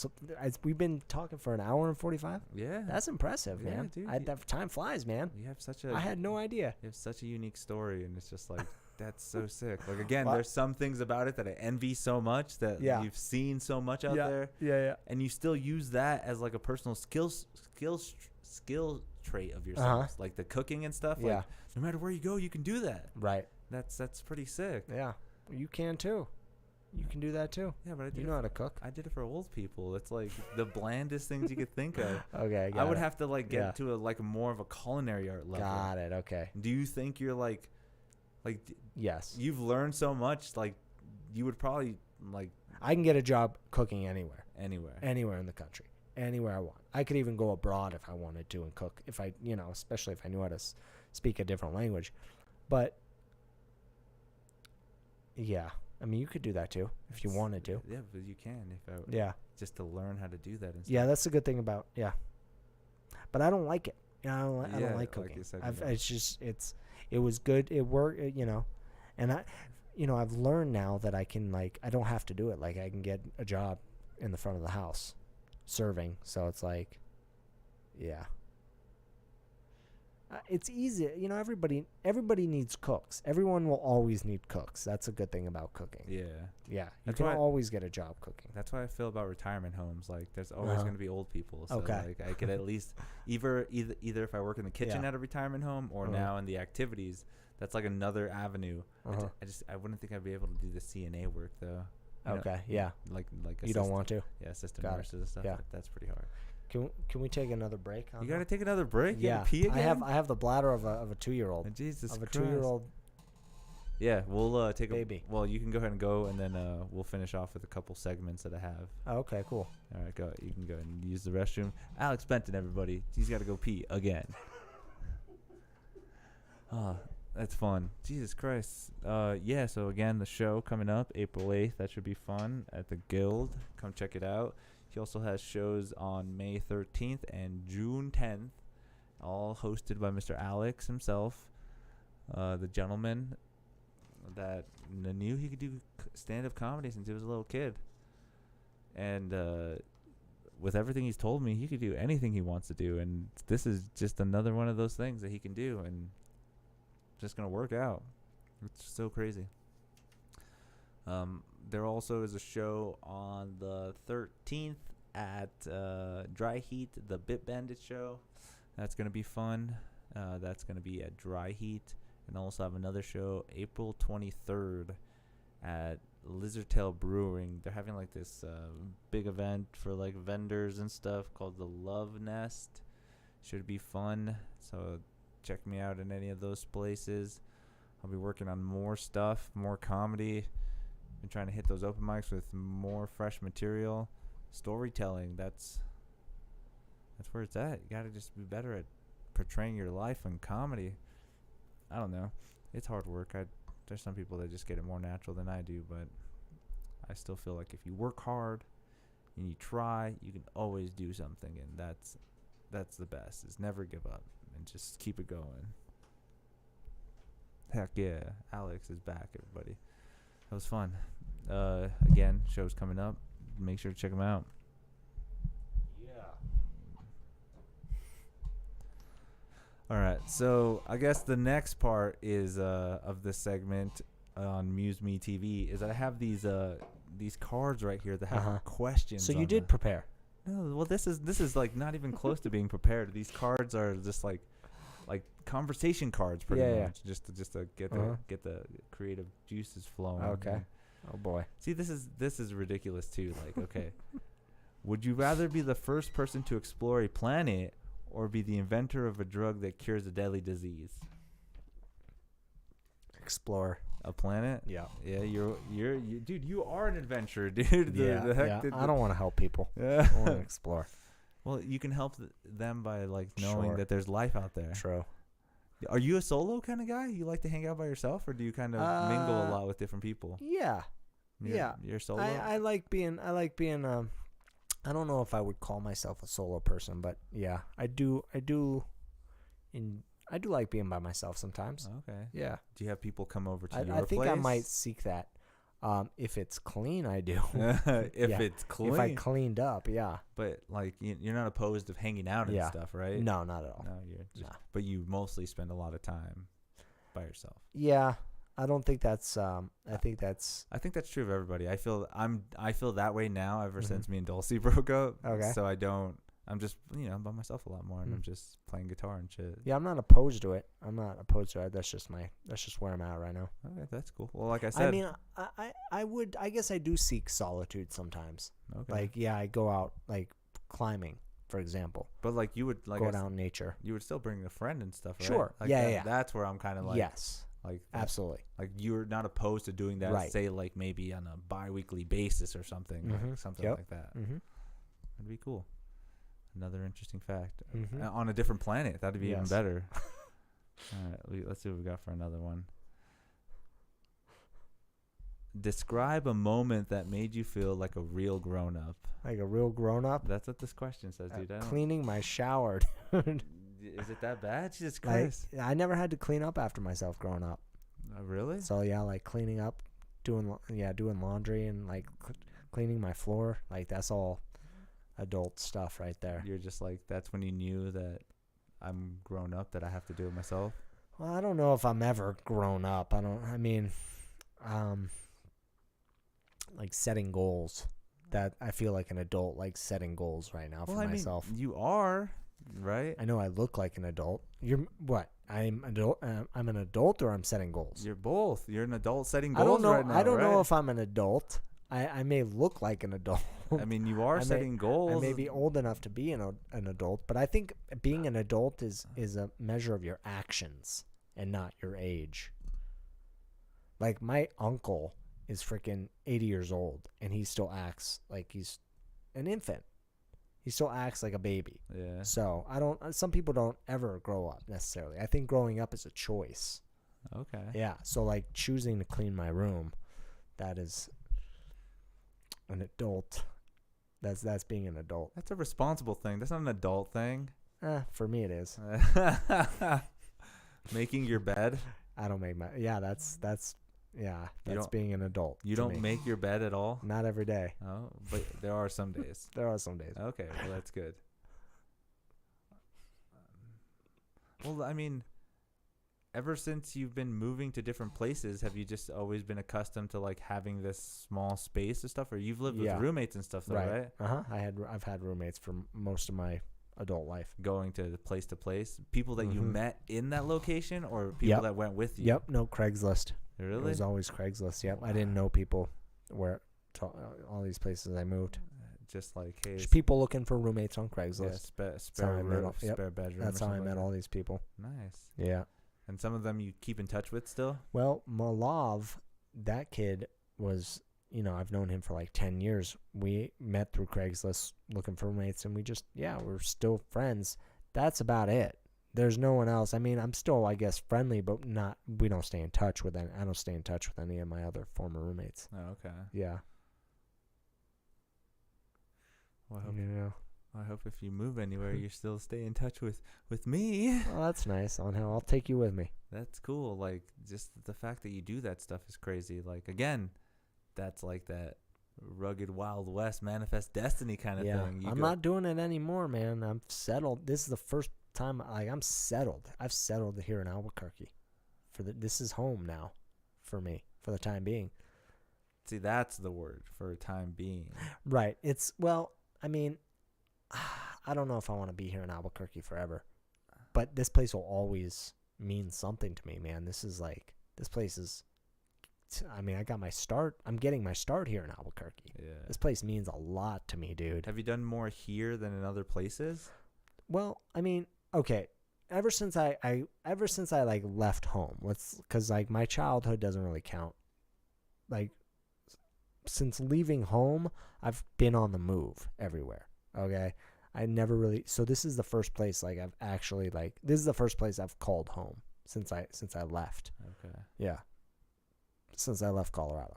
We've been talking for an hour and 45. Yeah, that's impressive, man. Dude, time flies, man. You have I had no idea. You have such a unique story, and it's just like, that's so sick. Like again, What? there's some things about it that I envy so much that you've seen so much out there. Yeah. And you still use that as like a personal skill trait of yourself, like the cooking and stuff. Yeah. Like no matter where you go, you can do that. Right. That's pretty sick. Yeah. You can too. You can do that too. Yeah, but you know how to cook. I did it for old people. It's like the blandest things you could think of. Okay, I would have to like get to a more of a culinary art level. Got it. Okay. Do you think you're like yes? You've learned so much. Like you would probably like. I can get a job cooking anywhere in the country, anywhere I want. I could even go abroad if I wanted to and cook. If I, especially if I knew how to speak a different language, but yeah. I mean, you could do that too if you wanted to. Yeah, but you can just to learn how to do that. And stuff. Yeah, that's the good thing about But I don't like it. I don't like cooking. Like it was good. It worked. And I've learned now that I can I don't have to do it. Like I can get a job in the front of the house, serving. So it's like, yeah. It's easy. Everybody needs cooks. Everyone will always need cooks. That's a good thing about cooking. Yeah. Yeah. You can always get a job cooking. That's why I feel about retirement homes. Like there's always going to be old people. So okay. Like I could at least either if I work in the kitchen at a retirement home or now in the activities, that's like another avenue. I wouldn't think I'd be able to do the CNA work though. Okay. Yeah. Like you don't want to? Yeah, assistant nurses and stuff. Yeah. That's pretty hard. Can we take another break? You gotta take another break. You Yeah, gotta pee again? I have the bladder of a 2-year-old. Jesus Christ. Of a 2-year-old. Yeah, we'll take baby. Well, you can go ahead and go, and then we'll finish off with a couple segments that I have. Oh, okay, cool. All right, go. You can go and use the restroom. Alex Benton, everybody. He's got to go pee again. Oh, that's fun. Jesus Christ. Yeah. So again, the show coming up April 8th. That should be fun at the Guild. Come check it out. He also has shows on May 13th and June 10th, all hosted by Mr. Alex himself, the gentleman that knew he could do stand-up comedy since he was a little kid. And with everything he's told me, he could do anything he wants to do. And this is just another one of those things that he can do and just going to work out. It's so crazy. There also is a show on the 13th at Dry Heat, the Bit Bandit show. That's going to be fun. That's going to be at Dry Heat. And also have another show April 23rd at Lizardtail Brewing. They're having like this big event for like vendors and stuff called the Love Nest. Should be fun. So check me out in any of those places. I'll be working on more stuff, more comedy. Been trying to hit those open mics with more fresh material. Storytelling, that's where it's at. You got to just be better at portraying your life in comedy. I don't know. It's hard work. There's some people that just get it more natural than I do, but I still feel like if you work hard and you try, you can always do something, and that's the best. Is never give up and just keep it going. Heck yeah, Alex is back, everybody. That was fun. Again, show's coming up. Make sure to check them out. Yeah. All right. So I guess the next part is of this segment on MuseMeTV is that I have these cards right here that have questions. So you on did them. prepare. No, well this is like not even close to being prepared. These cards are just like conversation cards pretty much. Just to get the creative juices flowing. Okay. Oh boy. See, this is ridiculous too. Like, okay, would you rather be the first person to explore a planet or be the inventor of a drug that cures a deadly disease? Explore a planet. Yeah. Yeah. You dude. You are an adventurer, dude. The heck I don't want to help people. Yeah. I want to explore. Well, you can help them by like knowing that there's life out there. True. Are you a solo kind of guy? You like to hang out by yourself, or do you kind of mingle a lot with different people? Yeah. You're solo. I like being. I don't know if I would call myself a solo person, but yeah, I do like being by myself sometimes. Okay. Yeah. Do you have people come over to your place? I think I might seek that. If it's clean, I do. It's clean. If I cleaned up, yeah. But like you're not opposed to hanging out and stuff, right? No, not at all. No, you're just. But you mostly spend a lot of time by yourself. Yeah, I don't think that's. I think that's. I think that's true of everybody. I feel that way now ever Mhm. since me and Dulcie broke up. Okay. So I'm just by myself a lot more, and I'm just playing guitar and shit. Yeah, I'm not opposed to it. That's just where I'm at right now. Okay, that's cool. Well, like I said, I mean, I guess I do seek solitude sometimes. okay. Like, yeah, I go out like climbing, for example. But like you would Go out in nature. you would still bring a friend and stuff, right? Sure. Like Yeah, that, yeah. That's where I'm kind of like, Yes, like absolutely. like you're not opposed to doing that, Right. say like maybe on a bi-weekly basis or something, like something Yep. like that. Mm-hmm. That'd be cool. Another interesting fact. Mhm. On a different planet. That'd be even Yes. better. All right, let's see what we got for another one. Describe a moment that made you feel like a real grown-up. Like a real grown up. That's what this question says, dude. Cleaning my shower. Dude. Is it that bad? Jesus Like, Christ. I never had to clean up after myself growing up. Really? So yeah, like cleaning up, doing laundry and like cleaning my floor. Like that's all adult stuff right there. You're just like, that's when you knew that I'm grown up, that I have to do it myself? Well, I don't know if I'm ever grown up. Like setting goals. That I feel like an adult, like setting goals right now for myself. You are, right? I know I look like an adult. You're what? I'm an adult, or I'm setting goals. You're both. You're an adult setting I goals don't know. right now, I don't know right? if I'm an adult. I may look like an adult. I mean, you are setting goals. I may be old enough to be an adult, but I think being an adult is a measure of your actions and not your age. Like my uncle is freaking 80 years old, and he still acts like he's an infant. He still acts like a baby. Yeah. So some people don't ever grow up necessarily. I think growing up is a choice. Okay. Yeah. So like choosing to clean my room, that is an adult. That's being an adult. That's a responsible thing. That's not an adult thing. For me it is. Making your bed. I don't make my. Yeah, that's being an adult. You to don't me. make your bed at all? Not every day. Oh, but there are some days. There are some days. Okay, well that's good. Well, I mean, ever since you've been moving to different places, have you just always been accustomed to like having this small space and stuff, or you've lived with roommates and stuff, though, right? I've had roommates for most of my adult life. Going to place, people that you met in that location, or people Yep. that went with you. Yep. No, Craigslist. Really? It was always Craigslist. Yep. I didn't know people all these places I moved. Just like, hey, There's people looking for roommates on Craigslist. spare room, Yep. spare bedroom. That's or how I something met like all these people. that. Nice. Yeah. And some of them you keep in touch with still? Well, Malav, that kid was, I've known him for like 10 years. We met through Craigslist looking for roommates, and we're still friends. That's about it. There's no one else. I mean, I'm still, I guess, friendly, but we don't stay in touch with any. I don't stay in touch with any of my other former roommates. Oh, okay. Yeah. Well, I hope if you move anywhere, you still stay in touch with me. Well, that's nice. I'll take you with me. That's cool. Like, just the fact that you do that stuff is crazy. Like, again, that's like that rugged Wild West manifest destiny kind of thing. I'm not doing it anymore, man. I'm settled. This is the first time I'm settled. I've settled here in Albuquerque. This is home now for me for the time being. See, that's the word, for a time being. Right. I mean, I don't know if I want to be here in Albuquerque forever, but this place will always mean something to me, man. This place is, I got my start. I'm getting my start here in Albuquerque. Yeah. This place means a lot to me, dude. Have you done more here than in other places? Well, I mean, okay. Ever since I like left home, because like my childhood doesn't really count. Like, since leaving home, I've been on the move everywhere. Okay, I never really. So this is the first place like I've actually like. This is the first place I've called home since I left. Okay. Yeah. Since I left Colorado.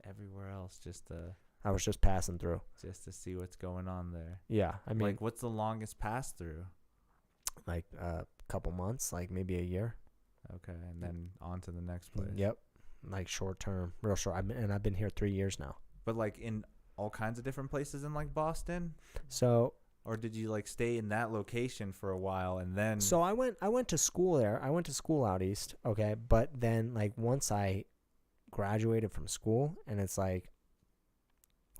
Everywhere else, I was just passing through. just to see what's going on there. Yeah, I mean, Like, what's the longest pass through? like a couple months, like maybe a year. Okay, and then on to the next place. Yep, like short term, real short. I've been here 3 years now. But like in all kinds of different places in like Boston, So or did you like stay in that location for a while and then? So I went to school there. I went to school out east, okay? But then like once I graduated from school and it's like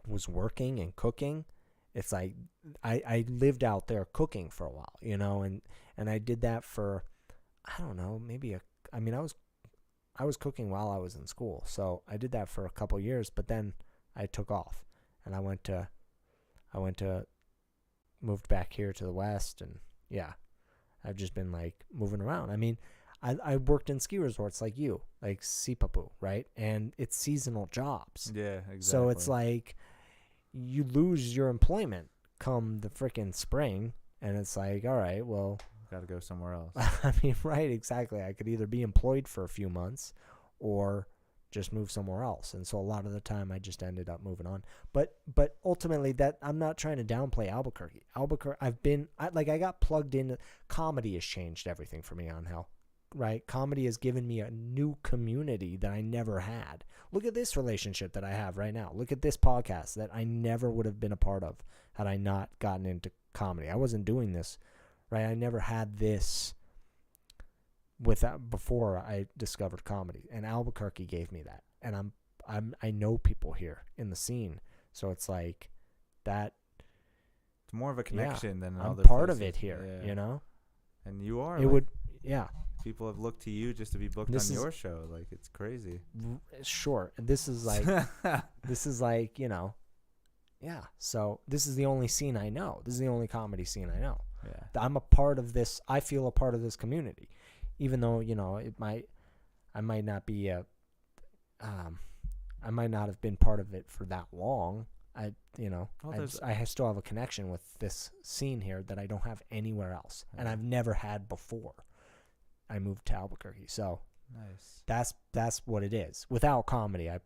was working and cooking, it's like I lived out there cooking for a while, you know, and I did that for I don't know, maybe I was cooking while I was in school. So I did that for a couple years, but then I took off and I went to moved back here to the West, and yeah, I've just been like moving around. I mean, I worked in ski resorts like you, like Sipapu, right? And it's seasonal jobs. Yeah, exactly. So it's like you lose your employment come the freaking spring, and it's like, all right, well, got to go somewhere else. I mean, right, exactly. I could either be employed for a few months or just move somewhere else. And so a lot of the time I just ended up moving on. But ultimately, that I'm not trying to downplay Albuquerque. I got plugged into comedy has changed everything for me on hell. Right? Comedy has given me a new community that I never had. Look at this relationship that I have right now. Look at this podcast that I never would have been a part of had I not gotten into comedy. I wasn't doing this, right? I never had this before I discovered comedy, and Albuquerque gave me that. And I know people here in the scene, so it's like that. It's more of a connection than I'm other part places. of it here, you know. And you are. Yeah. People have looked to you just to be booked on your show. Like, it's crazy. Sure. This is like, you know, yeah. So this is the only scene I know. This is the only comedy scene I know. Yeah. I'm a part of this. I feel a part of this community, even though, you know, I might not be I might not have been part of it for that long. I still have a connection with this scene here that I don't have anywhere else, and I've never had before I moved to Albuquerque. So nice. That's what it is. Without comedy, I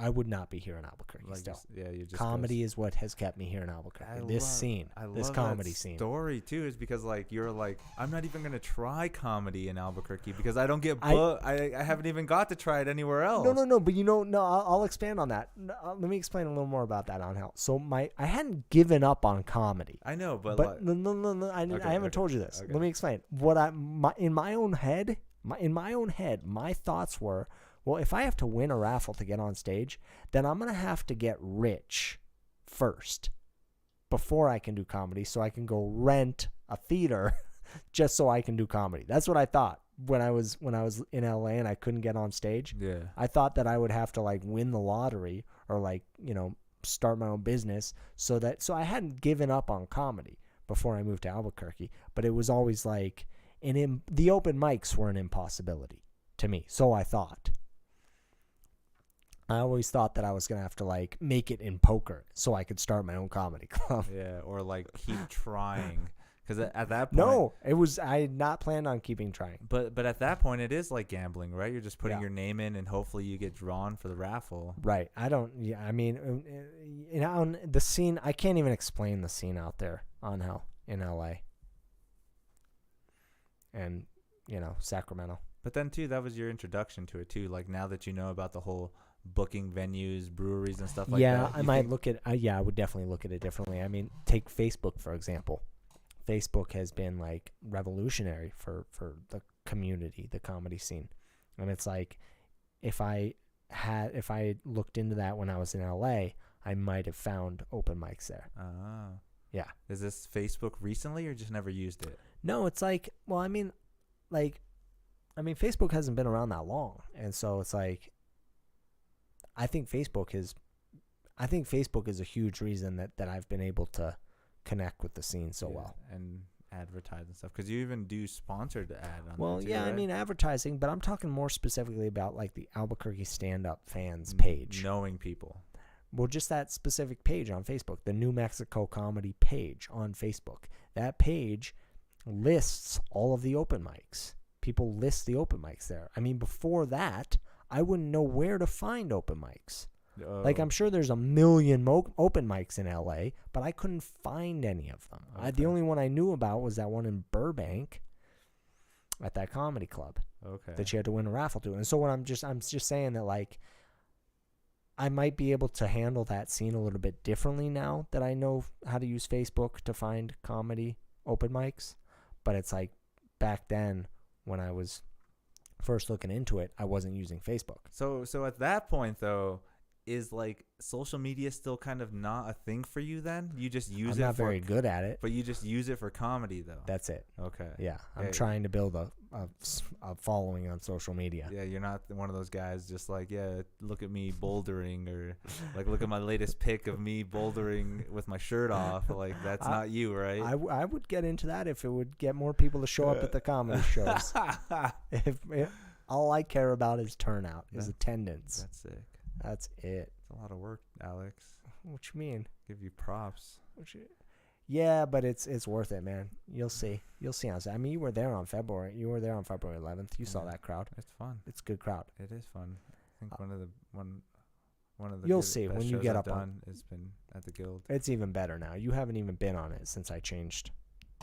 would not be here in Albuquerque. Like still, you just comedy is what has kept me here in Albuquerque. This comedy scene. Story too is because like you're like, I'm not even gonna try comedy in Albuquerque because I don't get booked. I haven't even got to try it anywhere else. No. But I'll expand on that. Let me explain a little more about that on hell. So I hadn't given up on comedy. I know, but no. I haven't told you this. Okay. Let me explain. In my own head. My thoughts were, well, if I have to win a raffle to get on stage, then I'm going to have to get rich first before I can do comedy, so I can go rent a theater just so I can do comedy. That's what I thought when I was in LA and I couldn't get on stage. Yeah. I thought that I would have to like win the lottery or like, you know, start my own business so I hadn't given up on comedy before I moved to Albuquerque, but it was always like the open mics were an impossibility to me. So I thought. I always thought that I was going to have to like make it in poker so I could start my own comedy club. Yeah, or like keep trying. Because at that point... No, I had not planned on keeping trying. But at that point, it is like gambling, right? You're just putting your name in and hopefully you get drawn for the raffle. Right. I mean, on the scene, I can't even explain the scene out there on hell in LA. And, you know, Sacramento. But then, too, that was your introduction to it, too. Like, now that you know about the whole booking venues, breweries, and stuff like that. Yeah, I would definitely look at it differently. I mean, take Facebook, for example. Facebook has been, like, revolutionary for the community, the comedy scene. And it's like, if I looked into that when I was in LA, I might have found open mics there. Ah. Yeah. Is this Facebook recently or just never used it? No, it's like, well, I mean, Facebook hasn't been around that long. And so it's like, I think Facebook is a huge reason that I've been able to connect with the scene so well. And advertise and stuff. Because you even do sponsored ad on Well, that too, yeah, right? I mean, advertising, but I'm talking more specifically about like the Albuquerque stand-up fans page. Knowing people. Well, just that specific page on Facebook, the New Mexico Comedy page on Facebook. That page lists all of the open mics. People list the open mics there. I mean, before that, I wouldn't know where to find open mics. Like, I'm sure there's a million open mics in LA, but I couldn't find any of them. Okay. The only one I knew about was that one in Burbank at that comedy club. Okay. That you had to win a raffle to. And so I'm just saying that, like, I might be able to handle that scene a little bit differently now that I know how to use Facebook to find comedy open mics. But it's like back then when I was first looking into it, I wasn't using Facebook. So at that point though, is like social media still kind of not a thing for you then? You just use it I'm not for, very good at it. but you just use it for comedy though. That's it. Okay. Yeah, I'm Yeah. trying to build a following on social media. Yeah, you're not one of those guys just like, yeah, look at me bouldering, or like look at my latest pic of me bouldering with my shirt off. Like that's not you, right? I would get into that if it would get more people to show up at the comedy shows. if all I care about is turnout, is attendance. That's sick. That's it. It's a lot of work, Alex. What you mean? Give you props. Yeah, but it's worth it, man. You'll see. You'll see. I mean, you were there on February 11th. You saw that crowd. It's fun. It's a good crowd. It is fun. I think one of the You'll good- see best when you shows get I've up on- done has been at the Guild. It's even better now. You haven't even been on it since I changed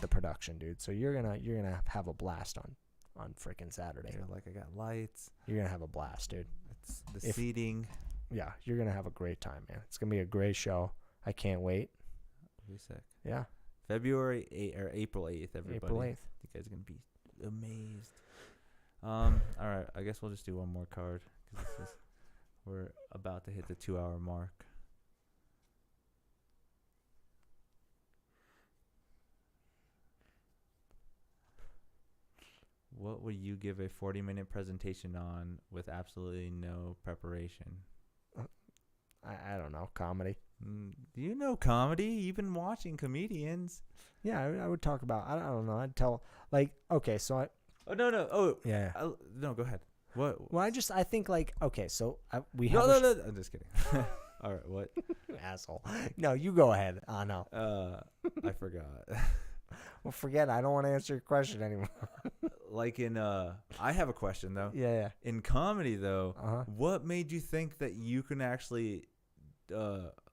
the production, dude. So you're gonna have a blast on freaking Saturday. You're like, I got lights. You're gonna have a blast, dude. It's the seating. Yeah, you're gonna have a great time, man. It's gonna be a great show. I can't wait. It'll be sick. Yeah, February 8th or April 8th, everybody. April 8th. You guys are gonna be amazed. All right. I guess we'll just do one more card because we're about to hit the 2-hour mark. What would you give a 40-minute presentation on with absolutely no preparation? I don't know, comedy. Do you know comedy? You've been watching comedians. Yeah, I would talk about. I don't know. I'd tell like okay, so I. Oh no. Oh Yeah. no. Go ahead. What? Well, I think like okay, so we No, have. no. I'm just kidding. All right. What? Asshole. No, you go ahead. No. I forgot. Well, forget it. I don't want to answer your question anymore. Like in I have a question though. Yeah. In comedy though, Uh-huh. what made you think that you can actually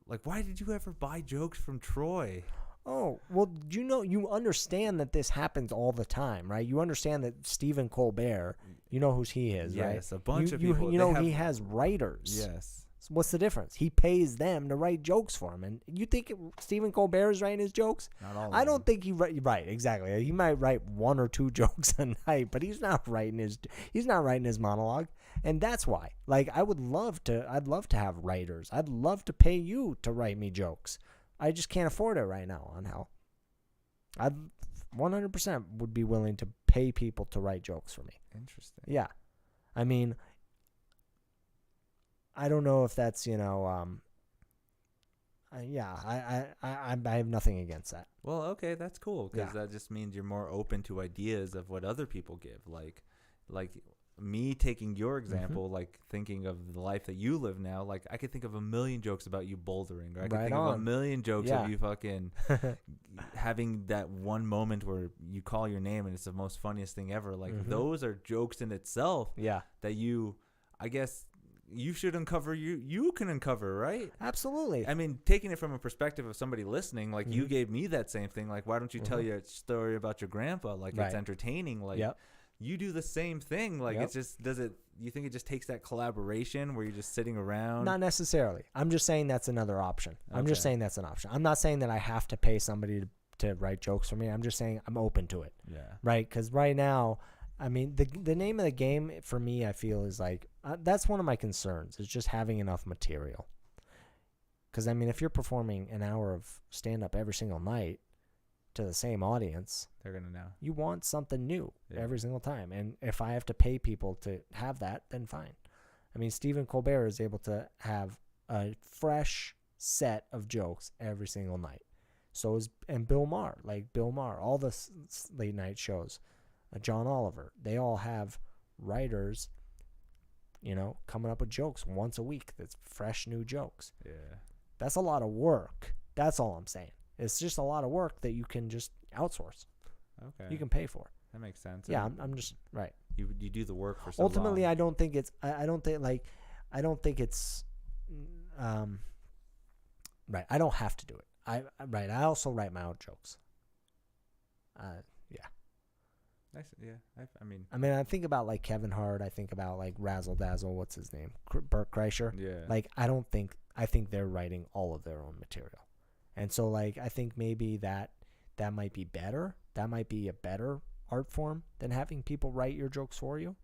like why did you ever buy jokes from Troy? Oh, well, you understand that this happens all the time, right? You understand that Stephen Colbert, you know who he is, right? Yes, a bunch of You people. know they he have- has writers. Yes. So what's the difference? He pays them to write jokes for him. And you think Stephen Colbert is writing his jokes? Not all. I of don't them. think right, exactly. He might write 1 or 2 jokes a night, but he's not writing his monologue. And that's why. Like I'd love to have writers. I'd love to pay you to write me jokes. I just can't afford it right now on how. I'd 100% would be willing to pay people to write jokes for me. Interesting. Yeah. I mean, I don't know if that's, I have nothing against that. Well, okay, that's cool because Yeah. that just means you're more open to ideas of what other people give. Like me taking your example, like thinking of the life that you live now. Like I could think of a million jokes about you bouldering, or I could Right think of a on. million jokes Yeah. of you fucking having that one moment where you call your name and it's the most funniest thing ever. Like those are jokes in itself Yeah. that I guess you should uncover. You can uncover, right? Absolutely. I mean, taking it from a perspective of somebody listening, like you gave me that same thing. Like, why don't you tell your story about your grandpa? Like, Right. it's entertaining. Like, Yep. you do the same thing. Like, Yep. it's just, you think it just takes that collaboration where you're just sitting around? Not necessarily. I'm just saying that's another option. I'm just Okay. saying that's an option. I'm not saying that I have to pay somebody to write jokes for me. I'm just saying I'm open to it. Yeah. Right? Because right now, I mean, the name of the game for me, I feel, is like, that's one of my concerns, is just having enough material. Because, I mean, if you're performing an hour of stand-up every single night to the same audience, They're going to know. you want something new Yeah. every single time. And if I have to pay people to have that, then fine. I mean, Stephen Colbert is able to have a fresh set of jokes every single night. And Bill Maher, all the late night shows, John Oliver, they all have writers, coming up with jokes once a week. That's fresh new jokes. Yeah. That's a lot of work. That's all I'm saying. It's just a lot of work that you can just outsource. Okay. You can pay for. That makes sense. Yeah, And I'm just right. You do the work for so Ultimately, long. I don't think it's. I don't think it's. Right. I don't have to do it. I also write my own jokes. Yeah. I mean, I think about like Kevin Hart. I think about like Razzle Dazzle. What's his name? Burt Kreischer. yeah. Like, I think they're writing all of their own material. And so, like, I think maybe that might be better. That might be a better art form than having people write your jokes for you.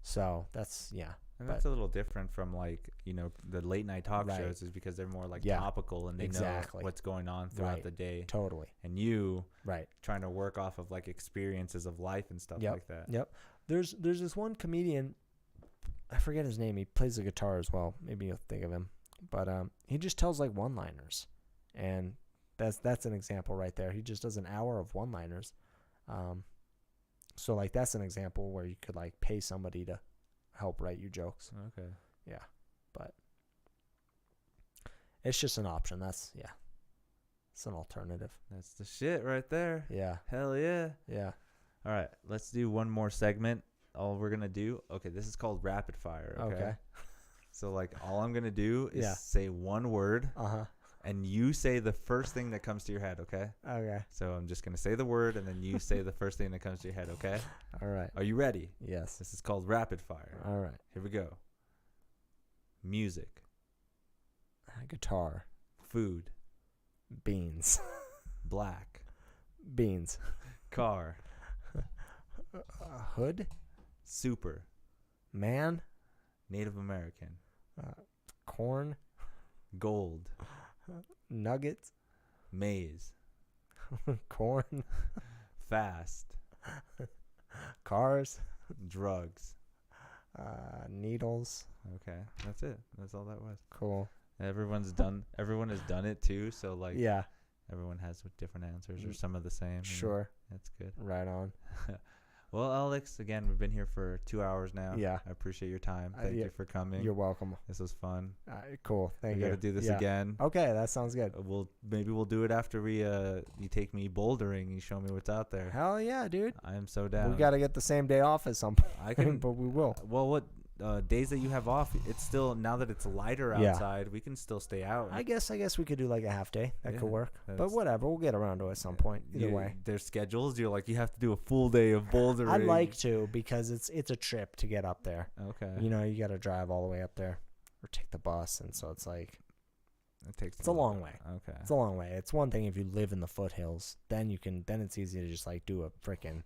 So that's, And that's a little different from, like, the late night talk shows, is because they're more like topical and they know what's going on throughout the day. Totally. And you right trying to work off of like experiences of life and stuff like that. Yep. There's this one comedian, I forget his name. He plays the guitar as well. Maybe you'll think of him. But he just tells like one-liners. And that's an example right there. He just does an hour of one-liners. So like that's an example where you could like pay somebody to help write you jokes. Okay. Yeah. But it's just an option. It's an alternative. That's the shit right there. Yeah. Hell yeah. Yeah. All right, let's do one more segment. All we're gonna do. Okay, this is called rapid fire. Okay. So like all I'm gonna do is say one word. And you say the first thing that comes to your head, okay? Okay. So I'm just going to say the word, and then you say the first thing that comes to your head, okay? All right. Are you ready? Yes. This is called rapid fire. All right. Here we go. Music. Guitar. Food. Beans. Black. Beans. Car. Hood. Super. Man. Native American. Corn. Gold. Nuggets. Maze. Corn. Fast. Cars. Drugs. Needles. Okay, that's it. That's all that was. Cool. Everyone has done it too, so like everyone has different answers or some of the same. Sure. That's good. Right on. Well, Alex, again, we've been here for 2 hours now. Yeah. I appreciate your time. Thank you for coming. You're welcome. This was fun. Cool. Thank you. We got to do this again. Okay, that sounds good. Maybe we'll do it after you take me bouldering. You show me what's out there. Hell yeah, dude. I am so down. We got to get the same day off at some point. But we will. Well, what days that you have off? It's still, now that it's lighter outside, we can still stay out. I guess we could do like a half day. That could work. But whatever, we'll get around to it at some point. Either way. Their schedules, you're like, you have to do a full day of bouldering. I'd like to, because it's a trip to get up there. Okay. You got to drive all the way up there or take the bus, and so it's like it's a long way. Okay. It's a long way. It's one thing if you live in the foothills, then it's easy to just like do a freaking,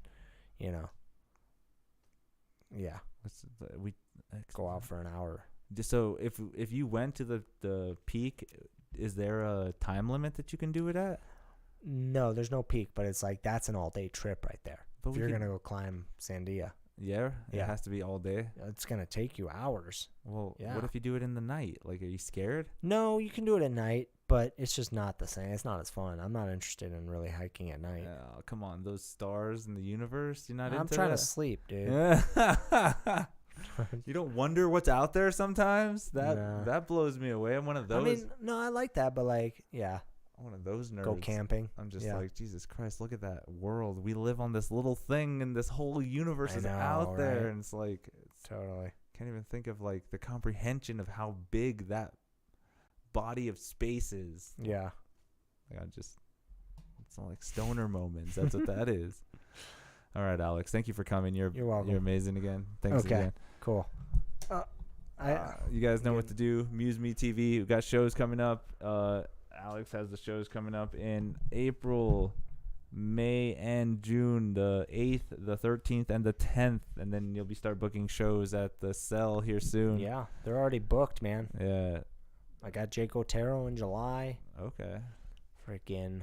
go out for an hour. So if you went to the peak, is there a time limit that you can do it at? No, there's no peak, but it's like that's an all-day trip right there. But if you're going to go climb Sandia. Yeah? It has to be all day? It's going to take you hours. Well, what if you do it in the night? Like, are you scared? No, you can do it at night, but it's just not the same. It's not as fun. I'm not interested in really hiking at night. Oh, come on. Those stars in the universe, you're not into I'm trying to sleep, dude. You don't wonder what's out there sometimes? That blows me away. I'm one of those. I mean, no, I like that, but like, I'm one of those nerds. Go camping. I'm just like, Jesus Christ, look at that world. We live on this little thing, and this whole universe is out there. Right? And it's like, totally. Can't even think of like the comprehension of how big that body of space is. Yeah. Like it's like stoner moments. That's what that is. All right, Alex. Thank you for coming. You're welcome. You're amazing again. Thanks again. Cool. You guys know what to do. MuseMeTV. We've got shows coming up. Alex has the shows coming up in April, May, and June, the 8th, the 13th, and the 10th. And then you'll start booking shows at the Cell here soon. Yeah, they're already booked, man. Yeah. I got Jake Otero in July. Okay. Freaking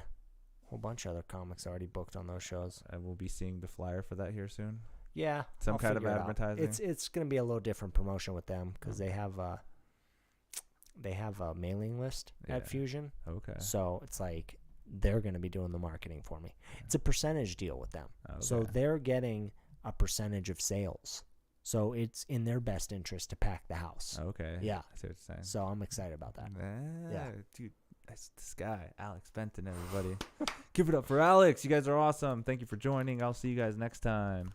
whole bunch of other comics already booked on those shows. And we'll be seeing the flyer for that here soon. Yeah. Some kind of advertising. It's going to be a little different promotion with them because they have a mailing list at Fusion. Okay. So it's like they're going to be doing the marketing for me. It's a percentage deal with them. Okay. So they're getting a percentage of sales. So it's in their best interest to pack the house. Okay. Yeah. I see what you're saying. So I'm excited about that. Yeah. Dude, that's this guy, Alex Benton, everybody. Give it up for Alex. You guys are awesome. Thank you for joining. I'll see you guys next time.